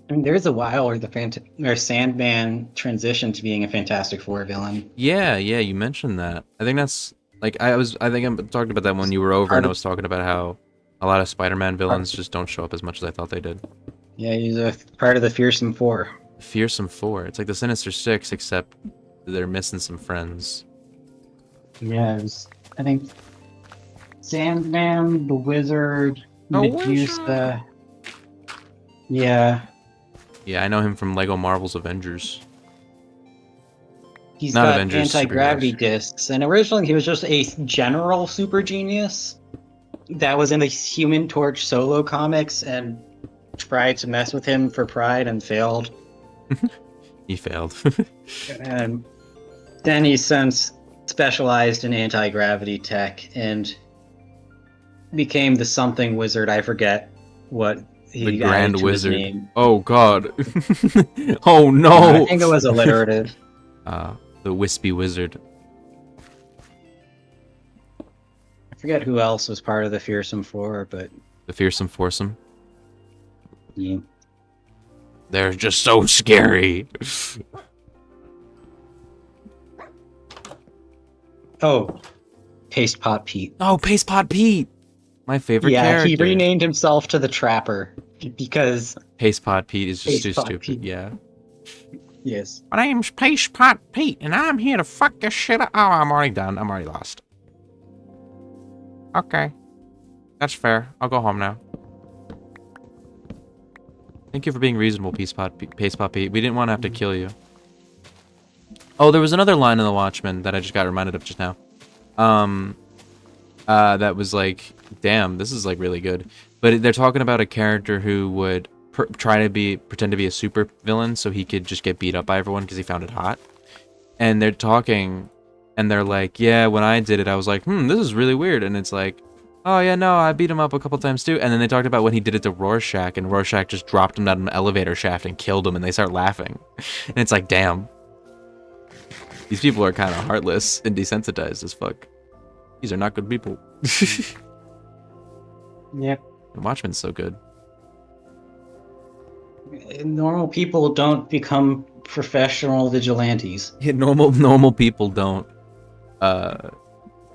S6: I mean, there's a while where Sandman transitioned to being a Fantastic Four villain.
S2: Yeah, you mentioned that. I think that's like I think I talked about that when you were over, and I was talking about how a lot of Spider-Man villains just don't show up as much as I thought they did.
S6: Yeah, he's a part of the Fearsome Four.
S2: Fearsome Four. It's like the Sinister Six, except they're missing some friends.
S6: Yeah, I think Sandman, the Wizard, Medusa. Yeah.
S2: Yeah, I know him from Lego Marvel's Avengers.
S6: He's
S2: Not
S6: got
S2: Avengers,
S6: anti-gravity
S2: superheroes.
S6: discs, and originally he was just a general super genius that was in the Human Torch solo comics and tried to mess with him for pride and failed.
S2: He failed.
S6: And then he's since specialized in anti-gravity tech and became the something wizard. I forget what he
S2: The
S6: added
S2: Grand
S6: to his
S2: Wizard.
S6: name.
S2: Oh god. Oh no.
S6: I think it was alliterative.
S2: The Wispy Wizard.
S6: I forget who else was part of the Fearsome Four, but
S2: The Fearsome Foursome.
S6: yeah.
S2: They're just so scary.
S6: Oh, Paste Pot Pete.
S2: Oh, Paste Pot Pete! My favorite character.
S6: He renamed himself to the Trapper because
S2: Paste Pot Pete is just too
S6: Paste Pot
S2: stupid,
S6: Pete.
S2: yeah.
S6: yes,
S5: My name's Paste Pot Pete, and I'm here to fuck your shit up. Oh, I'm already done. I'm already lost. Okay. That's fair. I'll go home now.
S2: Thank you for being reasonable, Paste Pot Pete. We didn't want to have to kill you. Oh, there was another line in The Watchmen that I just got reminded of just now. That was like, damn, this is like really good. But they're talking about a character who would pretend to be a super villain so he could just get beat up by everyone because he found it hot. And they're talking, and they're like, yeah, when I did it, I was like, this is really weird. And it's like, oh yeah, no, I beat him up a couple times too. And then they talked about when he did it to Rorschach, and Rorschach just dropped him down an elevator shaft and killed him, and they start laughing. And it's like, damn. These people are kind of heartless and desensitized as fuck. These are not good people.
S6: yep.
S2: And Watchmen's so good.
S6: Normal people don't become professional vigilantes.
S2: Yeah, normal people don't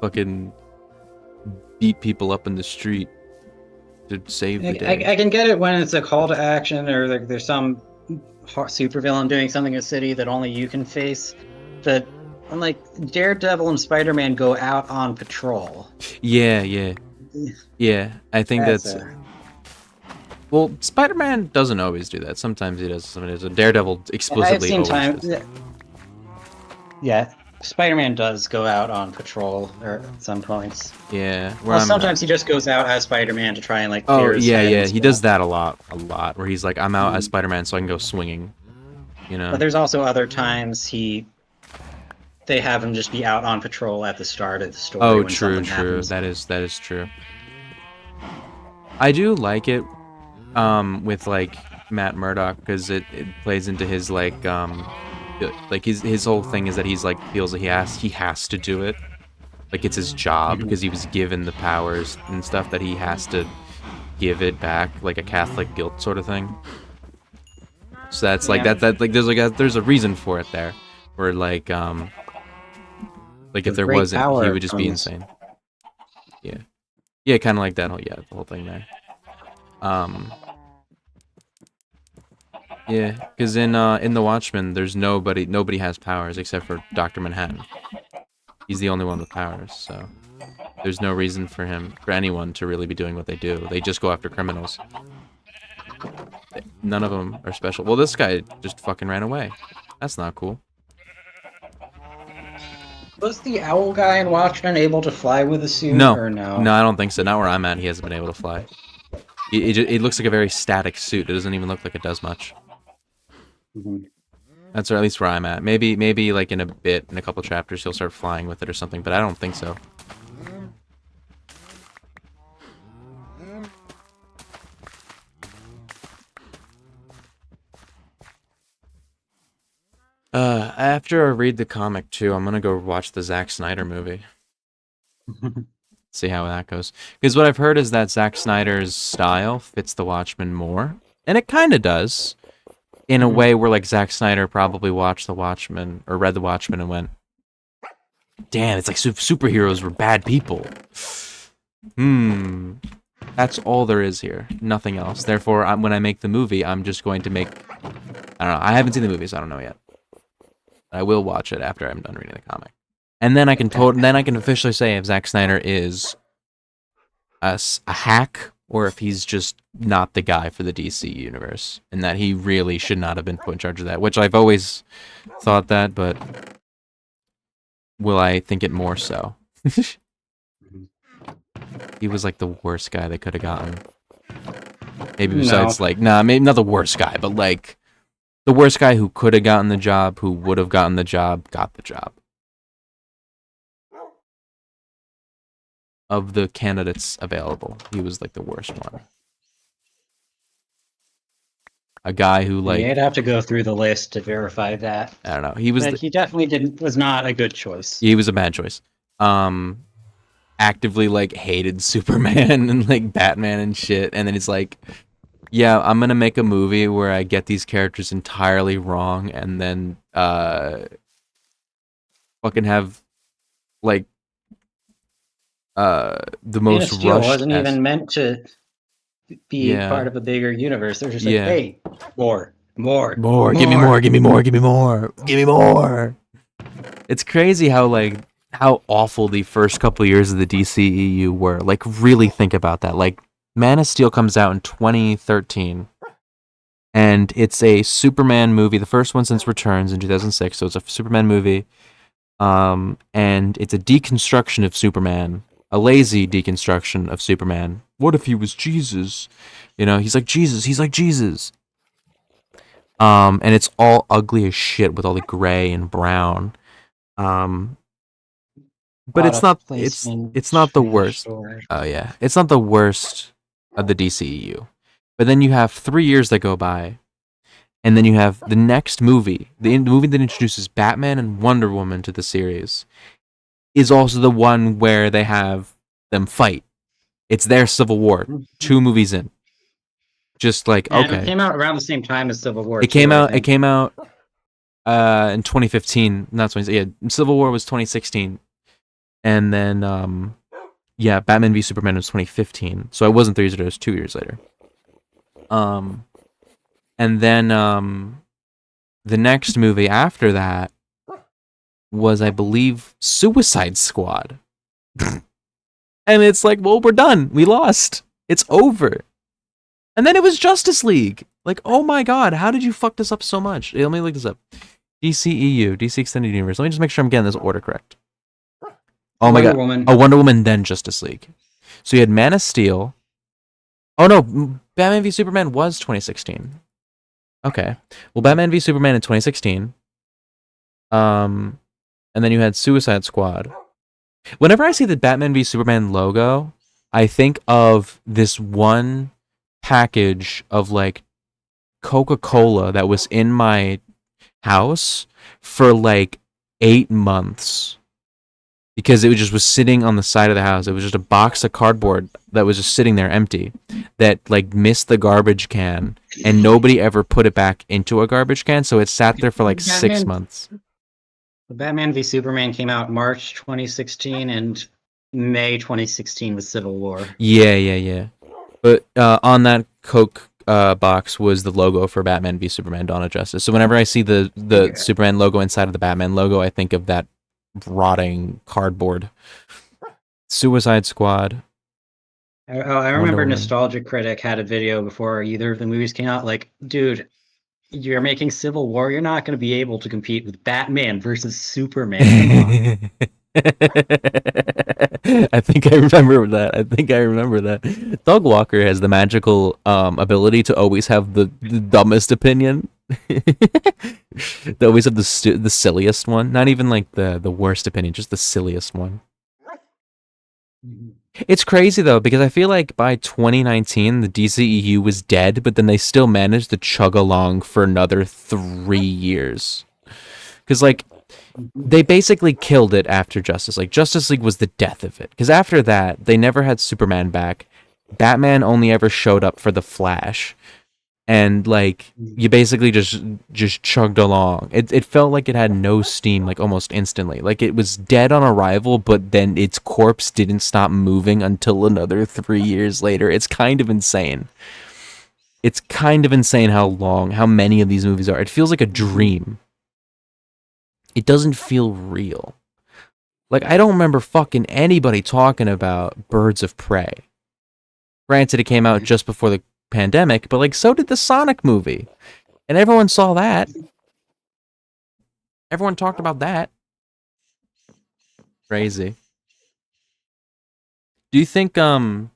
S2: fucking beat people up in the street to save the day.
S6: I can get it when it's a call to action or there's some supervillain doing something in a city that only you can face. But like Daredevil and Spider-Man go out on patrol.
S2: Yeah. I think that's well, Spider-Man doesn't always do that. Sometimes he does. Sometimes Daredevil explicitly
S6: I've seen
S2: always
S6: times.
S2: does that.
S6: Yeah, Spider-Man does go out on patrol at some points.
S2: Yeah.
S6: Sometimes he just goes out as Spider-Man to try and like.
S2: Oh
S6: clear his head
S2: yeah.
S6: and
S2: He
S6: stuff.
S2: does that a lot. Where he's like, I'm out as Spider-Man, so I can go swinging. You know.
S6: But there's also other times he they have him just be out on patrol at the start of the story
S2: Oh,
S6: when
S2: true,
S6: something
S2: true.
S6: happens.
S2: That is true. I do like it, with like Matt Murdock because it plays into his like his whole thing is that he's like feels that he has to do it, like it's his job
S6: Mhm.
S2: because he was given the powers and stuff that he has to give it back, like a Catholic guilt sort of thing. So that's like
S6: Yeah.
S2: that like there's a reason for it there, where like if
S6: With
S2: there
S6: great
S2: wasn't, he
S6: power
S2: would just be
S6: comes.
S2: insane. Yeah, yeah, kind of like that whole the whole thing there. Um, yeah, because in The Watchmen, there's nobody has powers except for Dr. Manhattan. He's the only one with powers, so there's no reason for anyone to really be doing what they do. They just go after criminals. None of them are special. Well, this guy just fucking ran away. That's not cool.
S6: Was the owl guy in Watchmen able to fly with a suit,
S2: No,
S6: or no?
S2: no, I don't think so. Not where I'm at. He hasn't been able to fly. It looks like a very static suit. It doesn't even look like it does much.
S6: Mhm.
S2: That's at least where I'm at. Maybe like in a bit, in a couple chapters, he'll start flying with it or something. But I don't think so. After I read the comic too, I'm gonna go watch the Zack Snyder movie. See how that goes. Because what I've heard is that Zack Snyder's style fits the Watchmen more, and it kind of does, in a way where like Zack Snyder probably watched the Watchmen or read the Watchmen and went, "Damn, it's like superheroes were bad people." That's all there is here. Nothing else. Therefore, when I make the movie, I'm just going to make. I don't know. I haven't seen the movie, so I don't know yet. I will watch it after I'm done reading the comic, and then I can officially say if Zack Snyder is a hack or if he's just not the guy for the DC universe, and that he really should not have been put in charge of that. Which I've always thought that, but will I think it more so? He was like the worst guy they could have gotten. Maybe besides
S6: No.
S2: maybe not the worst guy, but like the worst guy who could have gotten the job, who would have gotten the job, got the job. Of the candidates available, he was like the worst one. A guy who
S6: And
S2: like
S6: you'd have to go through the list to verify that.
S2: I don't know. He was
S6: But he definitely was not a good choice.
S2: he was a bad choice. Actively like hated Superman and like Batman and shit, and then it's like, yeah, I'm gonna make a movie where I get these characters entirely wrong, and then fucking have like the
S6: Man of
S2: most
S6: Steel
S2: rushed
S6: wasn't even meant to be part
S2: yeah
S6: of a bigger universe. They're just like,
S2: yeah
S6: hey, more,
S2: give me more, give me more, give me more, give me more. It's crazy how awful the first couple years of the DCEU were. Like, really think about that. Like, Man of Steel comes out in 2013, and it's a Superman movie, the first one since Returns in 2006. So it's a Superman movie, and it's a deconstruction of Superman, a lazy deconstruction of Superman. What if he was Jesus? You know, he's like Jesus. He's like Jesus. And it's all ugly as shit with all the gray and brown. But it's not it's not the worst. Oh yeah, it's not the worst of the DCEU. But then you have 3 years that go by, and then you have the next movie, the movie that introduces Batman and Wonder Woman to the series, is also the one where they have them fight. It's their Civil War, 2 movies in. Just like
S6: And it
S2: okay,
S6: came out around the same time as Civil War.
S2: it came out.
S6: I
S2: It
S6: think.
S2: came out in 2015. Not 20. Yeah, Civil War was 2016. And then, yeah, Batman v Superman was 2015. So it wasn't 3 years later, it was 2 years later. And then, the next movie after that was, I believe, Suicide Squad. And it's like, well, we're done. We lost. It's over. And then it was Justice League. Like, oh my god, how did you fuck this up so much? Let me look this up. DCEU, DC Extended Universe. Let me just make sure I'm getting this order correct. Oh my god.
S6: Woman.
S2: Oh, Wonder Woman, then Justice League. So you had Man of Steel. Oh no, Batman v Superman was 2016. Okay. Well, Batman v Superman in 2016. and then you had Suicide Squad. Whenever I see the Batman v Superman logo, I think of this one package of like Coca-Cola that was in my house for like 8 months because it just was sitting on the side of the house. It was just a box of cardboard that was just sitting there empty that like missed the garbage can, and nobody ever put it back into a garbage can, so it sat there for like 6 months.
S6: Batman v Superman came out March 2016, and May 2016 was Civil War.
S2: Yeah. But on that Coke box was the logo for Batman v Superman: Dawn of Justice. So whenever I see the
S6: Yeah.
S2: Superman logo inside of the Batman logo, I think of that rotting cardboard. Suicide Squad.
S6: I
S2: Wonder
S6: remember
S2: Woman.
S6: Nostalgia Critic had a video before either of the movies came out. Like, dude, you're making Civil War. You're not going to be able to compete with Batman versus Superman. Come on.
S2: I think I remember that. Dog Walker has the magical ability to always have the dumbest opinion. They always have the silliest one. Not even like the worst opinion, just the silliest one. It's crazy though, because I feel like by 2019 the DCEU was dead, but then they still managed to chug along for another 3 years. Because like they basically killed it after Justice League. Justice League was the death of it. Because after that, they never had Superman back. Batman only ever showed up for the Flash. And like you basically just chugged along. It felt like it had no steam like almost instantly. Like it was dead on arrival, but then its corpse didn't stop moving until another 3 years later. It's kind of insane. It's kind of insane how many of these movies are. It feels like a dream. It doesn't feel real. Like, I don't remember fucking anybody talking about Birds of Prey. Granted, it came out just before the pandemic, but, like, so did the Sonic movie. And everyone saw that. Everyone talked about that. Crazy. Do you think if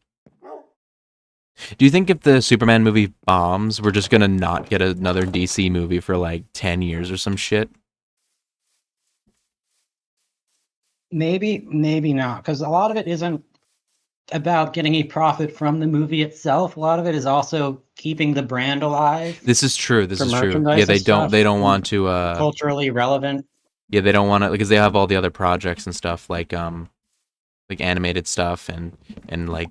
S2: the Superman movie bombs, we're just gonna not get another DC movie for, like, 10 years or some shit?
S6: Maybe, maybe not, because a lot of it isn't about getting a profit from the movie itself. A lot of it is also keeping the brand alive.
S2: This is true. This
S6: For
S2: is true.
S6: merchandise
S2: Yeah,
S6: and stuff,
S2: they don't
S6: and
S2: want to
S6: culturally relevant.
S2: yeah, they don't want to because they have all the other projects and stuff like animated stuff and like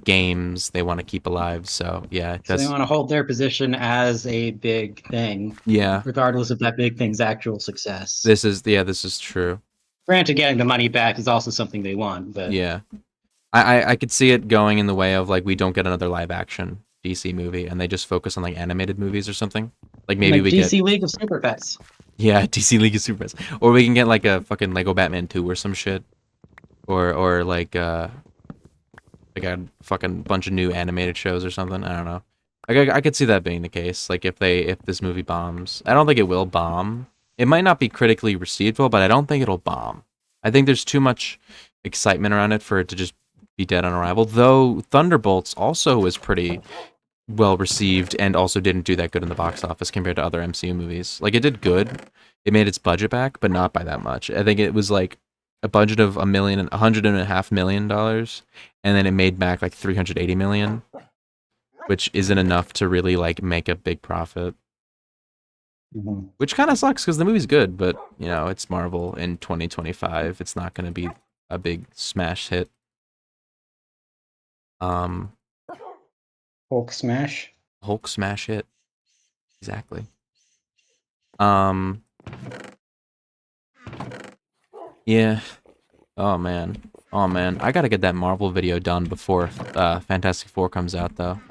S2: games they want to keep alive. So yeah,
S6: So they
S2: that's
S6: want to hold their position as a big thing,
S2: yeah.
S6: regardless of that big thing's actual success.
S2: This is true.
S6: Granted, getting the money back is also something they want, but
S2: Yeah, I could see it going in the way of like we don't get another live action DC movie and they just focus on like animated movies or something. Like maybe
S6: like
S2: we
S6: DC
S2: get
S6: League of Super Pets.
S2: yeah DC League of Super Pets, or we can get like a fucking Lego Batman 2 or some shit, or like a fucking bunch of new animated shows or something. I don't know. I could see that being the case. Like if this movie bombs, I don't think it will bomb. It might not be critically received well, but I don't think it'll bomb. I think there's too much excitement around it for it to just be dead on arrival. Though Thunderbolts also was pretty well received and also didn't do that good in the box office compared to other MCU movies. Like it did good. It made its budget back, but not by that much. I think it was like a budget of $1.5 million, and then it made back like 380 million, which isn't enough to really like make a big profit. Which kind of sucks because the movie's good, but you know it's Marvel in 2025. It's not going to be a big smash hit.
S6: Hulk smash.
S2: Hulk smash hit. Exactly. Yeah. Oh man. I gotta get that Marvel video done before Fantastic Four comes out, though.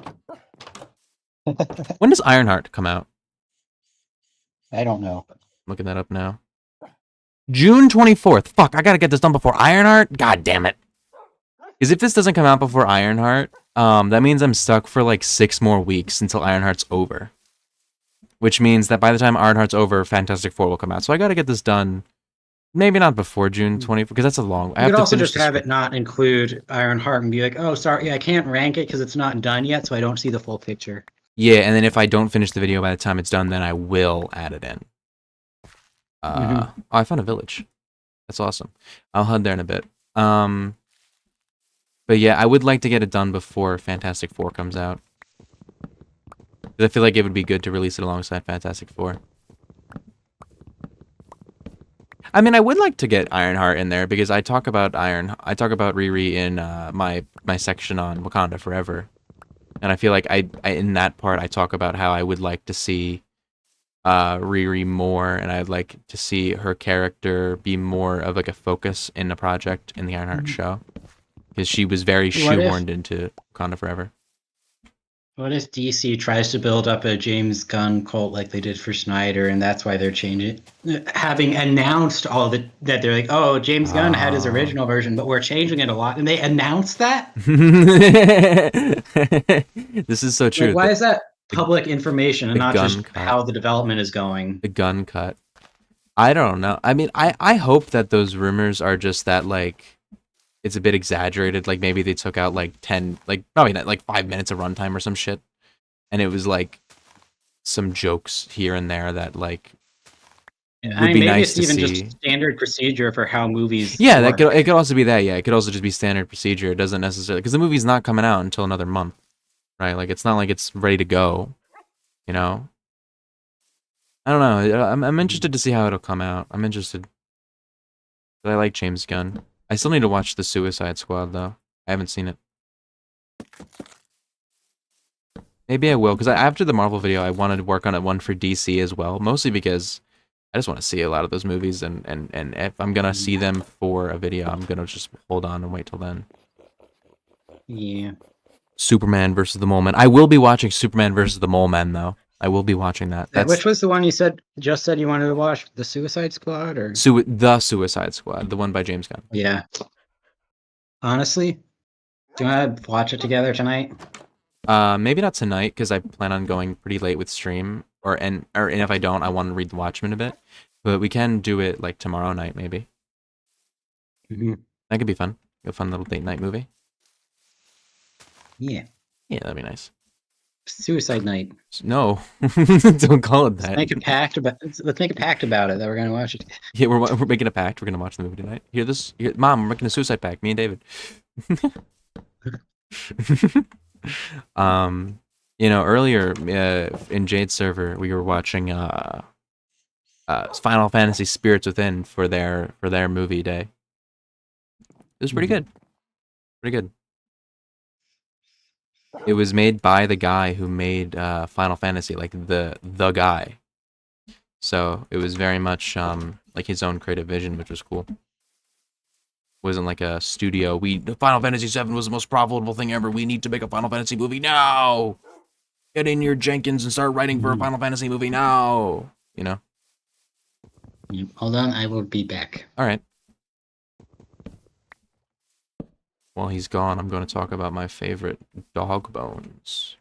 S2: When does Ironheart come out?
S6: I don't know.
S2: Looking that up now. June 24th. Fuck, I gotta get this done before Ironheart? God damn it. Because if this doesn't come out before Ironheart, that means I'm stuck for like 6 more weeks until Ironheart's over. Which means that by the time Ironheart's over, Fantastic Four will come out. So I gotta get this done. Maybe not before June 24th, because that's a long.
S6: You could also just have it not include Ironheart and be like, oh, sorry, I can't rank it because it's not done yet, so I don't see the full picture.
S2: Yeah, and then if I don't finish the video by the time it's done, then I will add it in. Oh, I found a village. That's awesome. I'll head there in a bit. But yeah, I would like to get it done before Fantastic Four comes out. 'Cause I feel like it would be good to release it alongside Fantastic Four. I mean, I would like to get Ironheart in there because I talk about Riri in my section on Wakanda Forever, and I feel like I in that part I talk about how I would like to see Riri more, and I'd like to see her character be more of like a focus in the project in the Ironheart show, because she was very
S6: What if
S2: shoehorned into Wakanda Forever.
S6: what if DC tries to build up a James Gunn cult like they did for Snyder, and that's why they're changing, having announced all that they're like, oh, James Gunn had his
S2: Oh.
S6: original version, but we're changing it a lot, and they announced that.
S2: This is so
S6: Like,
S2: true.
S6: why is that
S2: The,
S6: public information and
S2: the
S6: not
S2: gun
S6: just
S2: cut.
S6: how the development is going?
S2: The gun cut. I don't know. I mean, I hope that those rumors are just that, like, it's a bit exaggerated. Like, maybe they took out, like, 10, like, probably not, like, 5 minutes of runtime or some shit. And it was, like, some jokes here and there that, like,
S6: I
S2: would
S6: mean,
S2: be
S6: maybe
S2: nice
S6: it's
S2: to
S6: even
S2: see.
S6: just standard procedure for how movies
S2: Yeah,
S6: work.
S2: it could also be that. Yeah, it could also just be standard procedure. It doesn't necessarily, because the movie's not coming out until another month, right? Like, it's not like it's ready to go, you know? I don't know. I'm interested to see how it'll come out. I'm interested. But I like James Gunn. I still need to watch The Suicide Squad, though. I haven't seen it. Maybe I will, because after the Marvel video, I wanted to work on one for DC as well, mostly because I just want to see a lot of those movies, and if I'm going to see them for a video, I'm going to just hold on and wait till then.
S6: Yeah.
S2: Superman versus the Mole Man. I will be watching Superman versus the Mole Man, though. I will be watching that.
S6: Which was the one you said you wanted to watch? The Suicide Squad, or
S2: The Suicide Squad, the one by James Gunn.
S6: yeah. Honestly, do you want to watch it together tonight?
S2: Maybe not tonight, because I plan on going pretty late with stream, and if I don't, I want to read The Watchmen a bit. But we can do it like tomorrow night, maybe.
S6: Mm-hmm.
S2: That could be fun. A fun little date night movie.
S6: Yeah.
S2: Yeah, that'd be nice.
S6: Suicide Night.
S2: No, don't call it that.
S6: Let's make a pact about it that we're gonna watch it.
S2: Yeah, we're making a pact. We're gonna watch the movie tonight. Hear this? Mom, we're making a suicide pact. Me and David. Earlier in Jade's server, we were watching Final Fantasy Spirits Within for their movie day. It was pretty good. Pretty good. It was made by the guy who made Final Fantasy, like the guy. So it was very much like his own creative vision, which was cool. Wasn't like a studio. Final Fantasy VII was the most profitable thing ever. We need to make a Final Fantasy movie now. Get in your Jenkins and start writing for a Final Fantasy movie now. You know.
S6: Hold on, I will be back.
S2: All right. While he's gone, I'm going to talk about my favorite dog bones.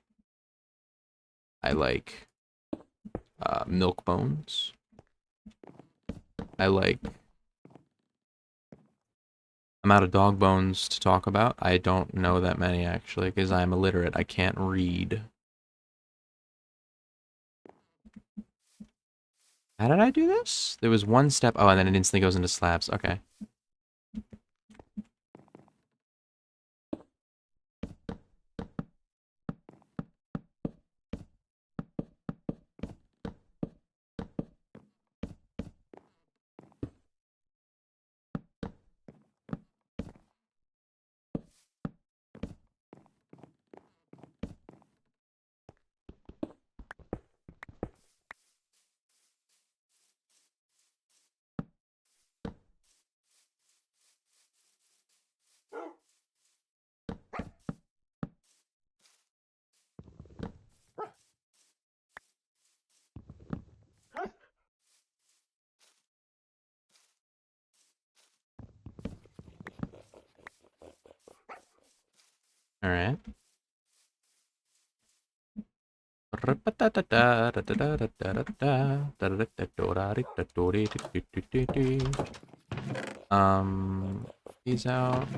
S2: I like milk bones. I'm out of dog bones to talk about. I don't know that many, actually, because I'm illiterate. I can't read. How did I do this? There was one step. Oh, and then it instantly goes into slabs. Okay. All right. These out.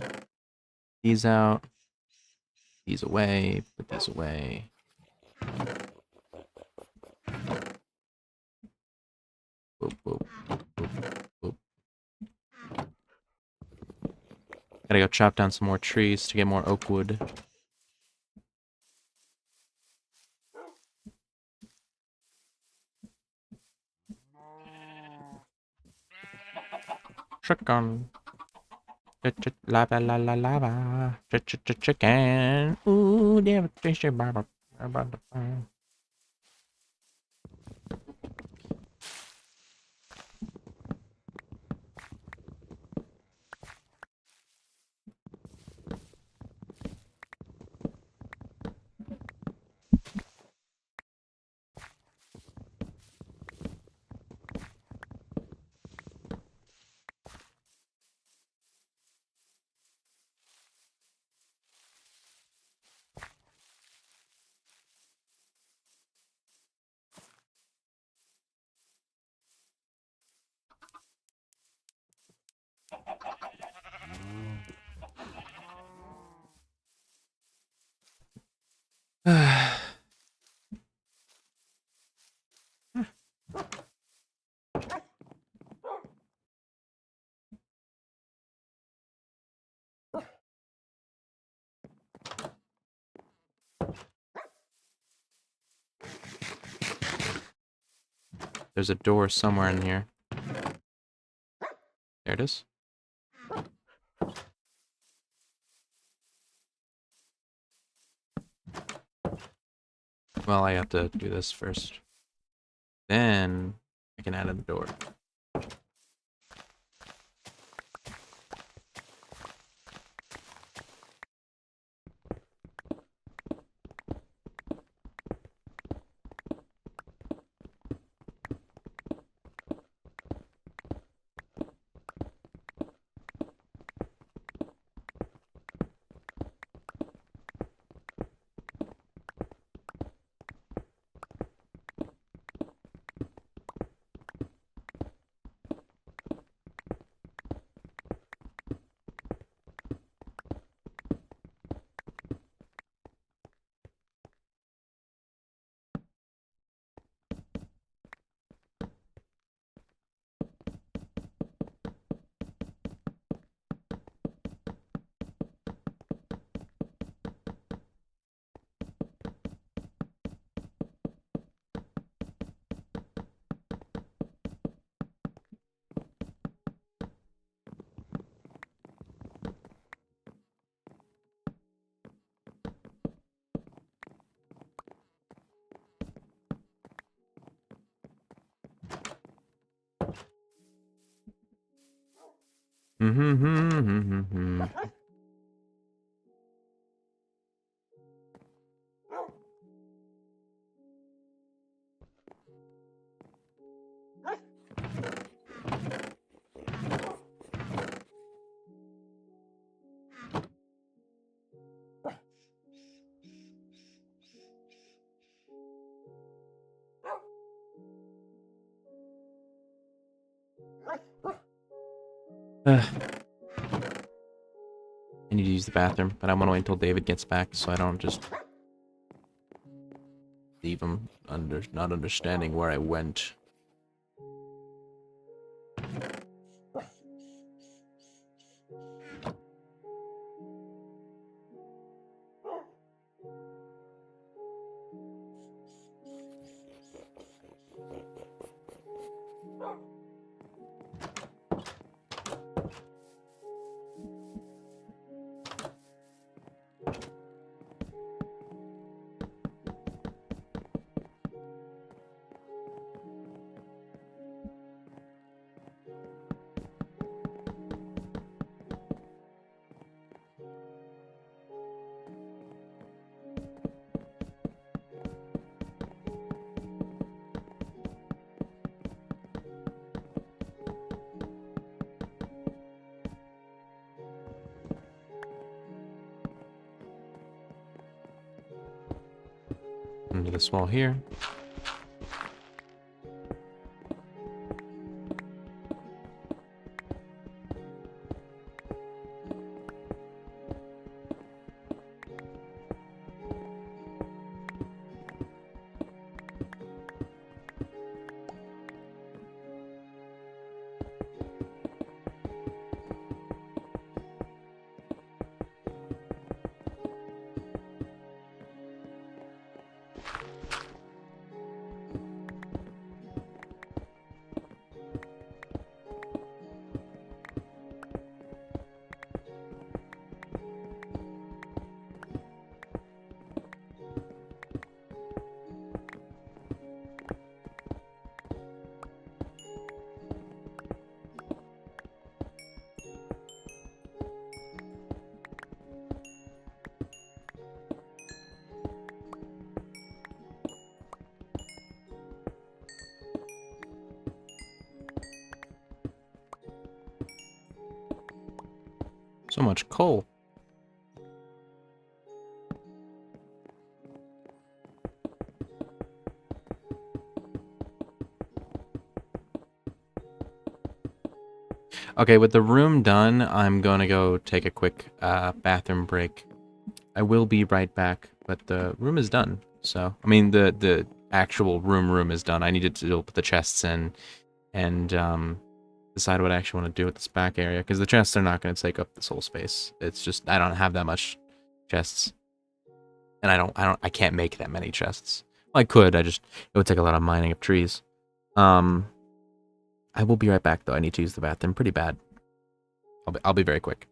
S2: These out. These away. Put these away. Boop, boop, boop, boop. Gotta go chop down some more trees to get more oak wood. Chicken. Lava, la, la, lava. Chicken. Ooh, damn, tasty. There's a door somewhere in here. There it is. Well, I have to do this first. Then I can add in the door. I need to use the bathroom, but I want to wait until David gets back so I don't just leave him not understanding where I went. Into this wall here. So much coal. Okay, with the room done, I'm gonna go take a quick bathroom break. I will be right back, but the room is done. So, I mean, the actual room is done. I needed to put the chests in and decide what I actually want to do with this back area, because the chests are not going to take up this whole space. It's just I don't have that much chests, and I can't make that many chests. Well, I could. It would take a lot of mining of trees. I will be right back though. I need to use the bathroom pretty bad. I'll be very quick.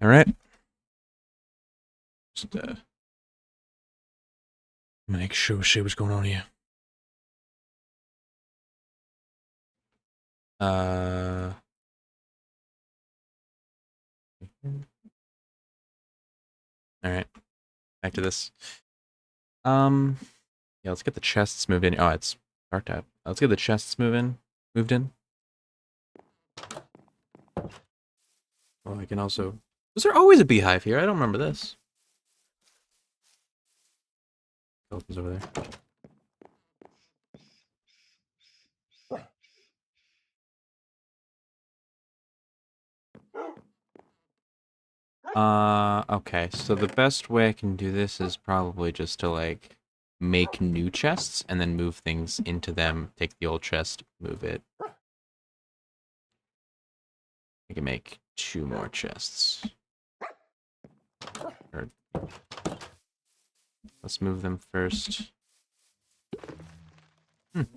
S2: All right. Just make sure see what's going on here. All right. Back to this. Yeah, let's get the chests moved in. Oh, it's start tab. Let's get the chests moved in. Well, I can also. Was there always a beehive here? I don't remember this. Opens over there. Okay, so the best way I can do this is probably just to, like, make new chests and then move things into them. Take the old chest, move it. I can make 2 more chests. Or, let's move them first.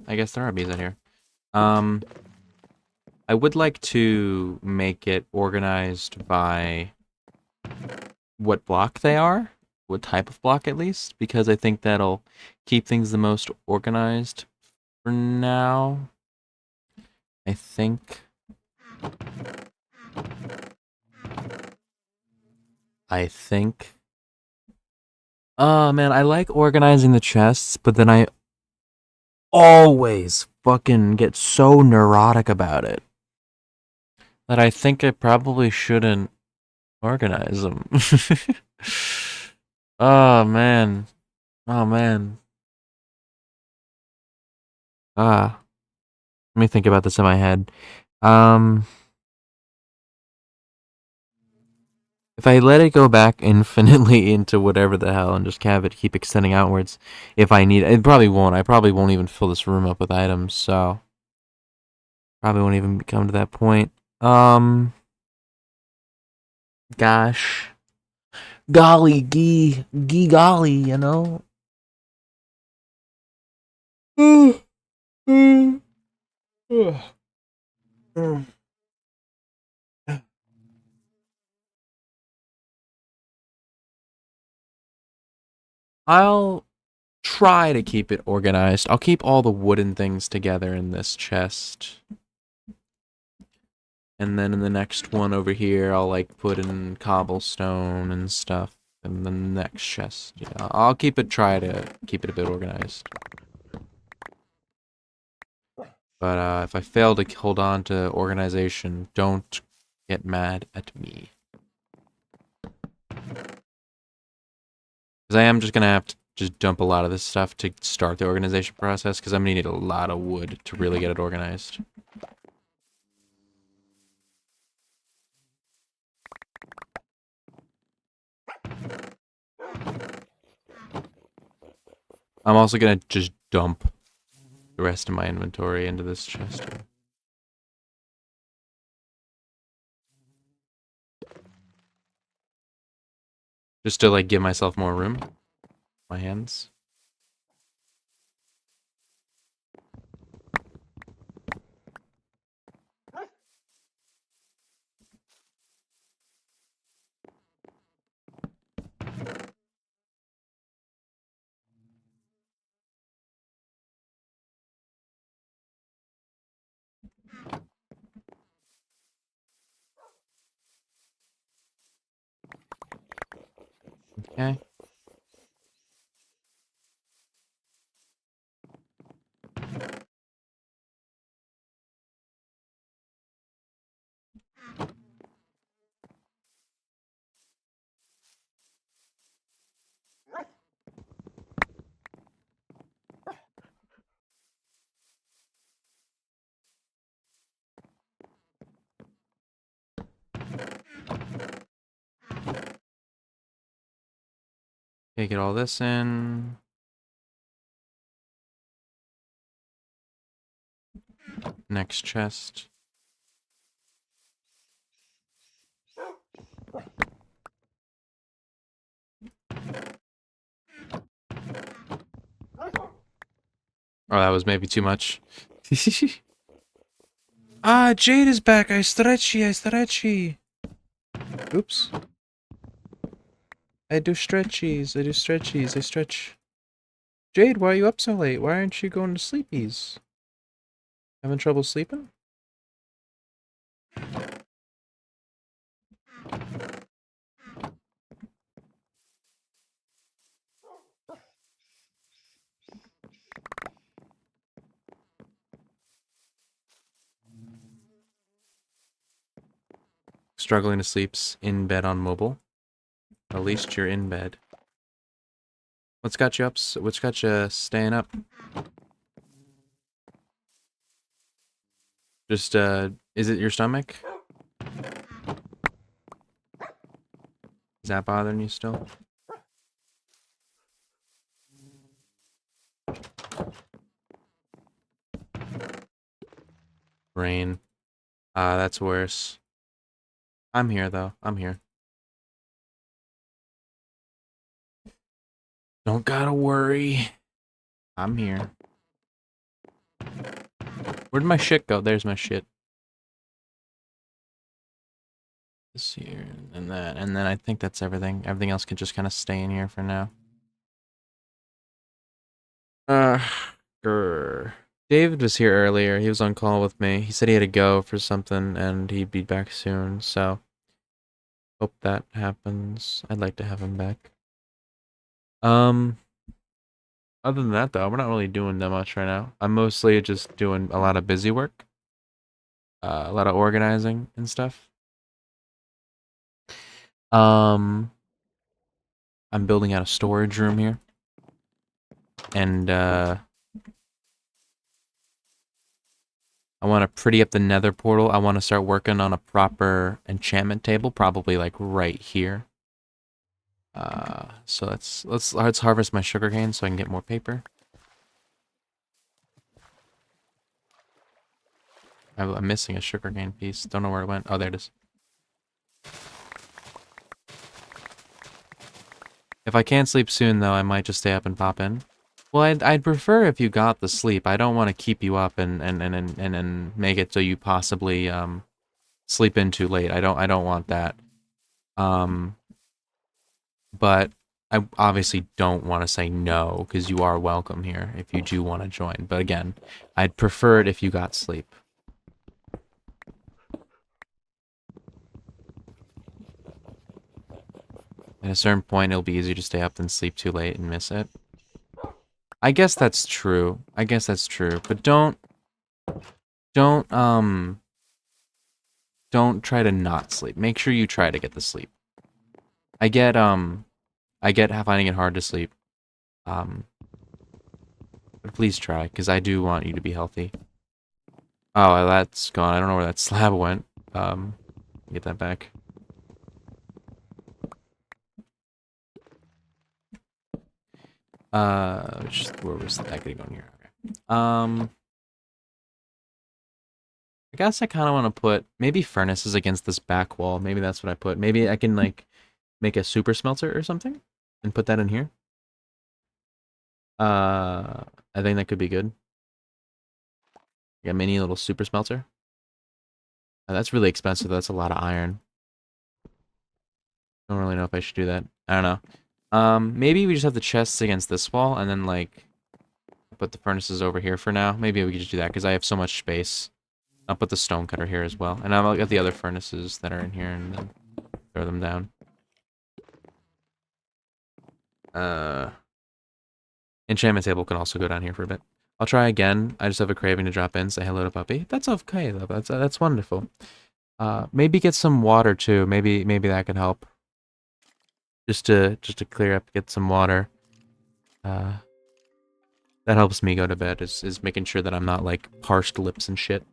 S2: I guess there are bees out here. I would like to make it organized by what block they are, what type of block at least, because I think that'll keep things the most organized for now. I think. Oh man, I like organizing the chests, but then I always fucking get so neurotic about it that I think I probably shouldn't organize them. Oh man. Oh man. Ah. Let me think about this in my head. If I let it go back infinitely into whatever the hell and just have it keep extending outwards, if I need it probably won't. I probably won't even fill this room up with items, so probably won't even come to that point. Gosh. Golly golly, you know? I'll try to keep it organized. I'll keep all the wooden things together in this chest. And then in the next one over here, I'll like put in cobblestone and stuff. In the next chest. Yeah, I'll try to keep it a bit organized. But if I fail to hold on to organization, don't get mad at me. Because I am just going to have to just dump a lot of this stuff to start the organization process, because I'm going to need a lot of wood to really get it organized. I'm also going to just dump the rest of my inventory into this chest here. Just to like give myself more room. My hands. Okay. Okay, get all this in. Next chest. Oh, that was maybe too much. Ah, Jade is back. I stretchy. Oops. I do stretchies. I stretch. Jade, why are you up so late? Why aren't you going to sleepies? Having trouble sleeping? Struggling to sleep's in bed on mobile. At least you're in bed. What's got you up? What's got you staying up? Just, is it your stomach? Is that bothering you still? Brain. Ah, that's worse. I'm here, though. I'm here. Don't gotta worry. I'm here. Where'd my shit go? There's my shit. This here, and that, and then I think that's everything. Everything else can just kind of stay in here for now. Grr. David was here earlier. He was on call with me. He said he had to go for something, and he'd be back soon, so hope that happens. I'd like to have him back. Other than that, though, we're not really doing that much right now. I'm mostly just doing a lot of busy work. A lot of organizing and stuff. I'm building out a storage room here. And I want to pretty up the nether portal. I want to start working on a proper enchantment table, probably like right here. So let's harvest my sugarcane so I can get more paper. I'm missing a sugarcane piece. Don't know where it went. Oh, there it is. If I can't sleep soon, though, I might just stay up and pop in. Well, I'd prefer if you got the sleep. I don't want to keep you up and make it so you possibly sleep in too late. I don't want that. But I obviously don't want to say no because you are welcome here if you do want to join. But again, I'd prefer it if you got sleep. At a certain point, it'll be easier to stay up than sleep too late and miss it. I guess that's true. But don't try to not sleep. Make sure you try to get the sleep. I get finding it hard to sleep. But please try, because I do want you to be healthy. Oh, well, that's gone. I don't know where that slab went. Get that back. Where was that getting on here? Okay. I guess I kind of want to put maybe furnaces against this back wall. Maybe that's what I put. Maybe I can like make a super smelter or something and put that in here. I think that could be good. Like a mini little super smelter. That's really expensive. That's a lot of iron. Don't really know if I should do that. I don't know. Maybe we just have the chests against this wall and then like put the furnaces over here for now. Maybe we could just do that because I have so much space. I'll put the stone cutter here as well. And I'll get the other furnaces that are in here and then throw them down. Enchantment table can also go down here for a bit. I'll try again. I just have a craving to drop in, say hello to Puppy. That's okay, though. That's wonderful. Maybe get some water too. Maybe that could help. Just to clear up, get some water. That helps me go to bed. Is making sure that I'm not like parched lips and shit.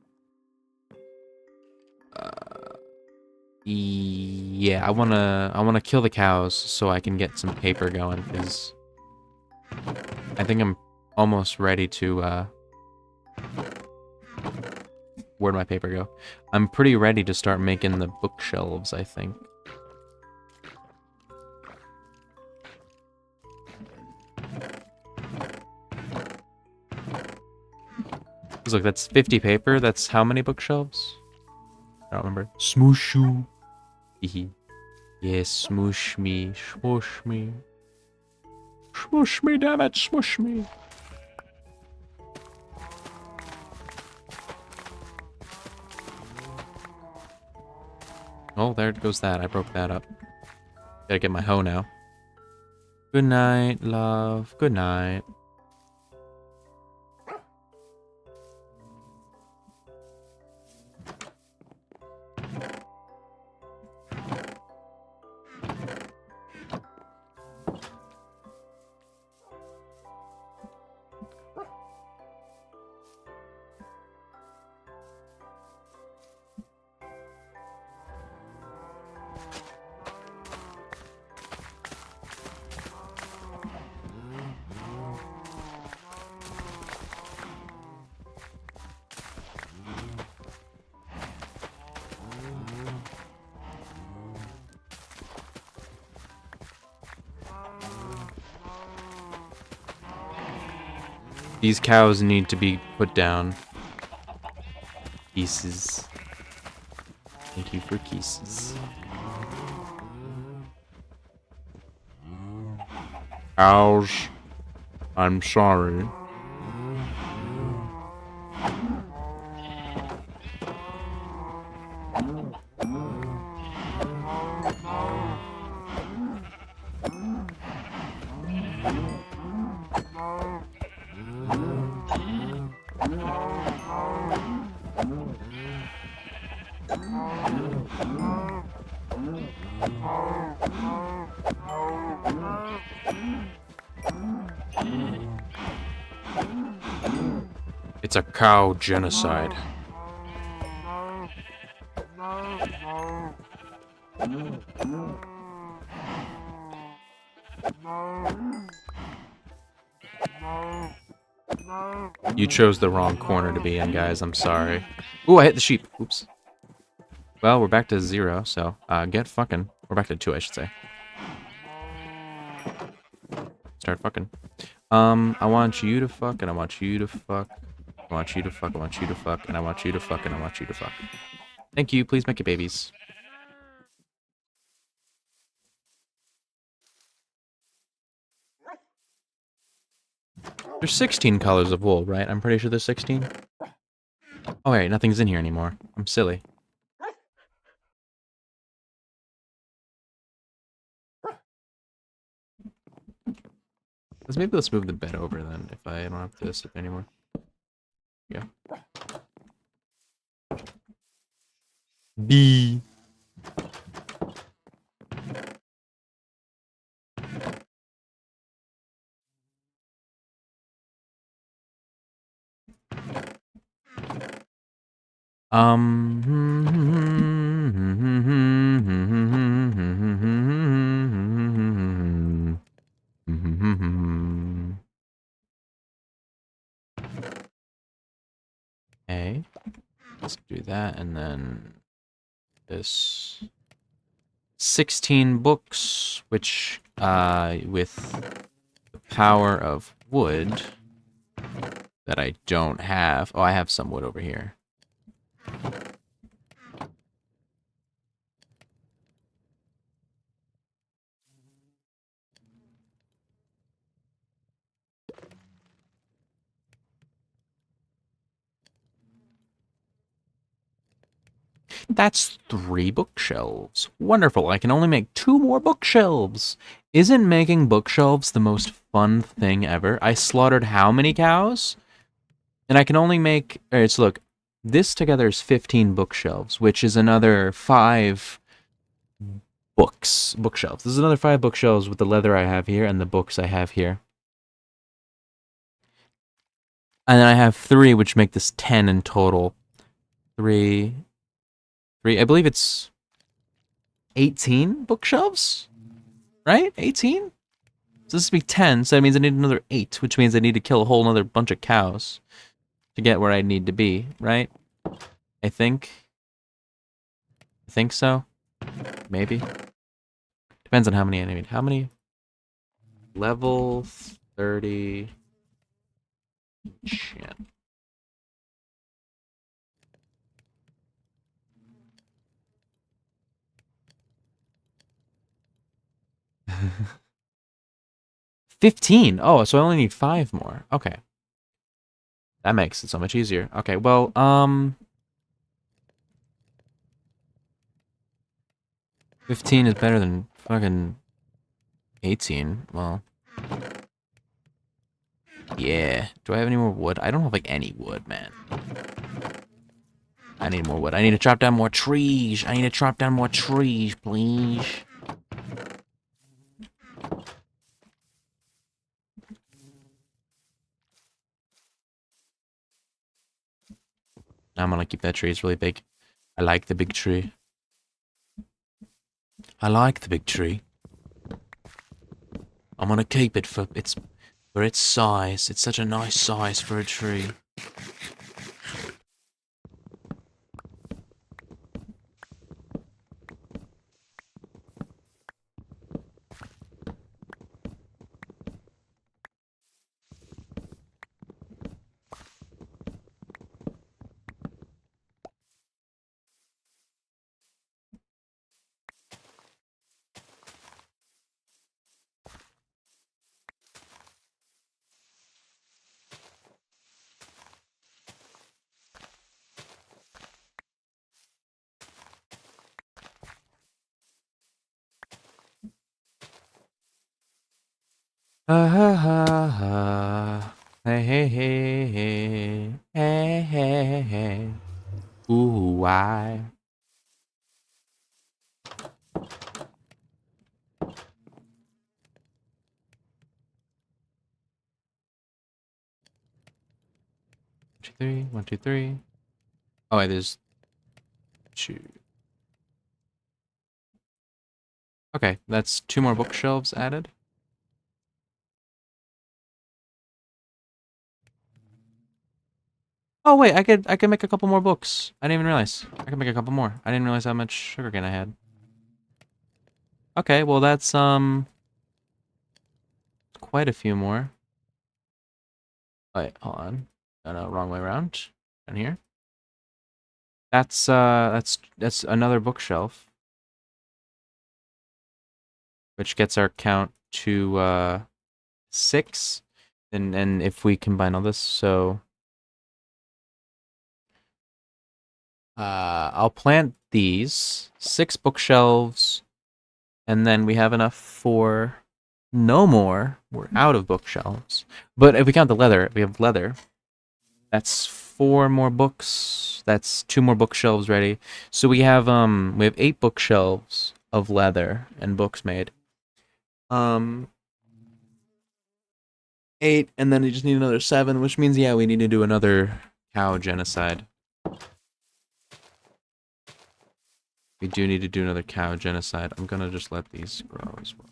S2: Yeah, I wanna kill the cows so I can get some paper going because I think I'm almost ready to where'd my paper go? I'm pretty ready to start making the bookshelves, I think. Look, that's 50 paper. That's how many bookshelves? I don't remember. Smooshu. Yes, smoosh me. Smoosh me. Smoosh me, damn it. Smoosh me. Oh, there goes that. I broke that up. Gotta get my hoe now. Good night, love. Good night. These cows need to be put down. Pieces. Thank you for kisses. Cows, I'm sorry.
S5: It's a cow genocide. You chose the wrong corner to be in, guys. I'm sorry. Ooh, I hit the sheep. Oops. Well, we're back to 0, so get fucking. We're back to 2, I should say. Start fucking. I want you to fuck, and I want you to fuck. I want you to fuck, I want you to fuck, and I want you to fuck, and I want you to fuck. Thank you, please make it babies. There's 16 colors of wool, right? I'm pretty sure there's 16. Oh wait, nothing's in here anymore. I'm silly. Let's move the bed over then, if I don't have to sit anymore. Yeah. B. Okay. Let's do that, and then this 16 books, which with the power of wood that I don't have. Oh, I have some wood over here. That's 3 bookshelves. Wonderful. I can only make 2 more bookshelves. Isn't making bookshelves the most fun thing ever? I slaughtered how many cows? And I can only make... Alright, so look. This together is 15 bookshelves, which is another 5 bookshelves. This is another 5 bookshelves with the leather I have here and the books I have here. And then I have 3, which make this 10 in total. 3... I believe it's 18 bookshelves, right? 18? So this would be 10, so that means I need another 8, which means I need to kill a whole other bunch of cows to get where I need to be, right? I think so. Maybe. Depends on how many I need. How many? Level 30. Shit. $15. Oh, so I only need 5 more. Okay. That makes it so much easier. Okay, well, 15 is better than fucking 18. Well, yeah. Do I have any more wood? I don't have, like, any wood, man. I need more wood. I need to chop down more trees. I need to chop down more trees, please. I'm gonna keep that tree. It's really big. I like the big tree. I like the big tree. I'm gonna keep it for its size. It's such a nice size for a tree. Ha ha ha ha. Hey hey hey hey. Hey hey hey. Ooh, why?
S2: 3. 1, 2, 3. Oh, wait, there's 2. Okay, that's 2 more bookshelves added. Oh wait, I could make a couple more books. I didn't even realize. I could make a couple more. I didn't realize how much sugarcane I had. Okay, well that's quite a few more. Wait, hold on. No, wrong way around. Down here. That's another bookshelf. Which gets our count to 6. And if we combine all this, so I'll plant these 6 bookshelves, and then we have enough for no more. We're out of bookshelves. But if we count the leather, we have leather. That's 4 more books. That's 2 more bookshelves ready. So we have 8 bookshelves of leather and books made. 8, and then we just need another 7, which means yeah, we need to do another cow genocide. We do need to do another cow genocide. I'm gonna just let these grow as well.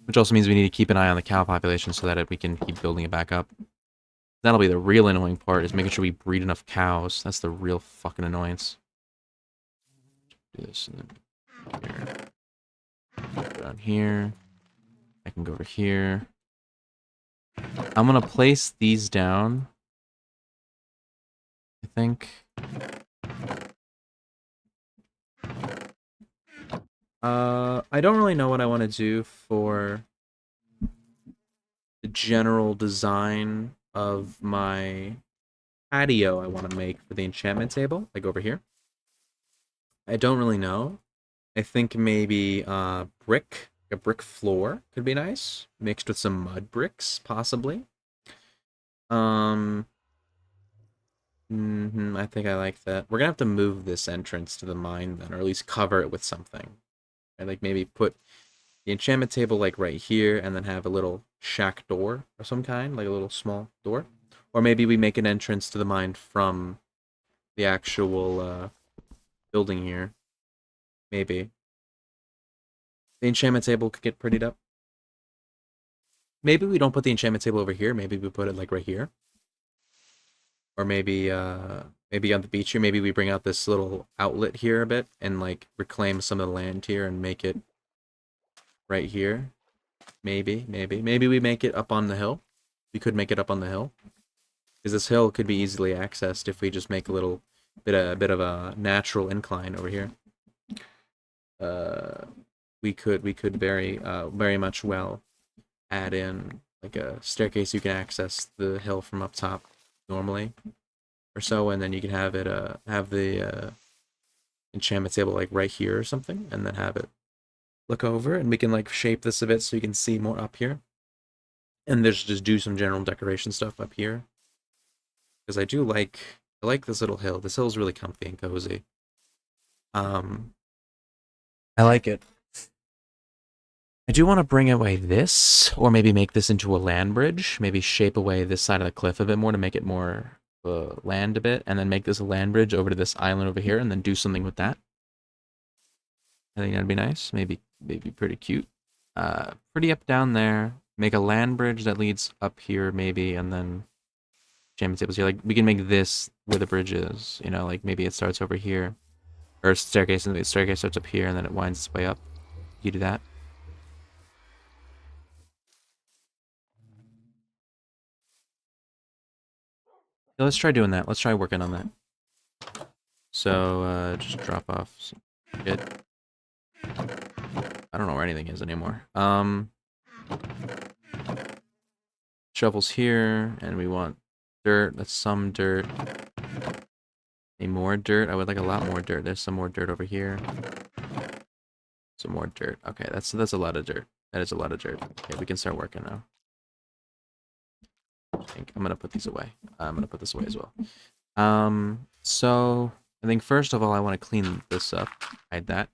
S2: Which also means we need to keep an eye on the cow population so that we can keep building it back up. That'll be the real annoying part, is making sure we breed enough cows. That's the real fucking annoyance. Do this and then here. Down here. I can go over here. I'm gonna place these down, I think. I don't really know what I want to do for the general design of my patio I want to make for the enchantment table, like over here. I don't really know. I think maybe a brick floor could be nice, mixed with some mud bricks, possibly. I think I like that. We're gonna have to move this entrance to the mine then, or at least cover it with something. And like maybe put the enchantment table like right here, and then have a little shack door of some kind, like a little small door. Or maybe we make an entrance to the mine from the actual building here. Maybe. The enchantment table could get prettied up. Maybe we don't put the enchantment table over here. Maybe we put it like right here. Or maybe maybe on the beach here, maybe we bring out this little outlet here a bit and like reclaim some of the land here and make it right here. Maybe we make it up on the hill. We could make it up on the hill, because this hill could be easily accessed if we just make a little bit of a natural incline over here. We could very much well add in like a staircase you can access the hill from up top normally, or so, and then you can have it have the enchantment table like right here or something, and then have it look over, and we can like shape this a bit so you can see more up here. And there's just do some general decoration stuff up here, because I like this little hill. This hill is really comfy and cozy. I like it. I do want to bring away this, or maybe make this into a land bridge. Maybe shape away this side of the cliff a bit more to make it more land a bit, and then make this a land bridge over to this island over here, and then do something with that. I think that'd be nice. Maybe pretty cute. Pretty up down there. Make a land bridge that leads up here, maybe, and then enchantment tables here. Like we can make this where the bridge is. You know, like maybe it starts over here, or staircase, and the staircase starts up here, and then it winds its way up. You do that. Yeah, let's try doing that. Let's try working on that. So, just drop off some shit. I don't know where anything is anymore. Shovels here, and we want dirt. That's some dirt. Any more dirt? I would like a lot more dirt. There's some more dirt over here. Some more dirt. Okay, that's a lot of dirt. That is a lot of dirt. Okay, we can start working now. I think I'm gonna put these away. I'm gonna put this away as well. So I think first of all I want to clean this up. Hide that.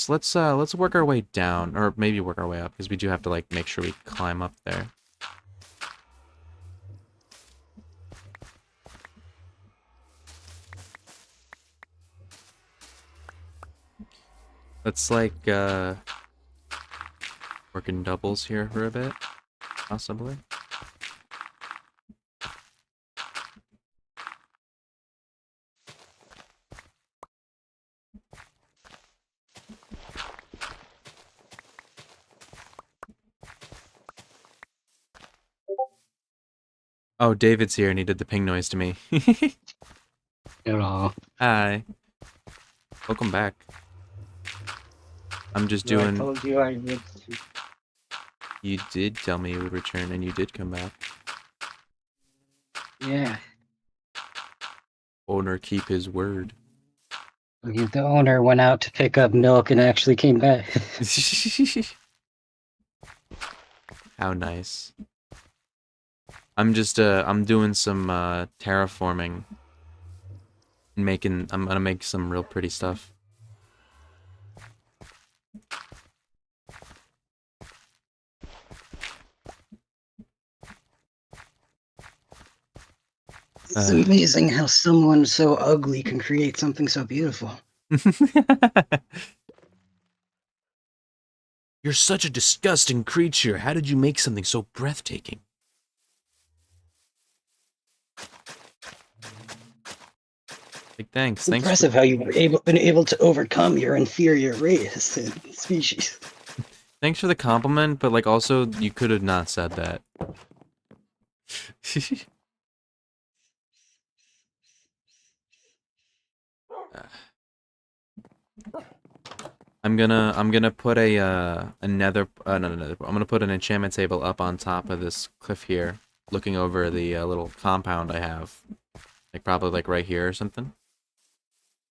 S2: let's work our way down, or maybe work our way up, because we do have to like make sure we climb up there. Let's like work in doubles here for a bit, possibly. Oh, David's here and he did the ping noise to me.
S6: Aw.
S2: Hi. Welcome back. I'm just
S6: So I
S2: doing...
S6: told you I would.
S2: You did tell me you would return and you did come back.
S6: Yeah.
S2: Owner keep his word.
S6: The owner went out to pick up milk and actually came back.
S2: How nice. I'm just I'm doing some terraforming. I'm gonna make some real pretty stuff.
S6: It's amazing how someone so ugly can create something so beautiful.
S2: You're such a disgusting creature. How did you make something so breathtaking? Like, thanks. Thanks
S6: Impressive how you've been able to overcome your inferior race and species.
S2: Thanks for the compliment, but like also you could have not said that. I'm gonna put a nether no, I'm gonna put an enchantment table up on top of this cliff here, looking over the little compound I have, like probably like right here or something.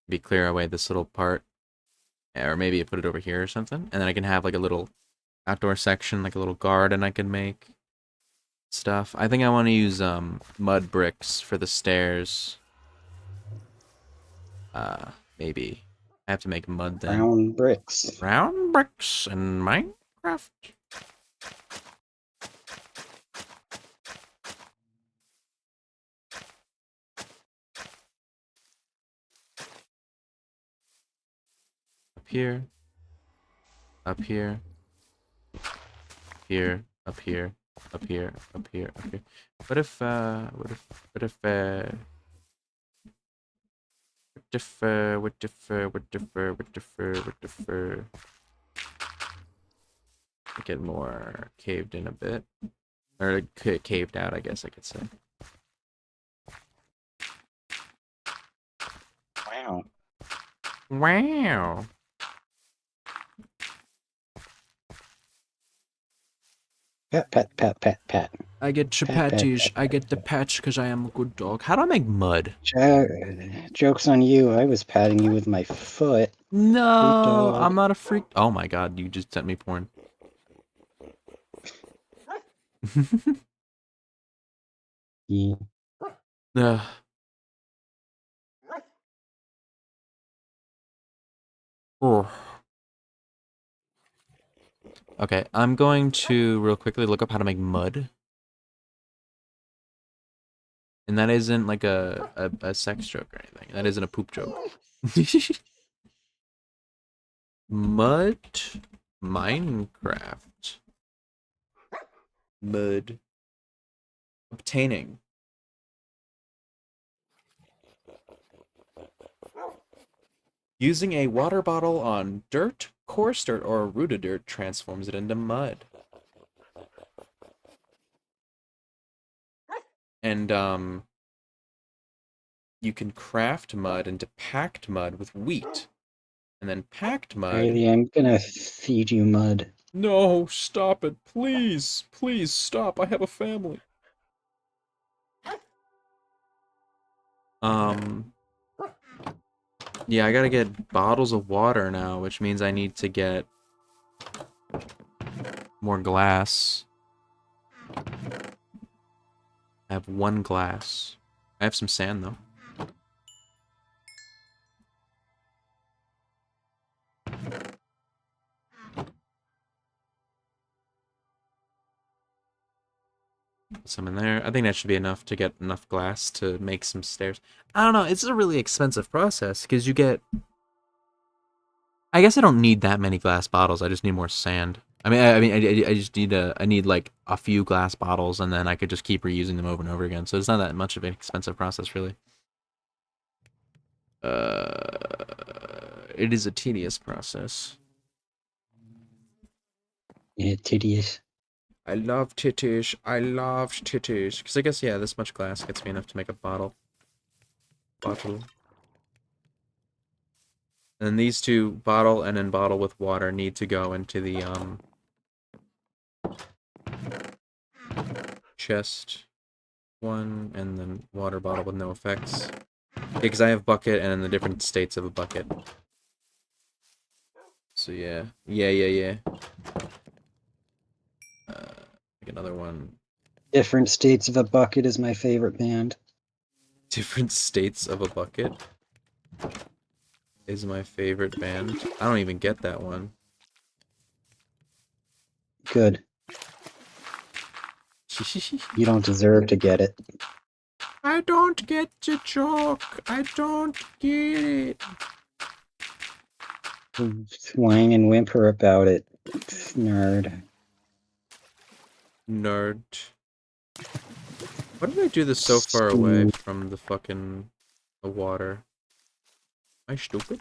S2: Maybe clear away this little part, or maybe put it over here or something, and then I can have like a little outdoor section, like a little garden I can make. Stuff. I think I want to use mud bricks for the stairs. Maybe. I have to make mud then.
S6: Brown bricks.
S2: Brown bricks in Minecraft. Up here. Up here. Here. Up here. Up here. Up here. Up here. What if what if what if get more caved in a bit. Or caved out, I guess I could say.
S6: Wow.
S2: Wow.
S6: Pat, pat, pat, pat, pat.
S2: I get chapatties. I get the patch because I am a good dog. How do I make mud?
S6: Joke's on you. I was patting you with my foot.
S2: No,
S6: dog.
S2: I'm not a freak. Oh my god, you just sent me porn.
S6: Yeah.
S2: Ugh. Oh. Okay, I'm going to real quickly look up how to make mud. And that isn't like a sex joke or anything. That isn't a poop joke. Mud Minecraft. Mud. Obtaining. Using a water bottle on dirt, coarse dirt, or rooted dirt transforms it into mud. And you can craft mud into packed mud with wheat. And then packed mud.
S6: Riley, I'm gonna feed you mud.
S2: No, stop it. Please. Please stop. I have a family. Yeah, I gotta get bottles of water now, which means I need to get more glass. I have 1 glass. I have some sand, though. Put some in there. I think that should be enough to get enough glass to make some stairs. I don't know. It's a really expensive process because you get. I guess I don't need that many glass bottles. I just need more sand. I just need I need like a few glass bottles, and then I could just keep reusing them over and over again. So it's not that much of an expensive process, really. It is a tedious process.
S6: Yeah, tedious.
S2: I love titties. I love titties. Because I guess, yeah, this much glass gets me enough to make a bottle. And these two, bottle and then bottle with water, need to go into the, chest one, and then water bottle with no effects. Because I have bucket and then the different states of a bucket. So, yeah. Yeah. Make another one.
S6: Different States of a Bucket is my favorite band.
S2: Different states of a bucket is my favorite band. I don't even get that one.
S6: Good. You don't deserve to get it.
S2: I don't get the joke. I don't get it.
S6: Whine and whimper about it, nerd.
S2: Nerd. Why did I do this so far away from the fucking the water? Am I stupid?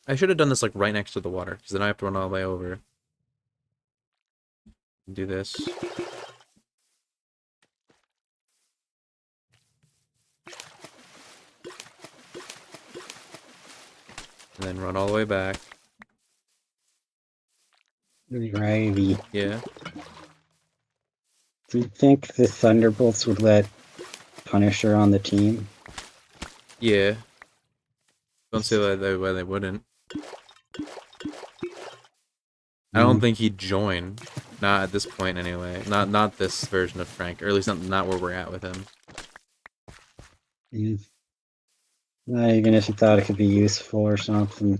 S2: I should have done this like right next to the water, because then I have to run all the way over. Do this. And then run all the way back.
S6: Righty.
S2: Yeah.
S6: Do you think the Thunderbolts would let Punisher on the team?
S2: Yeah. Don't say why they wouldn't. I don't think he'd join. Not at this point, anyway. Not this version of Frank, or at least not where we're at with him.
S6: Yeah. Not even if you thought it could be useful or something.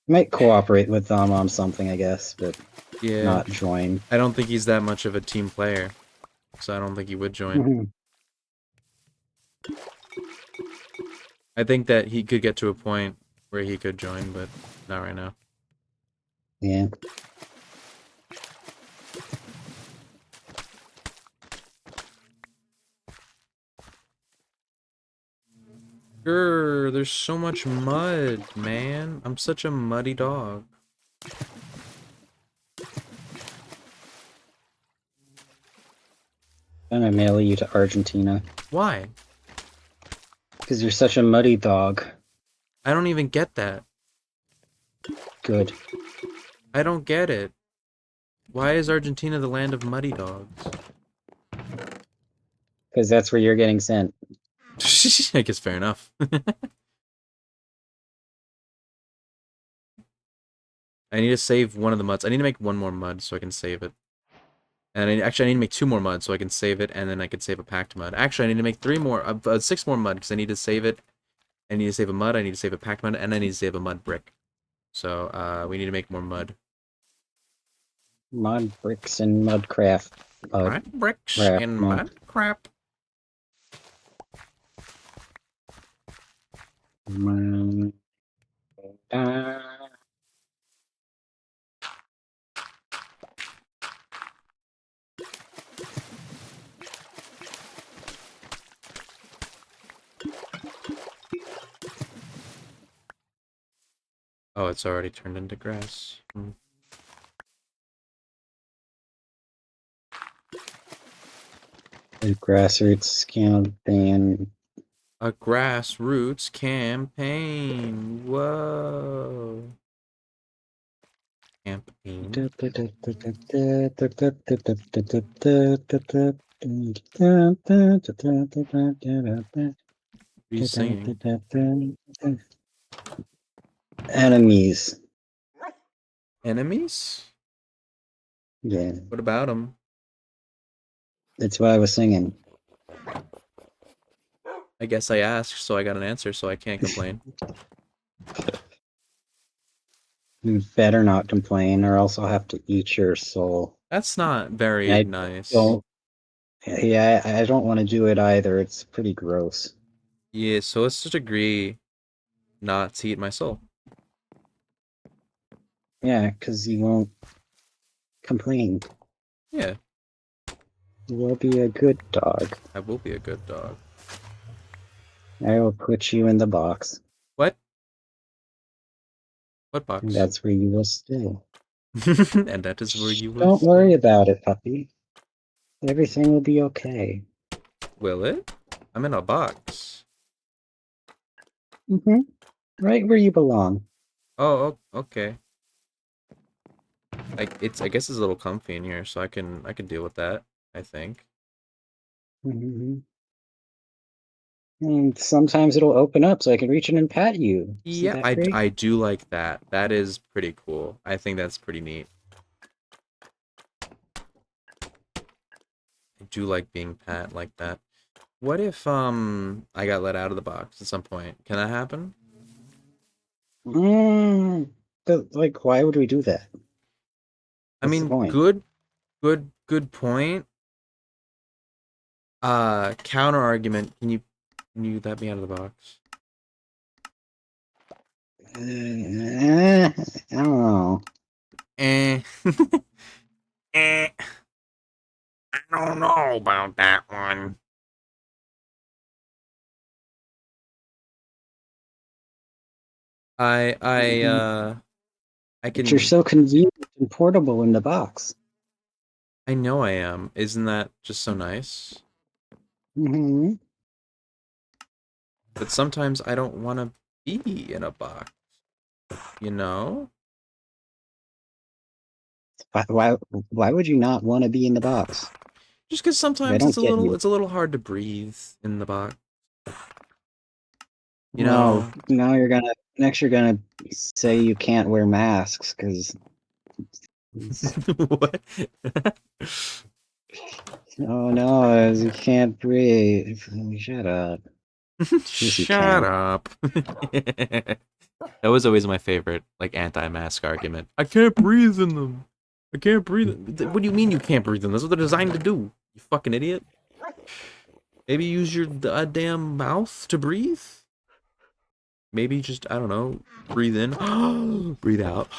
S6: Might cooperate with them on something, I guess, but
S2: Yeah.
S6: not join.
S2: I don't think he's that much of a team player, so I don't think he would join. I think that he could get to a point where he could join, but not right now.
S6: Yeah.
S2: Grr, there's so much mud, man. I'm such a muddy dog.
S6: I'm gonna mail you to Argentina.
S2: Why?
S6: Because you're such a muddy dog.
S2: I don't even get that.
S6: Good.
S2: I don't get it. Why is Argentina the land of muddy dogs?
S6: Because that's where you're getting sent.
S2: I guess fair enough. I need to save one of the muds. I need to make one more mud so I can save it. And actually, I need to make 2 more mud so I can save it, and then I can save a packed mud. Actually, I need to make 6 more mud because I need to save it. I need to save a mud, I need to save a packed mud, and I need to save a mud brick. So, we need to make more mud.
S6: Mud bricks and mudcraft.
S2: Mud bricks and mud crap. Oh, it's already turned into grass.
S6: A grassroots campaign.
S2: A grassroots campaign. Whoa. Campaign. He's singing.
S6: Enemies.
S2: Enemies?
S6: Yeah,
S2: What about them?
S6: that's why I was singing.
S2: I guess I asked, so I got an answer, so I can't complain.
S6: You better not complain, or else I'll have to eat your soul.
S2: That's not very
S6: I
S2: nice.
S6: don't. Yeah, I don't want to do it either. It's pretty gross.
S2: Yeah, so let's just agree not to eat my soul.
S6: Yeah, because you won't complain.
S2: Yeah,
S6: You will be a good dog.
S2: I will be a good dog.
S6: I will put you in the box,
S2: What? What
S6: and
S2: box?
S6: that's where you will stay.
S2: And that is where
S6: Shh,
S2: you will
S6: don't worry
S2: stay.
S6: about it, puppy. Everything will be okay.
S2: Will it? I'm in a box.
S6: Mm-hmm. Right where you belong.
S2: Okay. I guess it's a little comfy in here, so I can deal with that, I think.
S6: Hmm. And sometimes it'll open up so I can reach in and pat you. Isn't
S2: Yeah,
S6: that
S2: I,
S6: great?
S2: I do like that. That is pretty cool. I think that's pretty neat. I do like being pat like that. What if I got let out of the box at some point? Can that happen?
S6: Mm, but like, why would we do that?
S2: I
S6: What's the
S2: mean,
S6: point?
S2: good point. Counter argument. Can you let me out of the box?
S6: I don't know.
S2: Eh. Eh. I don't know about that one. I I uh I
S6: But you're
S2: can
S6: so convenient and portable in the box.
S2: I know I am. Isn't that just so nice?
S6: Hmm.
S2: But sometimes I don't want to be in a box, you know?
S6: Why would you not want to be in the box?
S2: Just because
S6: I
S2: sometimes
S6: don't get you.
S2: it's a little hard to breathe in the box, you
S6: No,
S2: know?
S6: now you're gonna say you can't wear masks because
S2: What?
S6: oh no, you can't breathe. Shut up. Of course you
S2: Shut
S6: can.
S2: up. That was always my favorite, like, anti-mask argument. I can't breathe in them. I can't breathe. What do you mean you can't breathe in them? That's what they're designed to do. You fucking idiot. Maybe use your damn mouth to breathe. Maybe just, I don't know, breathe in, breathe out.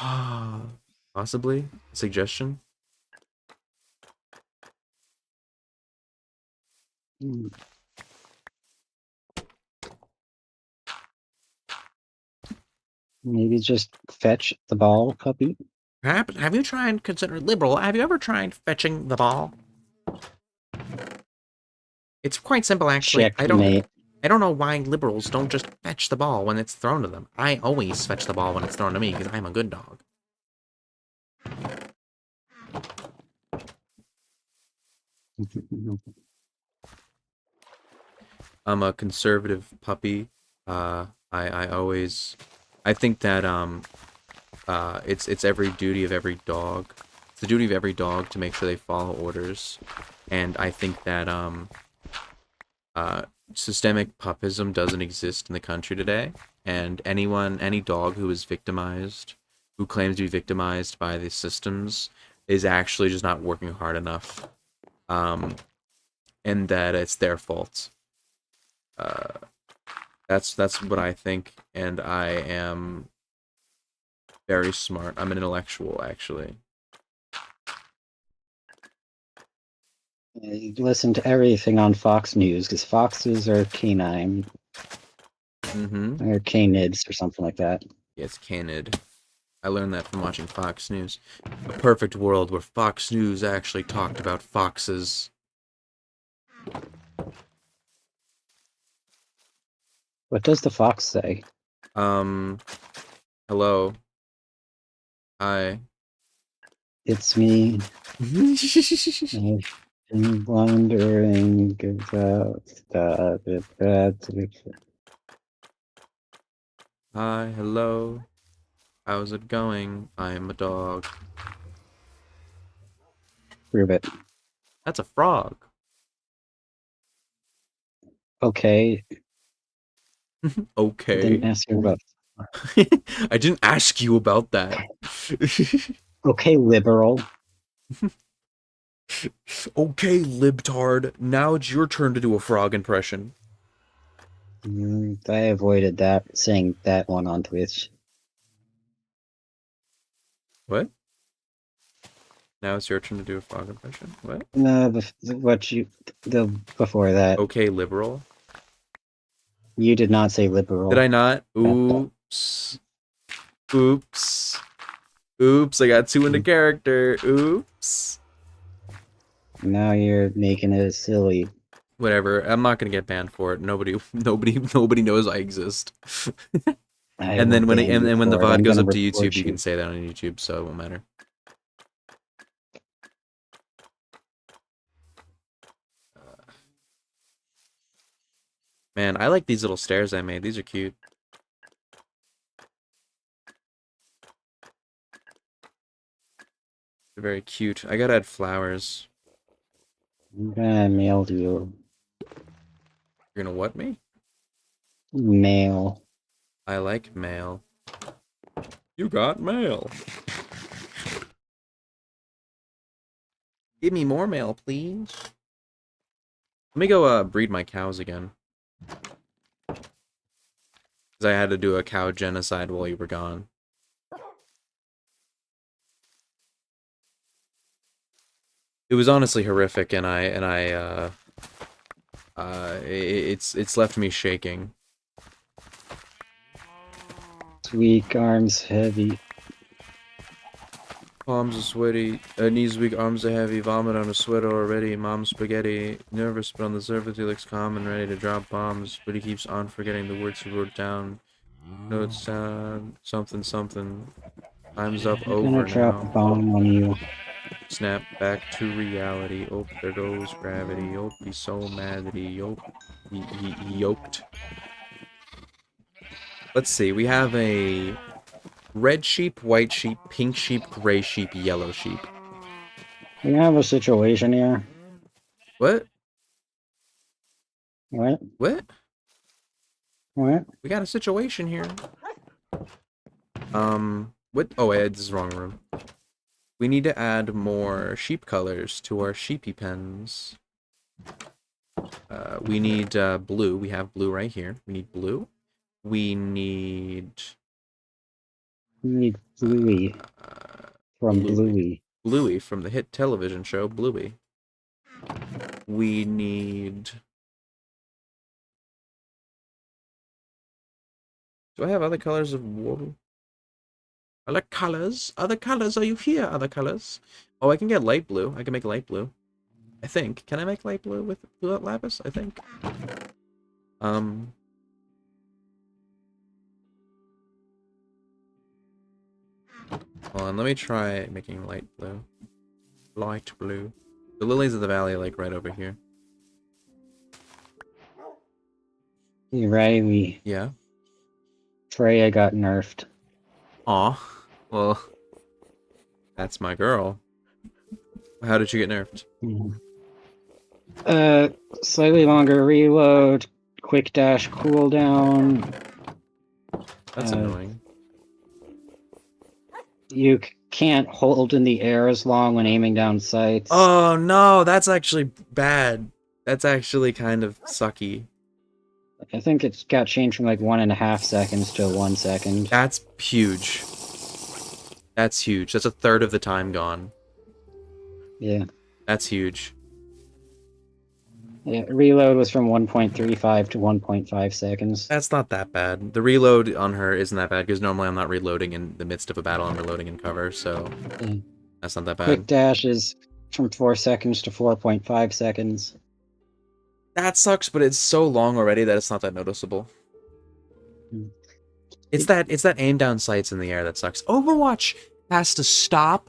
S2: Possibly. A suggestion.
S6: Hmm. Maybe just fetch the ball, puppy.
S2: Perhaps, have you tried, consider liberal, have you ever tried fetching the ball? It's quite simple, actually.
S6: Checkmate.
S2: I don't know why liberals don't just fetch the ball when it's thrown to them. I always fetch the ball when it's thrown to me because I'm a good dog. I'm a conservative puppy. I always, I think that it's every duty of every dog. It's the duty of every dog to make sure they follow orders, and I think that uh, systemic pupism doesn't exist in the country today, and any dog who is victimized, who claims to be victimized by the systems, is actually just not working hard enough, um, and that it's their fault. Uh, that's what I think, and I am very smart. I'm an intellectual, actually.
S6: You listen to everything on Fox News because Foxes are canine
S2: Mm-hmm.
S6: or canids or something like that.
S2: Yeah, it's canid. I learned that from watching Fox News. A perfect world where Fox News actually talked about foxes.
S6: What does the fox say?
S2: Um, hello. Hi.
S6: It's me. I've been wondering about that.
S2: Hi, hello. How's it going? I'm a dog.
S6: Prove it.
S2: That's a frog.
S6: Okay. I didn't
S2: Okay.
S6: ask you about.
S2: I didn't ask you about that.
S6: Okay, liberal.
S2: Okay, libtard. Now it's your turn to do a frog impression.
S6: I avoided that saying that one on Twitch.
S2: What? Now it's your turn to do a frog impression. What?
S6: No, before that,
S2: Okay, liberal.
S6: you did not say
S2: Did I
S6: liberal.
S2: not? Oops. Oops. Oops, I got too into character. Oops.
S6: Now you're making it silly.
S2: Whatever. I'm not gonna get banned for it. Nobody knows I exist.
S6: I
S2: And
S6: will
S2: then when
S6: ban you
S2: when the
S6: for it.
S2: VOD
S6: I'm
S2: goes
S6: gonna
S2: up to YouTube,
S6: report
S2: you can
S6: you.
S2: say that on YouTube, so it won't matter. Man, I like these little stairs I made. These are cute. They're very cute. I gotta add flowers.
S6: I'm gonna mail you.
S2: You're gonna what me?
S6: Mail.
S2: I like mail. You got mail. Give me more mail, please. Let me go breed my cows again. Because I had to do a cow genocide while you were gone. It was honestly horrific, and it's left me shaking.
S6: Weak arms heavy.
S2: Palms are sweaty, knees weak, arms are heavy, vomit on a sweater already, mom's spaghetti, nervous but on the surface he looks calm and ready to drop bombs, but he keeps on forgetting the words he wrote down. Notes sound, something something, time's up
S6: I'm gonna
S2: over
S6: drop a
S2: now.
S6: bomb on you.
S2: Snap back to reality, oh there goes gravity, oh he's so mad that he yoked. Let's see, we have a red sheep, white sheep, pink sheep, gray sheep, yellow sheep.
S6: We have a situation here.
S2: What?
S6: What?
S2: What?
S6: What?
S2: We got a situation here. What? Oh, wait, this is the wrong room. We need to add more sheep colors to our sheepy pens. We need blue. We have blue right here. We need blue. We need
S6: We need Bluey from
S2: Bluey.
S6: Bluey.
S2: Bluey from the hit television show Bluey. We need... Do I have other colors of wool? Other colors? Other colors? Are you here? Other colors? Oh, I can get light blue. I can make light blue. I think. Can I make light blue with blue lapis? I think. Hold on, let me try making light blue. Light blue. The lilies of the valley are like right over here.
S6: Hey, Riley.
S2: Yeah.
S6: Freya got nerfed.
S2: Aw. Well, that's my girl. How did she get nerfed?
S6: Slightly longer reload, quick dash cooldown.
S2: That's annoying.
S6: You can't hold in the air as long when aiming down sights.
S2: Oh no, that's actually bad. That's actually kind of sucky.
S6: I think it got changed from like 1.5 seconds to 1 second.
S2: That's huge. That's huge. That's a third of the time gone.
S6: Yeah.
S2: That's huge.
S6: Yeah, reload was from 1.35 to 1.5 seconds.
S2: That's not that bad. The reload on her isn't that bad because normally I'm not reloading in the midst of a battle. I'm reloading in cover, so
S6: Yeah.
S2: that's not that
S6: Quick
S2: bad.
S6: dash is from 4 seconds to 4.5 seconds.
S2: That sucks, but it's so long already that it's not that noticeable. It's that aim down sights in the air that sucks. Overwatch has to stop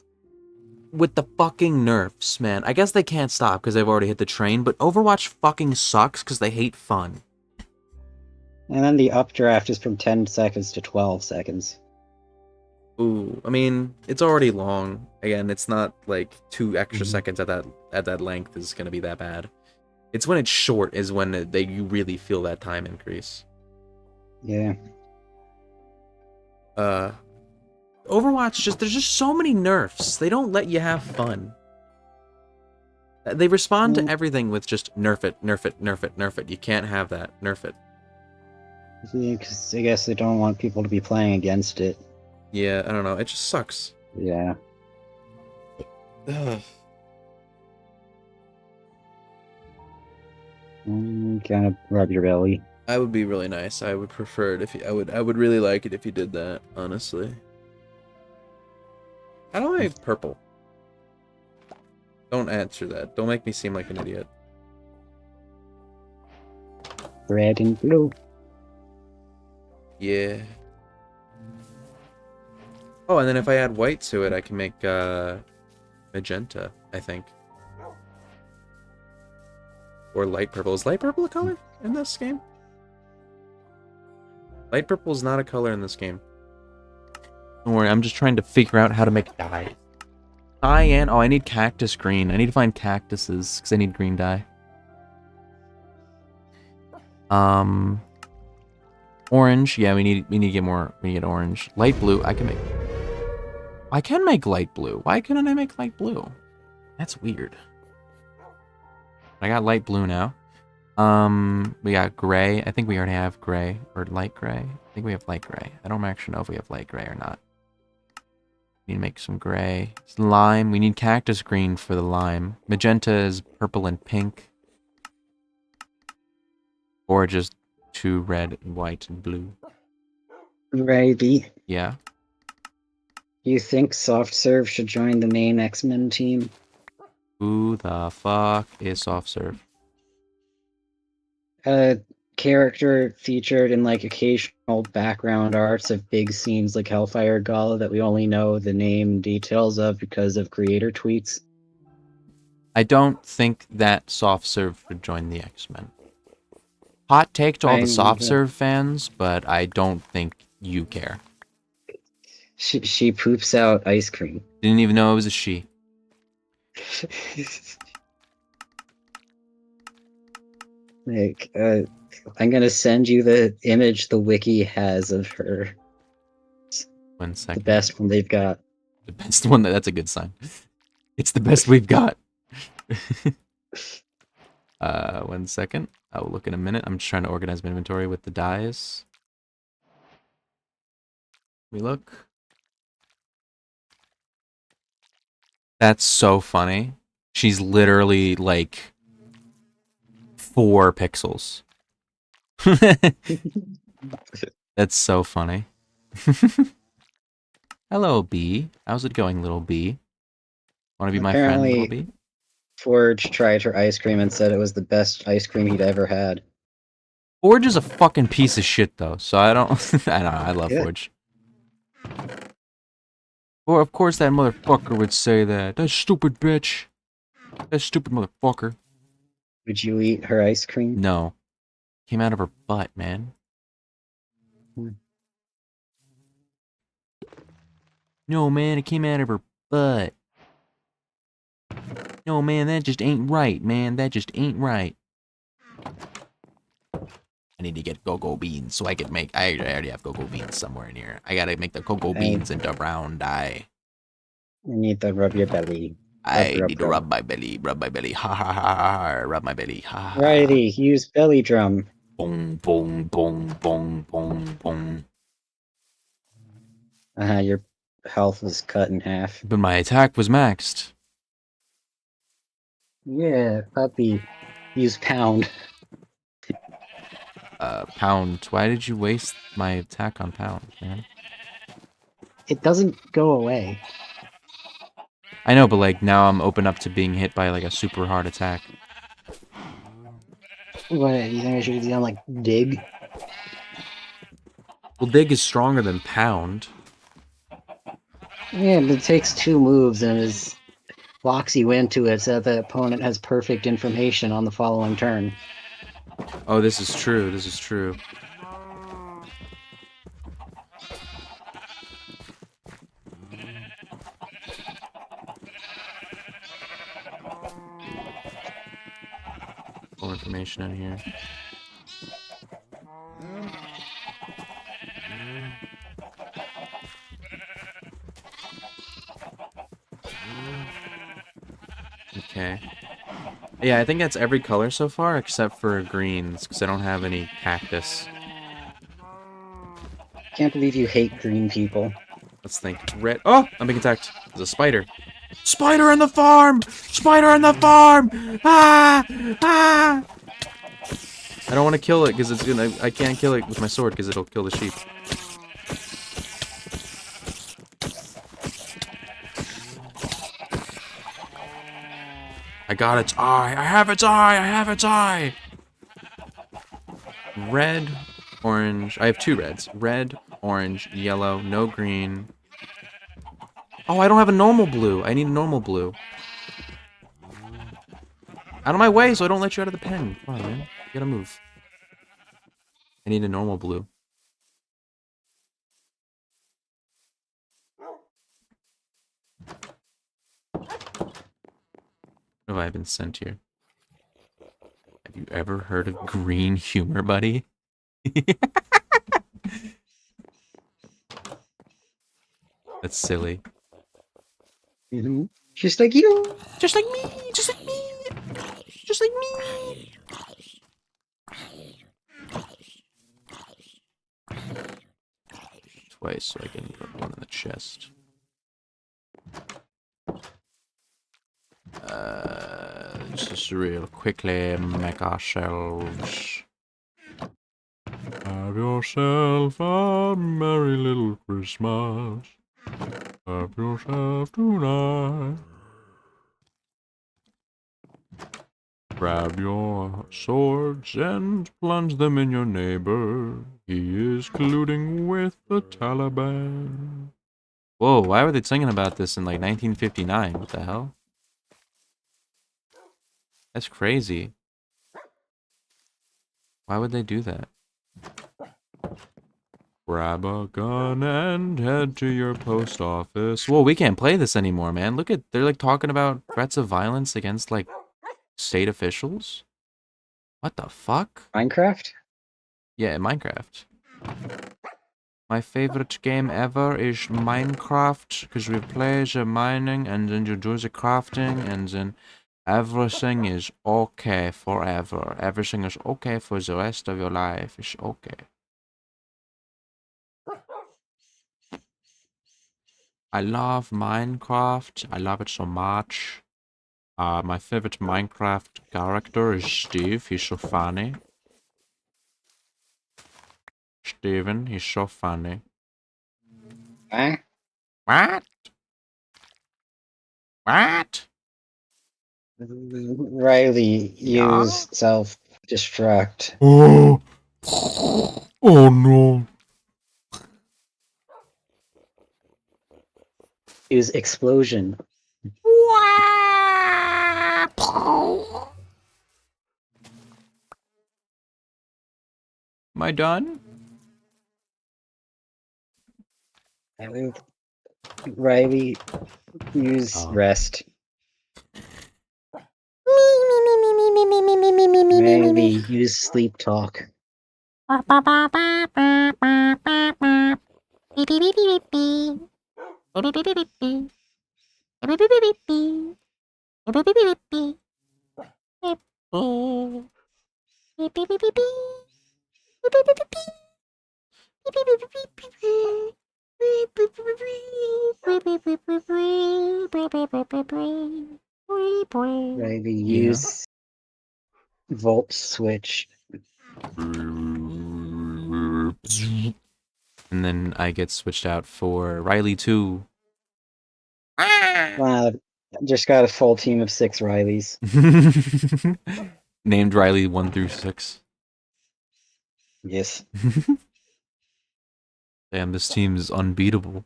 S2: with the fucking nerfs, man. I guess they can't stop because they've already hit the train, but Overwatch fucking sucks because they hate fun.
S6: And then the updraft is from 10 seconds to 12 seconds.
S2: Ooh, I mean, it's already long. Again, it's not like 2 extra seconds at that length is gonna be that bad. It's when it's short is when you really feel that time increase.
S6: Yeah.
S2: Overwatch, there's just so many nerfs. They don't let you have fun. They respond to everything with just nerf it, nerf it, nerf it, nerf it. You can't have that. Nerf it.
S6: Because I guess they don't want people to be playing against it.
S2: Yeah, I don't know. It just sucks.
S6: Yeah.
S2: Ugh.
S6: Kind of rub your belly.
S2: I would be really nice. I would prefer it if you, I would really like it if you did that, honestly. How do I have purple? Don't answer that. Don't make me seem like an idiot.
S6: Red and blue.
S2: Yeah. Oh, and then if I add white to it, I can make magenta, I think. Or light purple. Is light purple a color in this game? Light purple is not a color in this game. Don't worry, I'm just trying to figure out how to make dye. Cyan. Oh, I need cactus green. I need to find cactuses because I need green dye. Orange. Yeah, we need to get more. We need orange. Light blue. I can make light blue. Why couldn't I make light blue? That's weird. I got light blue now. We got gray. I think we already have gray or light gray. I think we have light gray. I don't actually know if we have light gray or not. We need to make some gray. It's lime. We need cactus green for the lime. Magenta is purple and pink. Or just two red and white and blue.
S6: Righty.
S2: Yeah.
S6: You think Soft Serve should join the main X-Men team?
S2: Who the fuck is soft serve?
S6: A character featured in like occasional background arts of big scenes like Hellfire Gala that we only know the name and details of because of creator tweets.
S2: I don't think that soft serve should join the X-Men. Hot take to all the soft serve fans, but I don't think you care.
S6: She poops out ice cream.
S2: Didn't even know it was a she.
S6: Like, I'm gonna send you the image the wiki has of her.
S2: 1 second.
S6: The best one they've got.
S2: The best one. That's a good sign. It's the best we've got. 1 second. I will look in a minute. I'm just trying to organize my inventory with the dyes. We look. That's so funny. She's literally like 4 pixels. That's so funny. Hello, bee. How's it going, little bee? Want to be my friend, little bee?
S6: Forge tried her ice cream and said it was the best ice cream he'd ever had.
S2: Forge is a fucking piece of shit, though, so I don't... I don't know, I love Forge. Well, of course that motherfucker would say that. That stupid bitch. That stupid motherfucker.
S6: Would you eat her ice cream?
S2: No. Came out of her butt, man. No, man, it came out of her butt. No, man, that just ain't right, man. That just ain't right. I need to get cocoa beans so I can make... I already have cocoa beans somewhere in here. I gotta make the cocoa beans into brown dye.
S6: You need to rub your belly.
S2: I need to rub my belly, rub my belly. Ha ha ha ha, rub my belly. Ha ha.
S6: Righty, use belly drum.
S2: Boom, boom, boom, boom, boom, boom.
S6: Your health was cut in half.
S2: But my attack was maxed.
S6: Yeah, puppy. Use pound.
S2: Pound. Why did you waste my attack on pound, man?
S6: It doesn't go away.
S2: I know, but like now I'm open up to being hit by like a super hard attack.
S6: What, you think I should have done like dig?
S2: Well, dig is stronger than pound.
S6: Yeah, but it takes 2 moves and locks you into it so that the opponent has perfect information on the following turn.
S2: Oh, this is true. This is true. More information in here. Okay. Yeah, I think that's every color so far except for greens, because I don't have any cactus.
S6: Can't believe you hate green people.
S2: Let's think. Red. Oh! I'm being attacked. There's a spider. Spider in the farm! Spider in the farm! Ah! Ah! I don't want to kill it because it's gonna. I can't kill it with my sword because it'll kill the sheep. I got its eye. I have its eye. I have its eye. Red, orange. I have 2 reds. Red, orange, yellow, no green. Oh, I don't have a normal blue. I need a normal blue. Out of my way so I don't let you out of the pen. Come on, man. You gotta move. I need a normal blue. What have I been sent here? Have you ever heard of green humor, buddy? That's silly.
S6: Just like you.
S2: Just like me! Just like me! Just like me! Twice so I can put one in the chest. Just real quickly make ourselves. Have yourself a merry little Christmas. Have yourself tonight. Grab your swords and plunge them in your neighbor. He is colluding with the Taliban. Whoa, why were they singing about this in like 1959? What the hell? That's crazy. Why would they do that? Grab a gun and head to your post office. Whoa, we can't play this anymore, man. Look at, they're like talking about threats of violence against like state officials. What the fuck?
S6: Minecraft?
S2: Yeah, Minecraft. My favorite game ever is Minecraft, because we play the mining and then you do the crafting and then everything is okay forever. Everything is okay for the rest of your life. It's okay. I love Minecraft. I love it so much. My favorite Minecraft character is Steve. He's so funny. Steven, he's so funny.
S6: Huh?
S2: What? What?
S6: Riley,
S2: Yeah?
S6: use self-destruct.
S2: Oh. Oh no.
S6: Use explosion.
S2: Am I done?
S6: Riley, use
S2: Oh.
S6: rest. Riley, use sleep talk. Riley,
S2: Yeah.
S6: use volt switch.
S2: And then I get switched out for Riley 2.
S6: Wow, just got a full team of 6 Rileys.
S2: Named Riley 1 through 6.
S6: Yes.
S2: Damn, this team is unbeatable.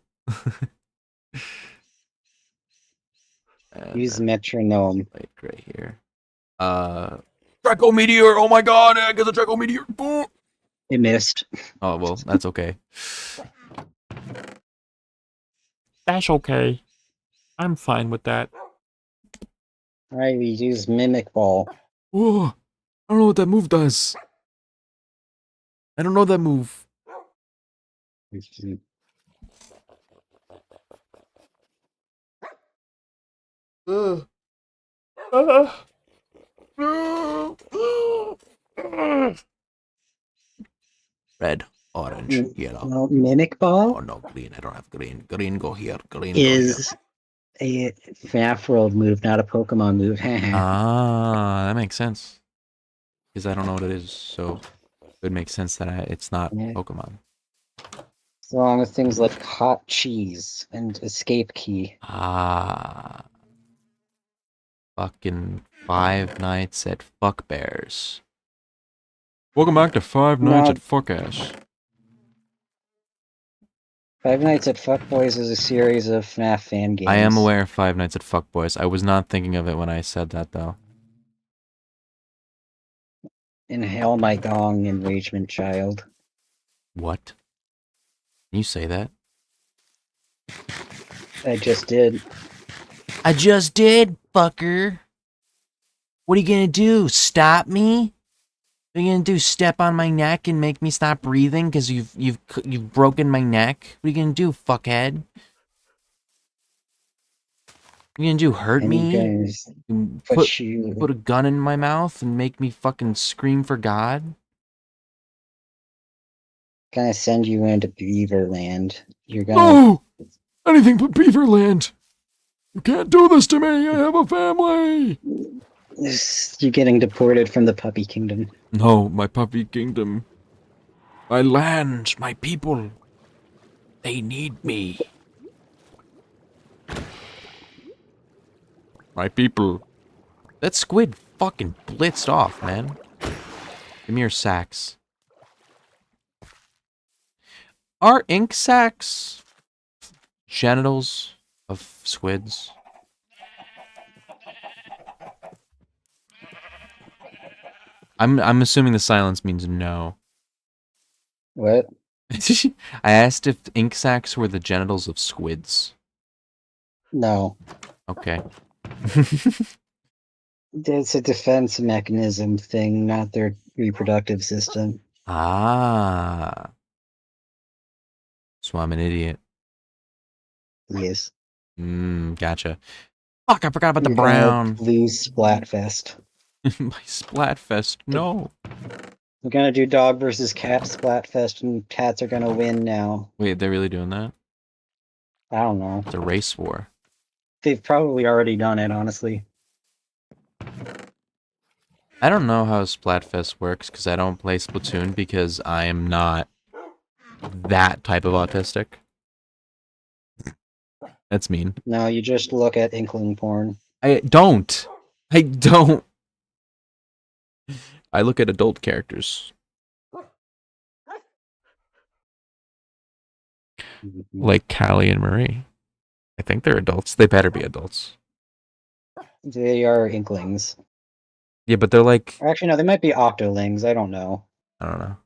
S2: And
S6: Use metronome.
S2: like right here. Draco Meteor! Oh my god, I get the Draco Meteor!
S6: It missed.
S2: Oh, well, that's okay. That's okay. I'm fine with that.
S6: Riley, use mimic ball.
S2: Whoa! I don't know what that move does. I don't know that move. Ugh.
S5: Red, orange, yellow.
S6: Well, Mimic Ball
S5: Oh no, green. I don't have green. Green, go here. Green, go here.
S6: is a FNAF World move, not a Pokemon move.
S5: Ah, that makes sense. Because I don't know what it is, so it would make sense that it's not
S6: Yeah.
S5: Pokemon.
S6: Along with things like hot cheese and escape key.
S5: Ah, fucking Five Nights at Fuck Bears. Welcome back to Five Nights
S6: No.
S5: at Fuck Ass.
S6: Five Nights at Fuckboys is a series of FNAF fan games.
S5: I am aware of Five Nights at Fuck Boys. I was not thinking of it when I said that though.
S6: Inhale my gong, enragement child.
S5: What? Can you say that?
S6: I just did.
S3: I just did, fucker. What are you gonna do? Stop me? What are you gonna do? Step on my neck and make me stop breathing because you've broken my neck? What are you gonna do, fuckhead? What are you gonna do? Hurt
S6: And you
S3: me?
S6: guys
S3: And
S6: put you
S3: put a gun in my mouth and make me fucking scream for God?
S6: gonna send you into Beaverland. You're gonna
S5: No! Anything but Beaverland! You can't do this to me! I have a family!
S6: you're getting deported from the Puppy Kingdom.
S5: No, my puppy kingdom. My land, my people. They need me. My people. That squid fucking blitzed off, man. Give me your sacks. Are ink sacs genitals of squids? I'm assuming the silence means no.
S6: What?
S5: I asked if ink sacs were the genitals of squids.
S6: No.
S5: Okay.
S6: It's a defense mechanism thing, not their reproductive system.
S5: Ah. So I'm an idiot.
S6: Yes.
S5: Gotcha. Fuck, I forgot about the
S6: You're gonna
S5: brown.
S6: lose Splatfest.
S5: My Splatfest. No.
S6: We're gonna do dog versus cat Splatfest, and cats are gonna win now.
S5: Wait, they're really doing that?
S6: I don't know.
S5: It's a race war.
S6: They've probably already done it, honestly.
S5: I don't know how Splatfest works because I don't play Splatoon because I am not that type of autistic. That's mean.
S6: No, you just look at inkling porn.
S5: I don't. I don't. I look at adult characters. Like Callie and Marie. I think they're adults. They better be adults.
S6: They are inklings.
S5: Yeah, but they're like,
S6: Or actually, no, they might be octolings. I don't know.
S5: I don't know.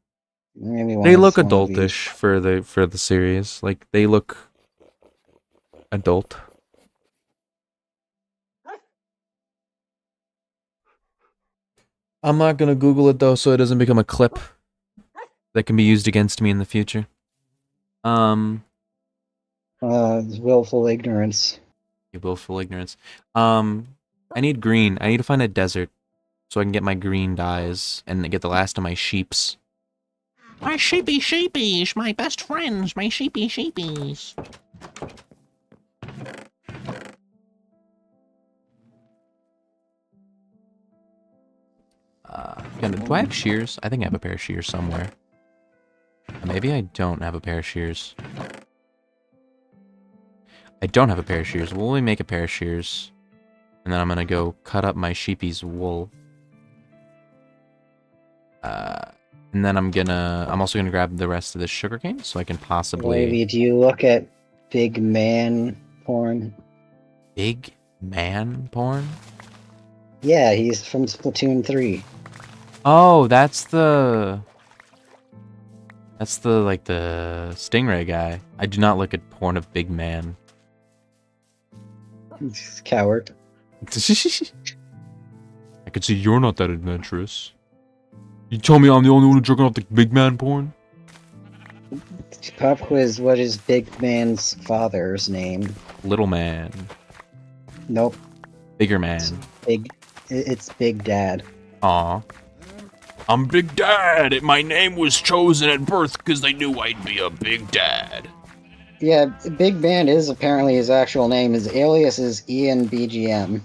S6: Maybe
S5: They look
S6: one of these.
S5: adultish for the series. Like they look adult. I'm not gonna Google it though, so it doesn't become a clip that can be used against me in the future.
S6: Willful ignorance.
S5: Willful ignorance. I need green. I need to find a desert so I can get my green dyes and get the last of my sheeps.
S3: My sheepies, my best friends, my sheepies.
S5: Do I have shears? I think I have a pair of shears somewhere. Maybe I don't have a pair of shears. I don't have a pair of shears. Well, let me make a pair of shears. And then I'm gonna go cut up my sheepy's wool. And then I'm also gonna grab the rest of the sugarcane so I can possibly...
S6: Maybe do you look at big man porn?
S5: Big man porn?
S6: Yeah, he's from Splatoon 3.
S5: Oh, that's the like the Stingray guy. I do not look at porn of big man.
S6: Coward.
S5: I can see you're not that adventurous. You tell me I'm the only one who's jerking off the big man porn?
S6: Pop quiz, what is big man's father's name?
S5: Little man.
S6: Nope.
S5: Bigger man.
S6: It's Big Dad.
S5: Aw. I'm Big Dad. My name was chosen at birth because they knew I'd be a Big Dad.
S6: Yeah, Big Band is apparently his actual name. His alias is Ian BGM.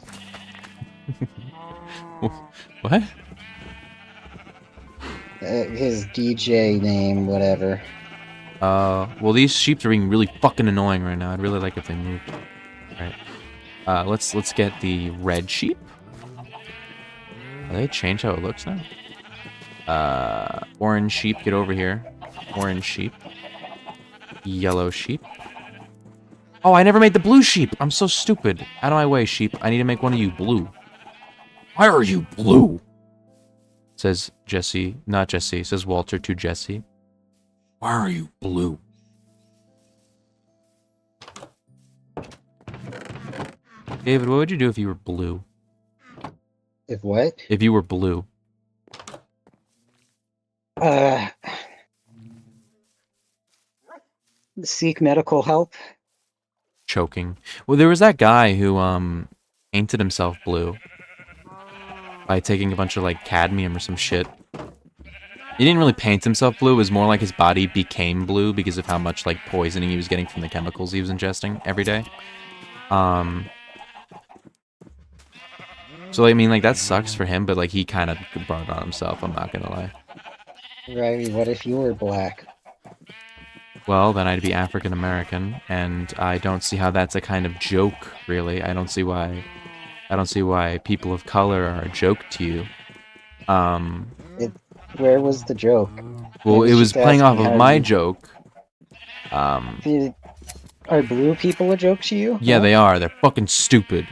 S5: What?
S6: His DJ name, whatever.
S5: Well, these sheep are being really fucking annoying right now. I'd really like if they moved. Alright. Let's get the red sheep. Are they changed how it looks now? Orange sheep, get over here. Orange sheep. Yellow sheep. Oh, I never made the blue sheep. I'm so stupid. Out of my way, sheep. I need to make one of you blue. Why are you blue? Says Jesse. Not Jesse. Says Walter to Jesse. Why are you blue? David, what would you do if you were blue?
S6: If what?
S5: If you were blue.
S6: Seek medical help.
S5: Choking. Well, there was that guy who, painted himself blue. By taking a bunch of, like, cadmium or some shit. He didn't really paint himself blue. It was more like his body became blue because of how much, like, poisoning he was getting from the chemicals he was ingesting every day. So, I mean, like, that sucks for him, but, like, he kind of brought it on himself, I'm not gonna lie.
S6: Right, what if you were black?
S5: Well, then I'd be African American, and I don't see how that's a kind of joke, really. I don't see why people of color are a joke to you.
S6: Where was the joke?
S5: Well, it was
S6: just
S5: playing off
S6: asking
S5: of
S6: how
S5: my
S6: you-
S5: joke.
S6: Are blue people a joke to you?
S5: Yeah,
S6: Huh?
S5: they are. They're fucking stupid.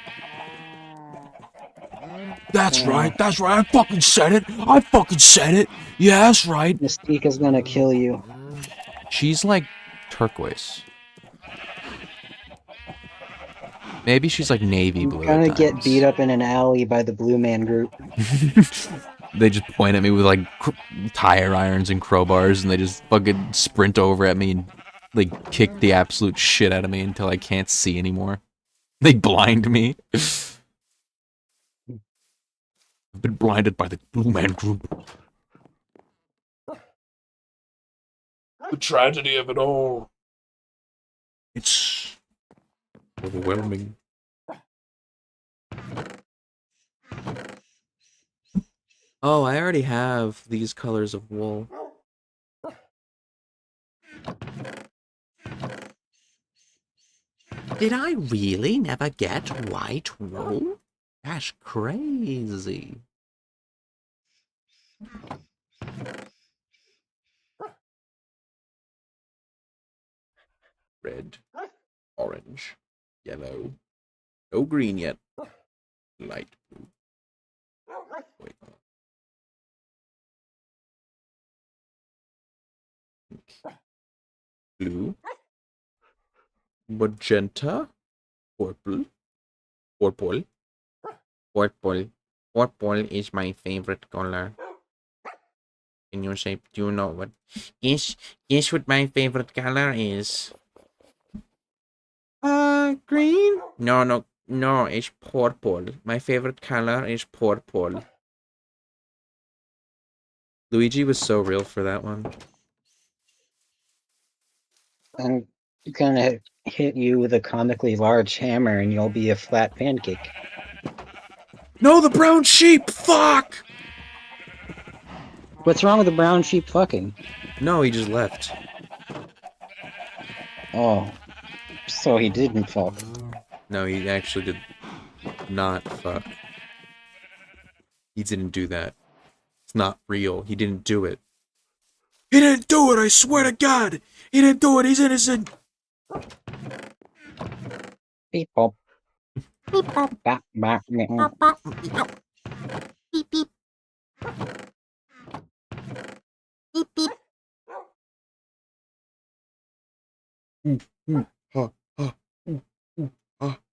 S5: That's right, I fucking said it! I fucking said it! Yeah, that's right!
S6: Mystique is gonna kill you.
S5: She's like turquoise. Maybe she's like navy
S6: I'm
S5: blue
S6: gonna
S5: at
S6: get
S5: times.
S6: beat up in an alley by the Blue Man Group.
S5: They just point at me with like tire irons and crowbars, and they just fucking sprint over at me and like kick the absolute shit out of me until I can't see anymore. They blind me. I've been blinded by the Blue Man Group. The tragedy of it all. It's overwhelming. Oh, I already have these colors of wool. Did I really never get white wool? That's crazy. Red, orange, yellow. No green yet. Light blue. Wait. Pink. Blue. Magenta. Purple. Purple. Purple. Purple is my favorite color. Can you say, do you know what? Guess what my favorite color is? Green? No, it's purple. My favorite color is purple. Luigi was so real for that one.
S6: I'm gonna hit you with a comically large hammer and you'll be a flat pancake.
S5: No, the brown sheep! Fuck!
S6: What's wrong with the brown sheep fucking?
S5: No, he just left.
S6: Oh, so he didn't fuck.
S5: No, he actually did not fuck. He didn't do that. It's not real. He didn't do it. He didn't do it, I swear to God! He didn't do it, he's innocent!
S6: Beep bop. Beep bop. Bop, bop, meow.
S5: Beep beep. Beep beep.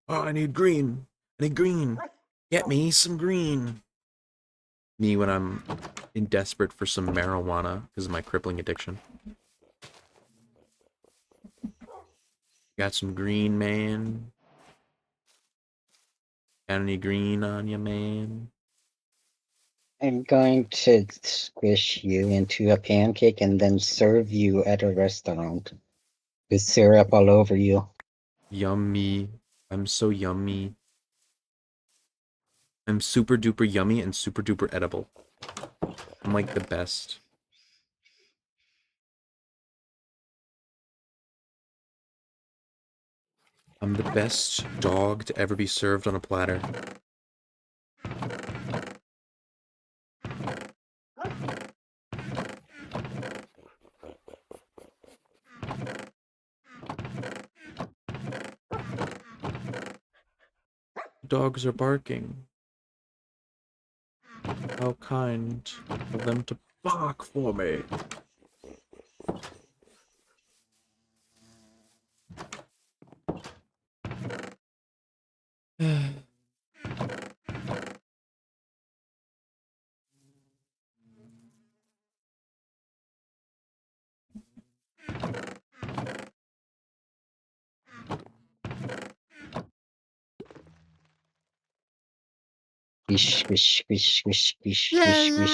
S5: I need green. I need green. Get me some green. Me when I'm in desperate for some marijuana because of my crippling addiction. Got some green, man.
S2: Got any green on you, man?
S6: I'm going to squish you into a pancake and then serve you at a restaurant with syrup all over you.
S2: Yummy. I'm so yummy. I'm super duper yummy and super duper edible. I'm like the best. I'm the best dog to ever be served on a platter. Dogs are barking. How kind of them to bark for me.
S6: Squish, squish, squish, squish, squish, squish, squish.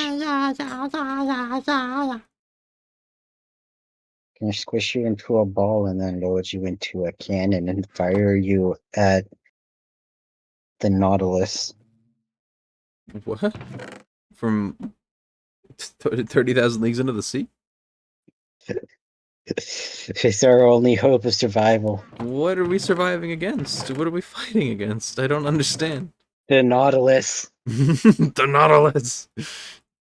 S6: Can I squish you into a ball and then load you into a cannon and fire you at the Nautilus?
S2: What? From 30,000 Leagues Under the Sea?
S6: It's our only hope of survival.
S2: What are we surviving against? What are we fighting against? I don't understand.
S6: The Nautilus.
S2: The Nautilus!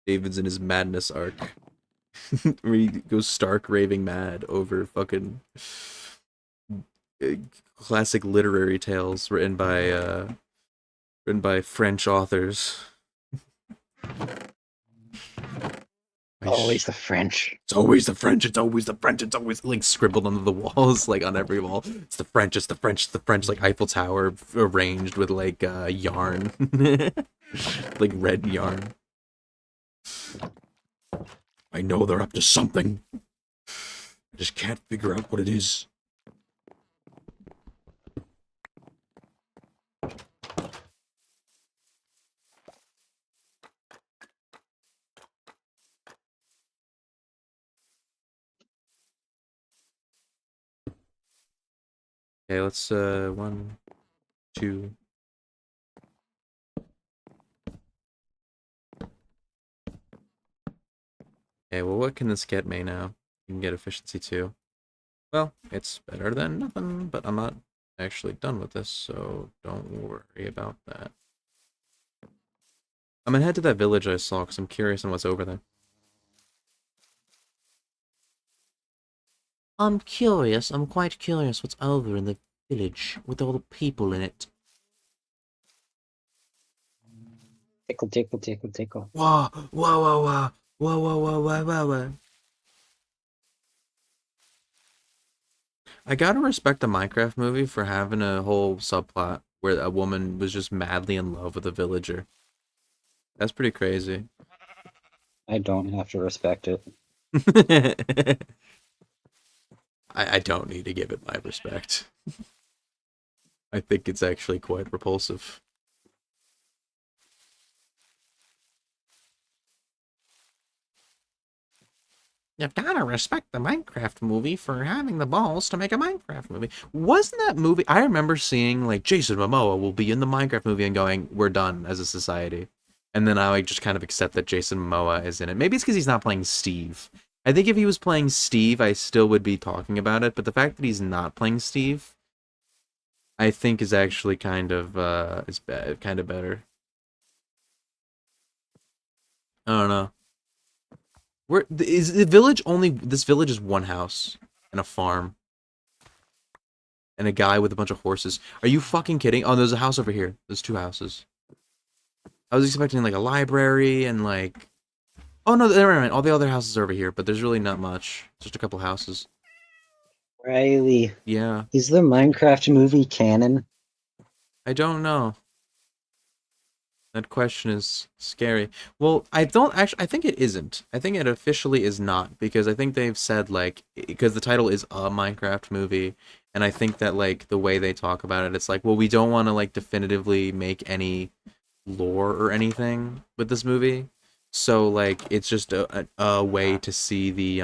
S2: David's in his madness arc. Where he goes stark raving mad over fucking classic literary tales written by French authors.
S6: Always the French.
S2: It's always the French, it's always the French, it's always like scribbled on the walls, like on every wall. It's the French, it's the French, it's the French, like Eiffel Tower arranged with like yarn. Like red yarn. I know they're up to something. I just can't figure out what it is. Okay, let's 1, 2. Okay, well what can this get me now? You can get efficiency 2. Well, it's better than nothing, but I'm not actually done with this, so don't worry about that. I'm gonna head to that village I saw because I'm curious on what's over there.
S3: I'm curious. I'm quite curious what's over in the village with all the people in it.
S6: Tickle, tickle, tickle, tickle.
S3: Whoa, whoa, whoa, whoa, whoa, whoa, whoa, whoa, whoa, whoa.
S2: I gotta respect the Minecraft movie for having a whole subplot where a woman was just madly in love with a villager. That's pretty crazy.
S6: I don't have to respect it.
S2: I don't need to give it my respect. I think it's actually quite repulsive. You've gotta respect the Minecraft movie for having the balls to make a Minecraft movie. Wasn't that movie? I remember seeing like Jason Momoa will be in the Minecraft movie and going, "We're done as a society," and then I like just kind of accept that Jason Momoa is in it. Maybe it's because he's not playing Steve. I think if he was playing Steve, I still would be talking about it. But the fact that he's not playing Steve, I think is actually kind of kind of better. I don't know. Where is the village only? This village is one house and a farm and a guy with a bunch of horses. Are you fucking kidding? Oh, there's a house over here. There's 2 houses. I was expecting like a library and like. Oh no, never mind. All the other houses are over here, but there's really not much. Just a couple houses.
S6: Riley,
S2: Yeah,
S6: is the Minecraft movie canon?
S2: I don't know. That question is scary. Well, I don't actually. I think it isn't. I think it officially is not because I think they've said like because the title is a Minecraft movie, And I think that like the way they talk about it, it's like, well, we don't want to like definitively make any lore or anything with this movie. So like it's just a way to see the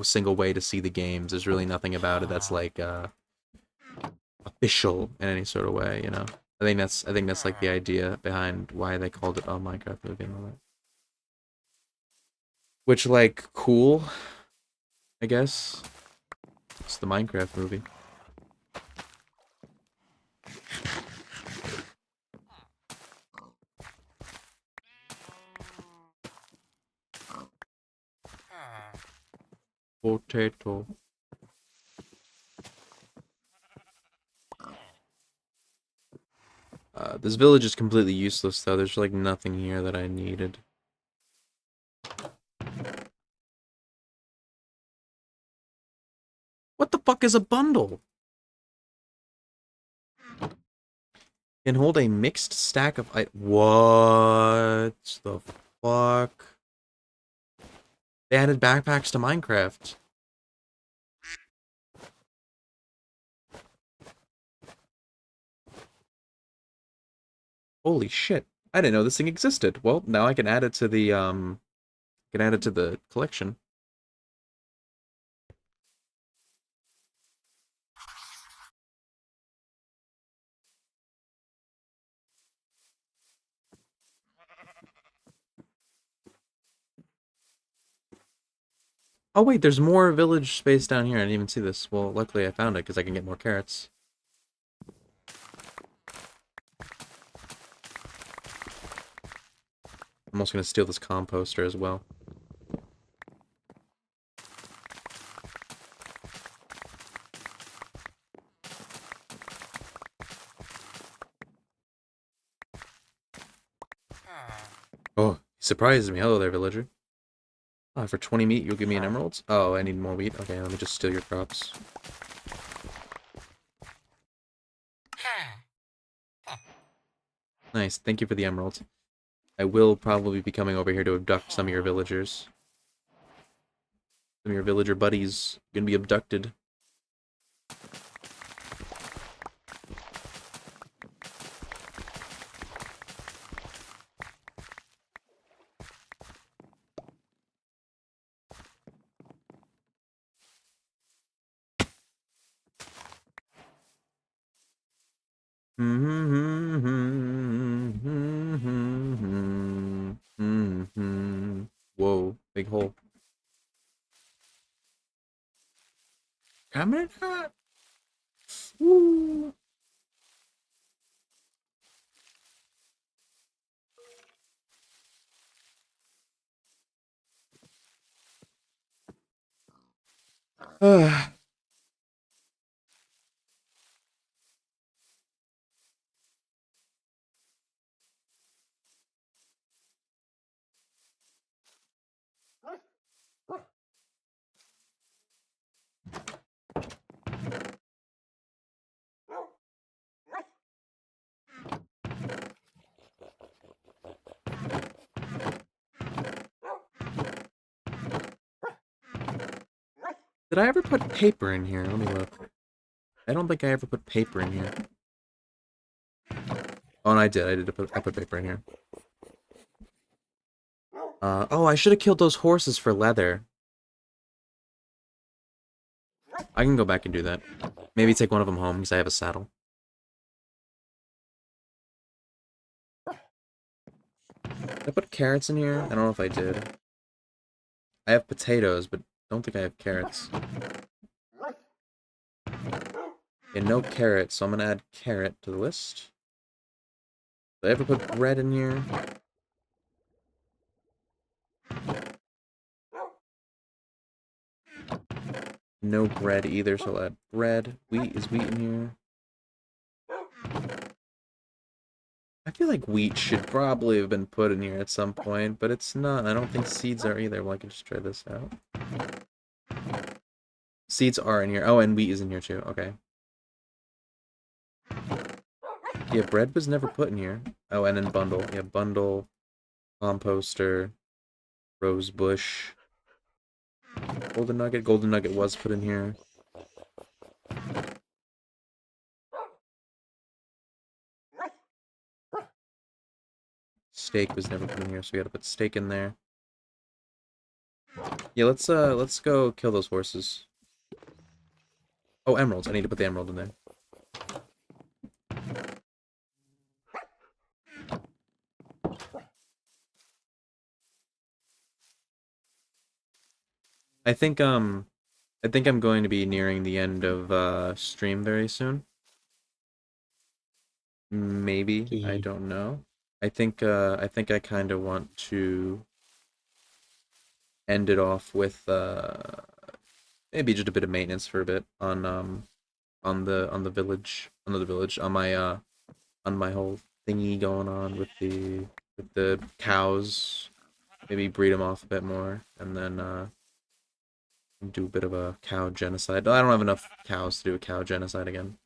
S2: single way to see the games. There's really nothing about it that's like official in any sort of way, you know. I think that's like the idea behind why they called it a Minecraft movie and all that. Which like cool, I guess. It's the Minecraft movie. Potato. This village is completely useless though. There's like nothing here that I needed. What the fuck is a bundle? Can hold a mixed stack of what the fuck? They added backpacks to Minecraft. Holy shit. I didn't know this thing existed. Well, now I can add it to the collection. Oh wait, there's more village space down here. I didn't even see this. Well, luckily I found it because I can get more carrots. I'm also gonna steal this composter as well. Oh, he surprises me. Hello there, villager. For 20 meat, you'll give me an emerald? Oh, I need more wheat. Okay, let me just steal your crops. Nice, thank you for the emerald. I will probably be coming over here to abduct some of your villagers. Some of your villager buddies are gonna be abducted. Whoa, big hole. Coming hot. Woo. Did I ever put paper in here? Let me look. I don't think I ever put paper in here. Oh, and I did. I put paper in here. Oh, I should have killed those horses for leather. I can go back and do that. Maybe take one of them home because I have a saddle. Did I put carrots in here? I don't know if I did. I have potatoes, but I don't think I have carrots. Okay, no carrots, so I'm gonna add carrot to the list. Did I ever put bread in here? No bread either, so I'll add bread. Wheat, is wheat in here? I feel like wheat should probably have been put in here at some point, but it's not. I don't think seeds are either. Well, I can just try this out. Seeds are in here. Oh, and wheat is in here too. Okay. Yeah, bread was never put in here. Oh, and then bundle. Yeah, bundle, composter, rose bush. Golden nugget. Golden nugget was put in here. steak was never put in here, so we gotta put steak in there. Yeah, let's go kill those horses. Oh, emeralds. I need to put the emerald in there. I think I'm going to be nearing the end of stream very soon. Maybe, I don't know. I think I kind of want to end it off with maybe just a bit of maintenance for a bit on the village, another village, on my whole thingy going on with the cows. Maybe breed them off a bit more, and then do a bit of a cow genocide. I don't have enough cows to do a cow genocide again.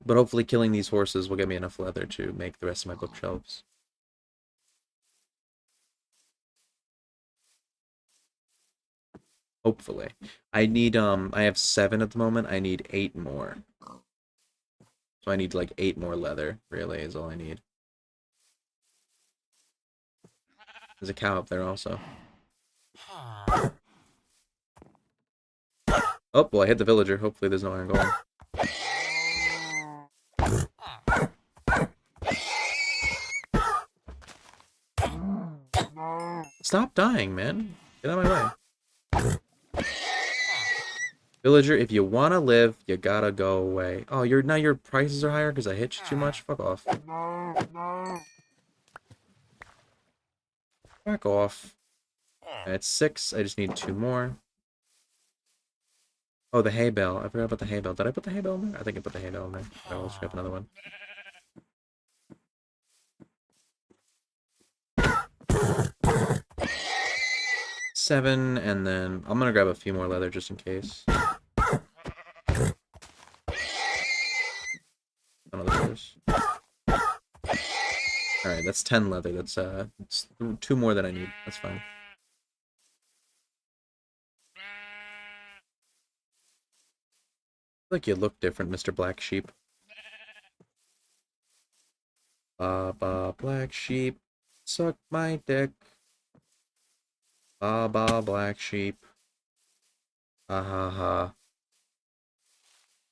S2: But hopefully killing these horses will get me enough leather to make the rest of my bookshelves. Hopefully. I have 7 at the moment. I need 8 more. So I need like 8 more leather, really, is all I need. There's a cow up there also. Oh, well, I hit the villager. Hopefully there's no iron golem. Stop dying, man. Get out of my way. Villager, if you want to live, you gotta go away. Oh, now your prices are higher because I hit you too much? Fuck off. Back off. It's 6. I just need 2 more. Oh, the hay bale. I forgot about the hay bale. Did I put the hay bale in there? I think I put the hay bale in there. Oh, let's grab another one. Seven, and then I'm gonna grab a few more leather just in case. None of those. Alright, that's 10 leather. That's it's 2 more than I need. That's fine. Like you look different, Mr. Black Sheep. Baba Black Sheep, suck my dick. Baba Black Sheep. Ha ha ha.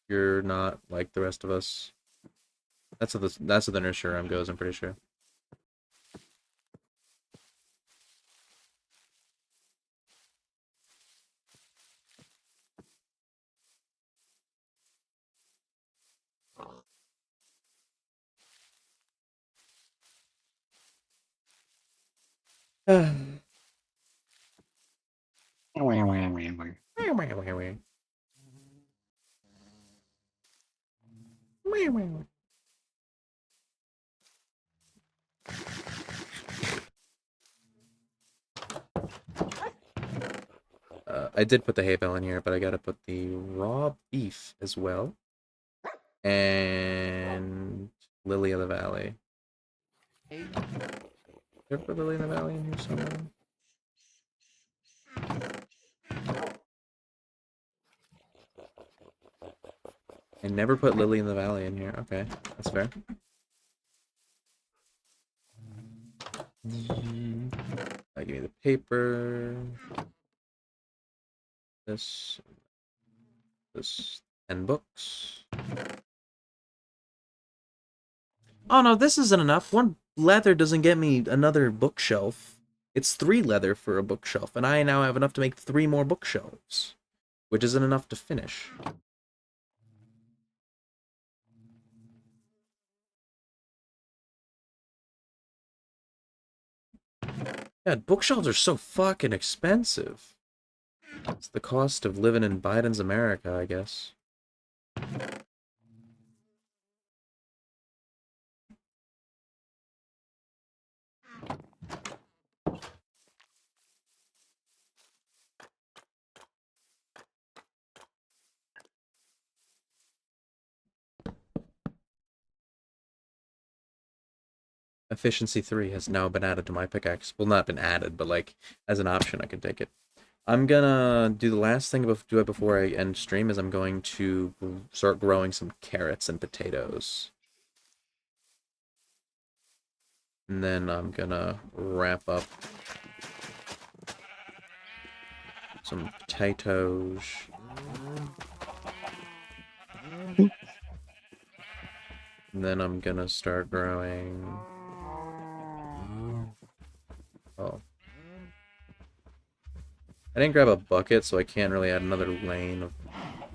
S2: You're not like the rest of us. That's what the nursery rhyme goes, I'm pretty sure. I did put the hay bale in here, but I gotta put the raw beef as well. And Lily of the Valley. Did I put Lily of the Valley in here somewhere? I never put Lily in the Valley in here. Okay, that's fair. Give me the paper. This 10 books. Oh no, this isn't enough. 1 leather doesn't get me another bookshelf. It's 3 leather for a bookshelf, and I now have enough to make 3 more bookshelves, which isn't enough to finish. Yeah, bookshelves are so fucking expensive. It's the cost of living in Biden's America, I guess. Efficiency 3 has now been added to my pickaxe. Well, not been added, but like, as an option, I can take it. I'm gonna do the last thing before I end stream is I'm going to start growing some carrots and potatoes. And then I'm gonna wrap up some potatoes. And then I'm gonna start growing. Oh. I didn't grab a bucket, so I can't really add another lane of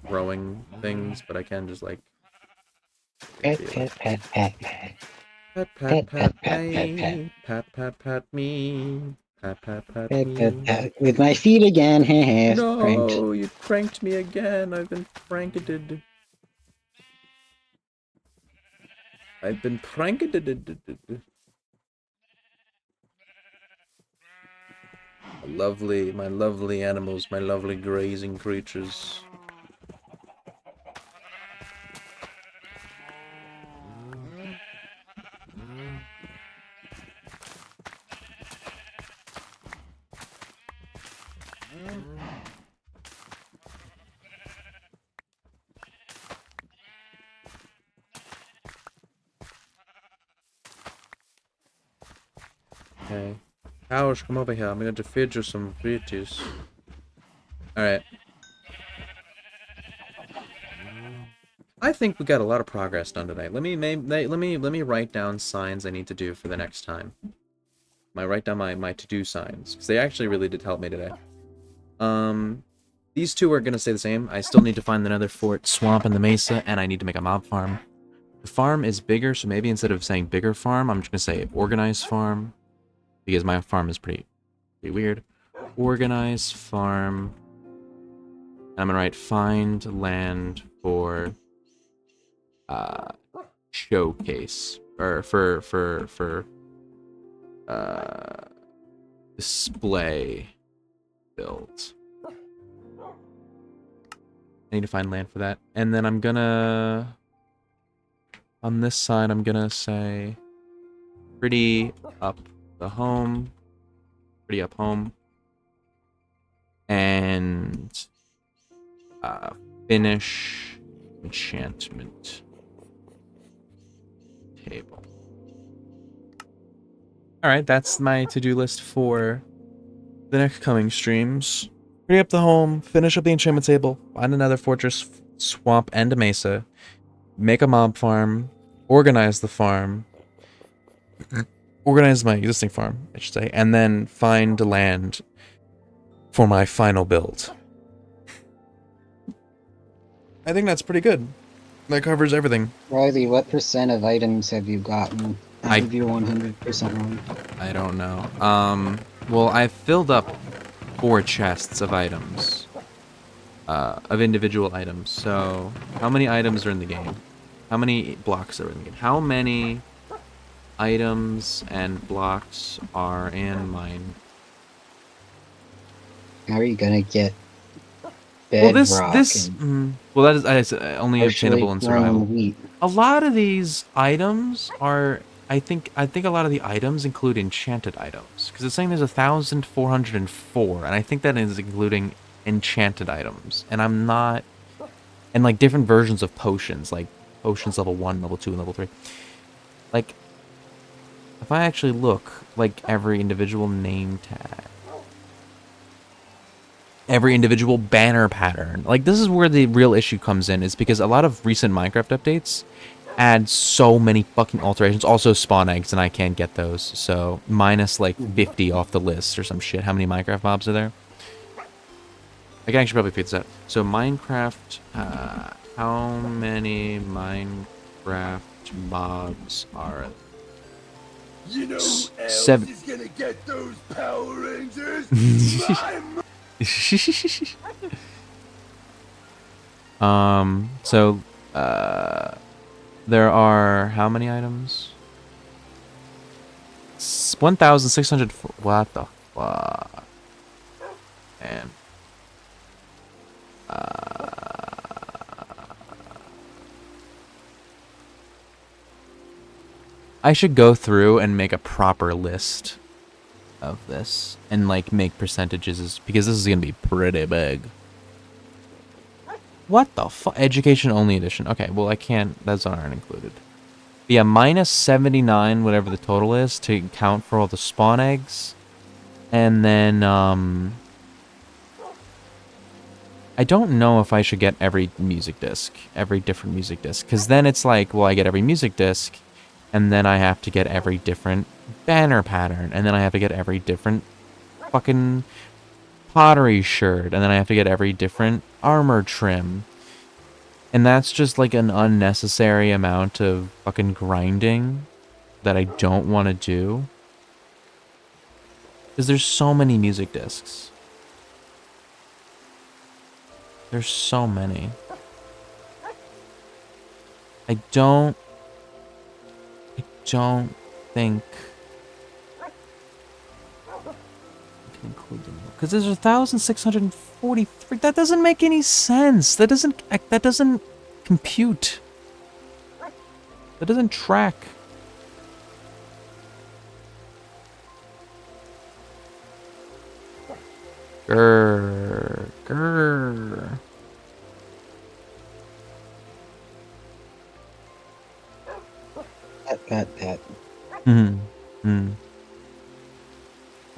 S2: growing things, but I can just like
S6: Pet,
S2: be
S6: pet,
S2: like
S6: pet, pet, pet.
S2: pat pat
S6: Pet,
S2: pat
S6: pet, pet, pet, pet.
S2: me, pat pat pat me, pat pat pat
S6: Pet, pet,
S2: me.
S6: pet. With my feet again. Heh, pranked.
S2: No, you pranked me again. I've been pranketed. I've been pranketed. My lovely animals, my lovely grazing creatures. Okay. Cows, come over here. I'm going to feed you some Wheaties. Alright. I think we got a lot of progress done today. Let me write down signs I need to do for the next time. Write down my to-do signs, because they actually really did help me today. These two are gonna stay the same. I still need to find another fort, swamp, and the mesa, and I need to make a mob farm. The farm is bigger, so maybe instead of saying bigger farm, I'm just gonna say organized farm, because my farm is pretty weird. Organized farm. I'm gonna write find land for showcase or for display build. I need to find land for that. And then I'm gonna on this side I'm gonna say pretty up the home. Pretty up home. And finish enchantment table. Alright, that's my to-do list for the next coming streams. Free up the home, finish up the enchantment table, find another fortress, swamp, and a mesa, make a mob farm, organize the farm, organize my existing farm, I should say, and then find land for my final build. I think that's pretty good. That covers everything.
S6: Riley, what percent of items have you gotten out of your 100% run?
S2: I don't know. Well, I've filled up 4 chests of items. Of individual items. So, how many items are in the game? How many blocks are in the game? How many items and blocks are in mine?
S6: How are you gonna get
S2: Well,
S6: bedrock
S2: that is only obtainable in survival.
S6: Wheat?
S2: A lot of these items are, I think a lot of the items include enchanted items, because it's saying there's 1,404, and I think that is including enchanted items, and I'm not, and like different versions of potions, like potions level 1, level 2, and level 3. Like, if I actually look, like every individual name tag, every individual banner pattern. Like, this is where the real issue comes in, is because a lot of recent Minecraft updates add so many fucking alterations. Also spawn eggs, and I can't get those. So, minus like 50 off the list or some shit. How many Minecraft mobs are there? I can actually probably figure this out. So, Minecraft, how many Minecraft mobs are there?
S7: You know who else
S2: 7.
S7: is gonna get those Power Rangers?
S2: So, there are how many items? 1,600. What the fuck? And I should go through and make a proper list of this and like make percentages, because this is gonna be pretty big. What the fuck? Education only edition. Okay, well I can't. Those aren't included.
S5: But yeah, minus 79, whatever the total is, to count for all the spawn eggs. And then, I don't know if I should get every music disc, every different music disc. Because then it's like, well, I get every music disc, and then I have to get every different banner pattern, and then I have to get every different fucking pottery shirt, and then I have to get every different armor trim. And that's just like an unnecessary amount of fucking grinding that I don't want to do. Because there's so many music discs. There's so many. I don't think I can include them because there's 1,643. That doesn't make any sense. That doesn't compute. That doesn't track. Grr.
S6: Pet.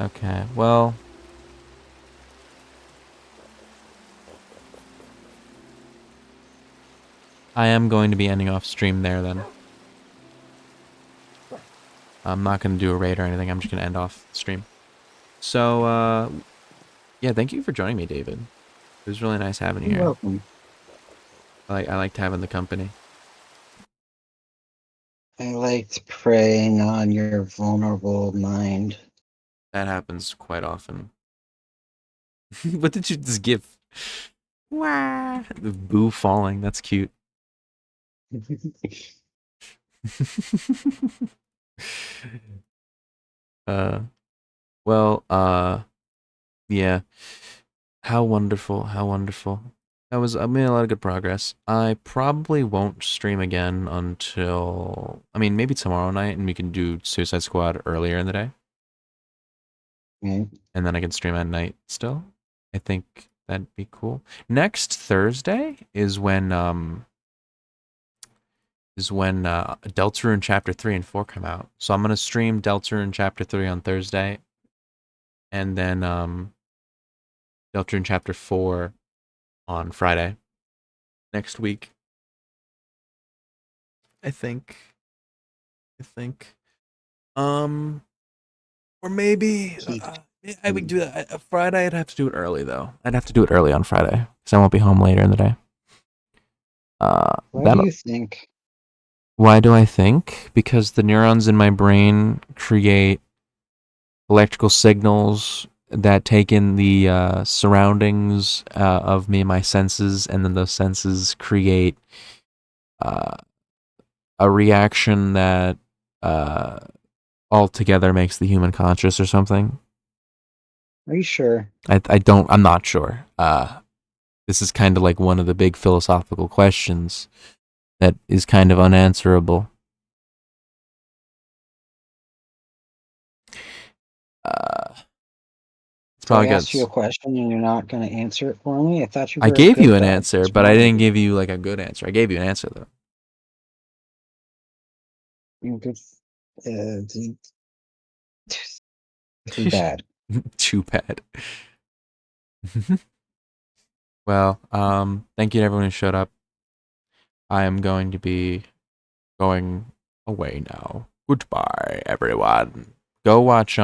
S5: Okay, well. I am going to be ending off stream there then. I'm not going to do a raid or anything. I'm just going to end off the stream. So, yeah, thank you for joining me, David. It was really nice having you
S6: You're
S5: here.
S6: welcome.
S5: I liked having the company.
S6: I liked preying on your vulnerable mind.
S5: That happens quite often. What did you just give? Wah! The boo falling. That's cute. Well, yeah. How wonderful, how wonderful. I made a lot of good progress. I probably won't stream again until, I mean, maybe tomorrow night, and we can do Suicide Squad earlier in the day.
S6: Okay.
S5: And then I can stream at night still. I think that'd be cool. Next Thursday is when Deltarune Chapter 3 and 4 come out. So I'm gonna stream Deltarune Chapter 3 on Thursday, and then Deltarune Chapter 4 on Friday next week. I think. Or maybe I would do that. Friday, I'd have to do it early though. I'd have to do it early on Friday because I won't be home later in the day.
S6: Why do you think?
S5: Why do I think? Because the neurons in my brain create electrical signals that take in the surroundings of me and my senses, and then those senses create a reaction that altogether makes the human conscious or something.
S6: Are you sure?
S5: I'm not sure. This is kind of like one of the big philosophical questions that is kind of unanswerable.
S6: So I asked you a question and you're not going to answer it for me? I thought you were
S5: I gave
S6: good
S5: you an
S6: guy.
S5: answer,
S6: What's
S5: but I
S6: wrong
S5: didn't
S6: with
S5: give you like a good answer. I gave you an answer though.
S6: you? Too bad.
S5: Too bad. Well, thank you to everyone who showed up. I am going to be going away now. Goodbye, everyone. Go watch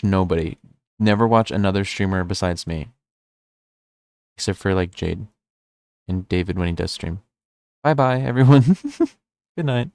S5: nobody. Never watch another streamer besides me. Except for like Jade and David when he does stream. Bye bye, everyone. Good night.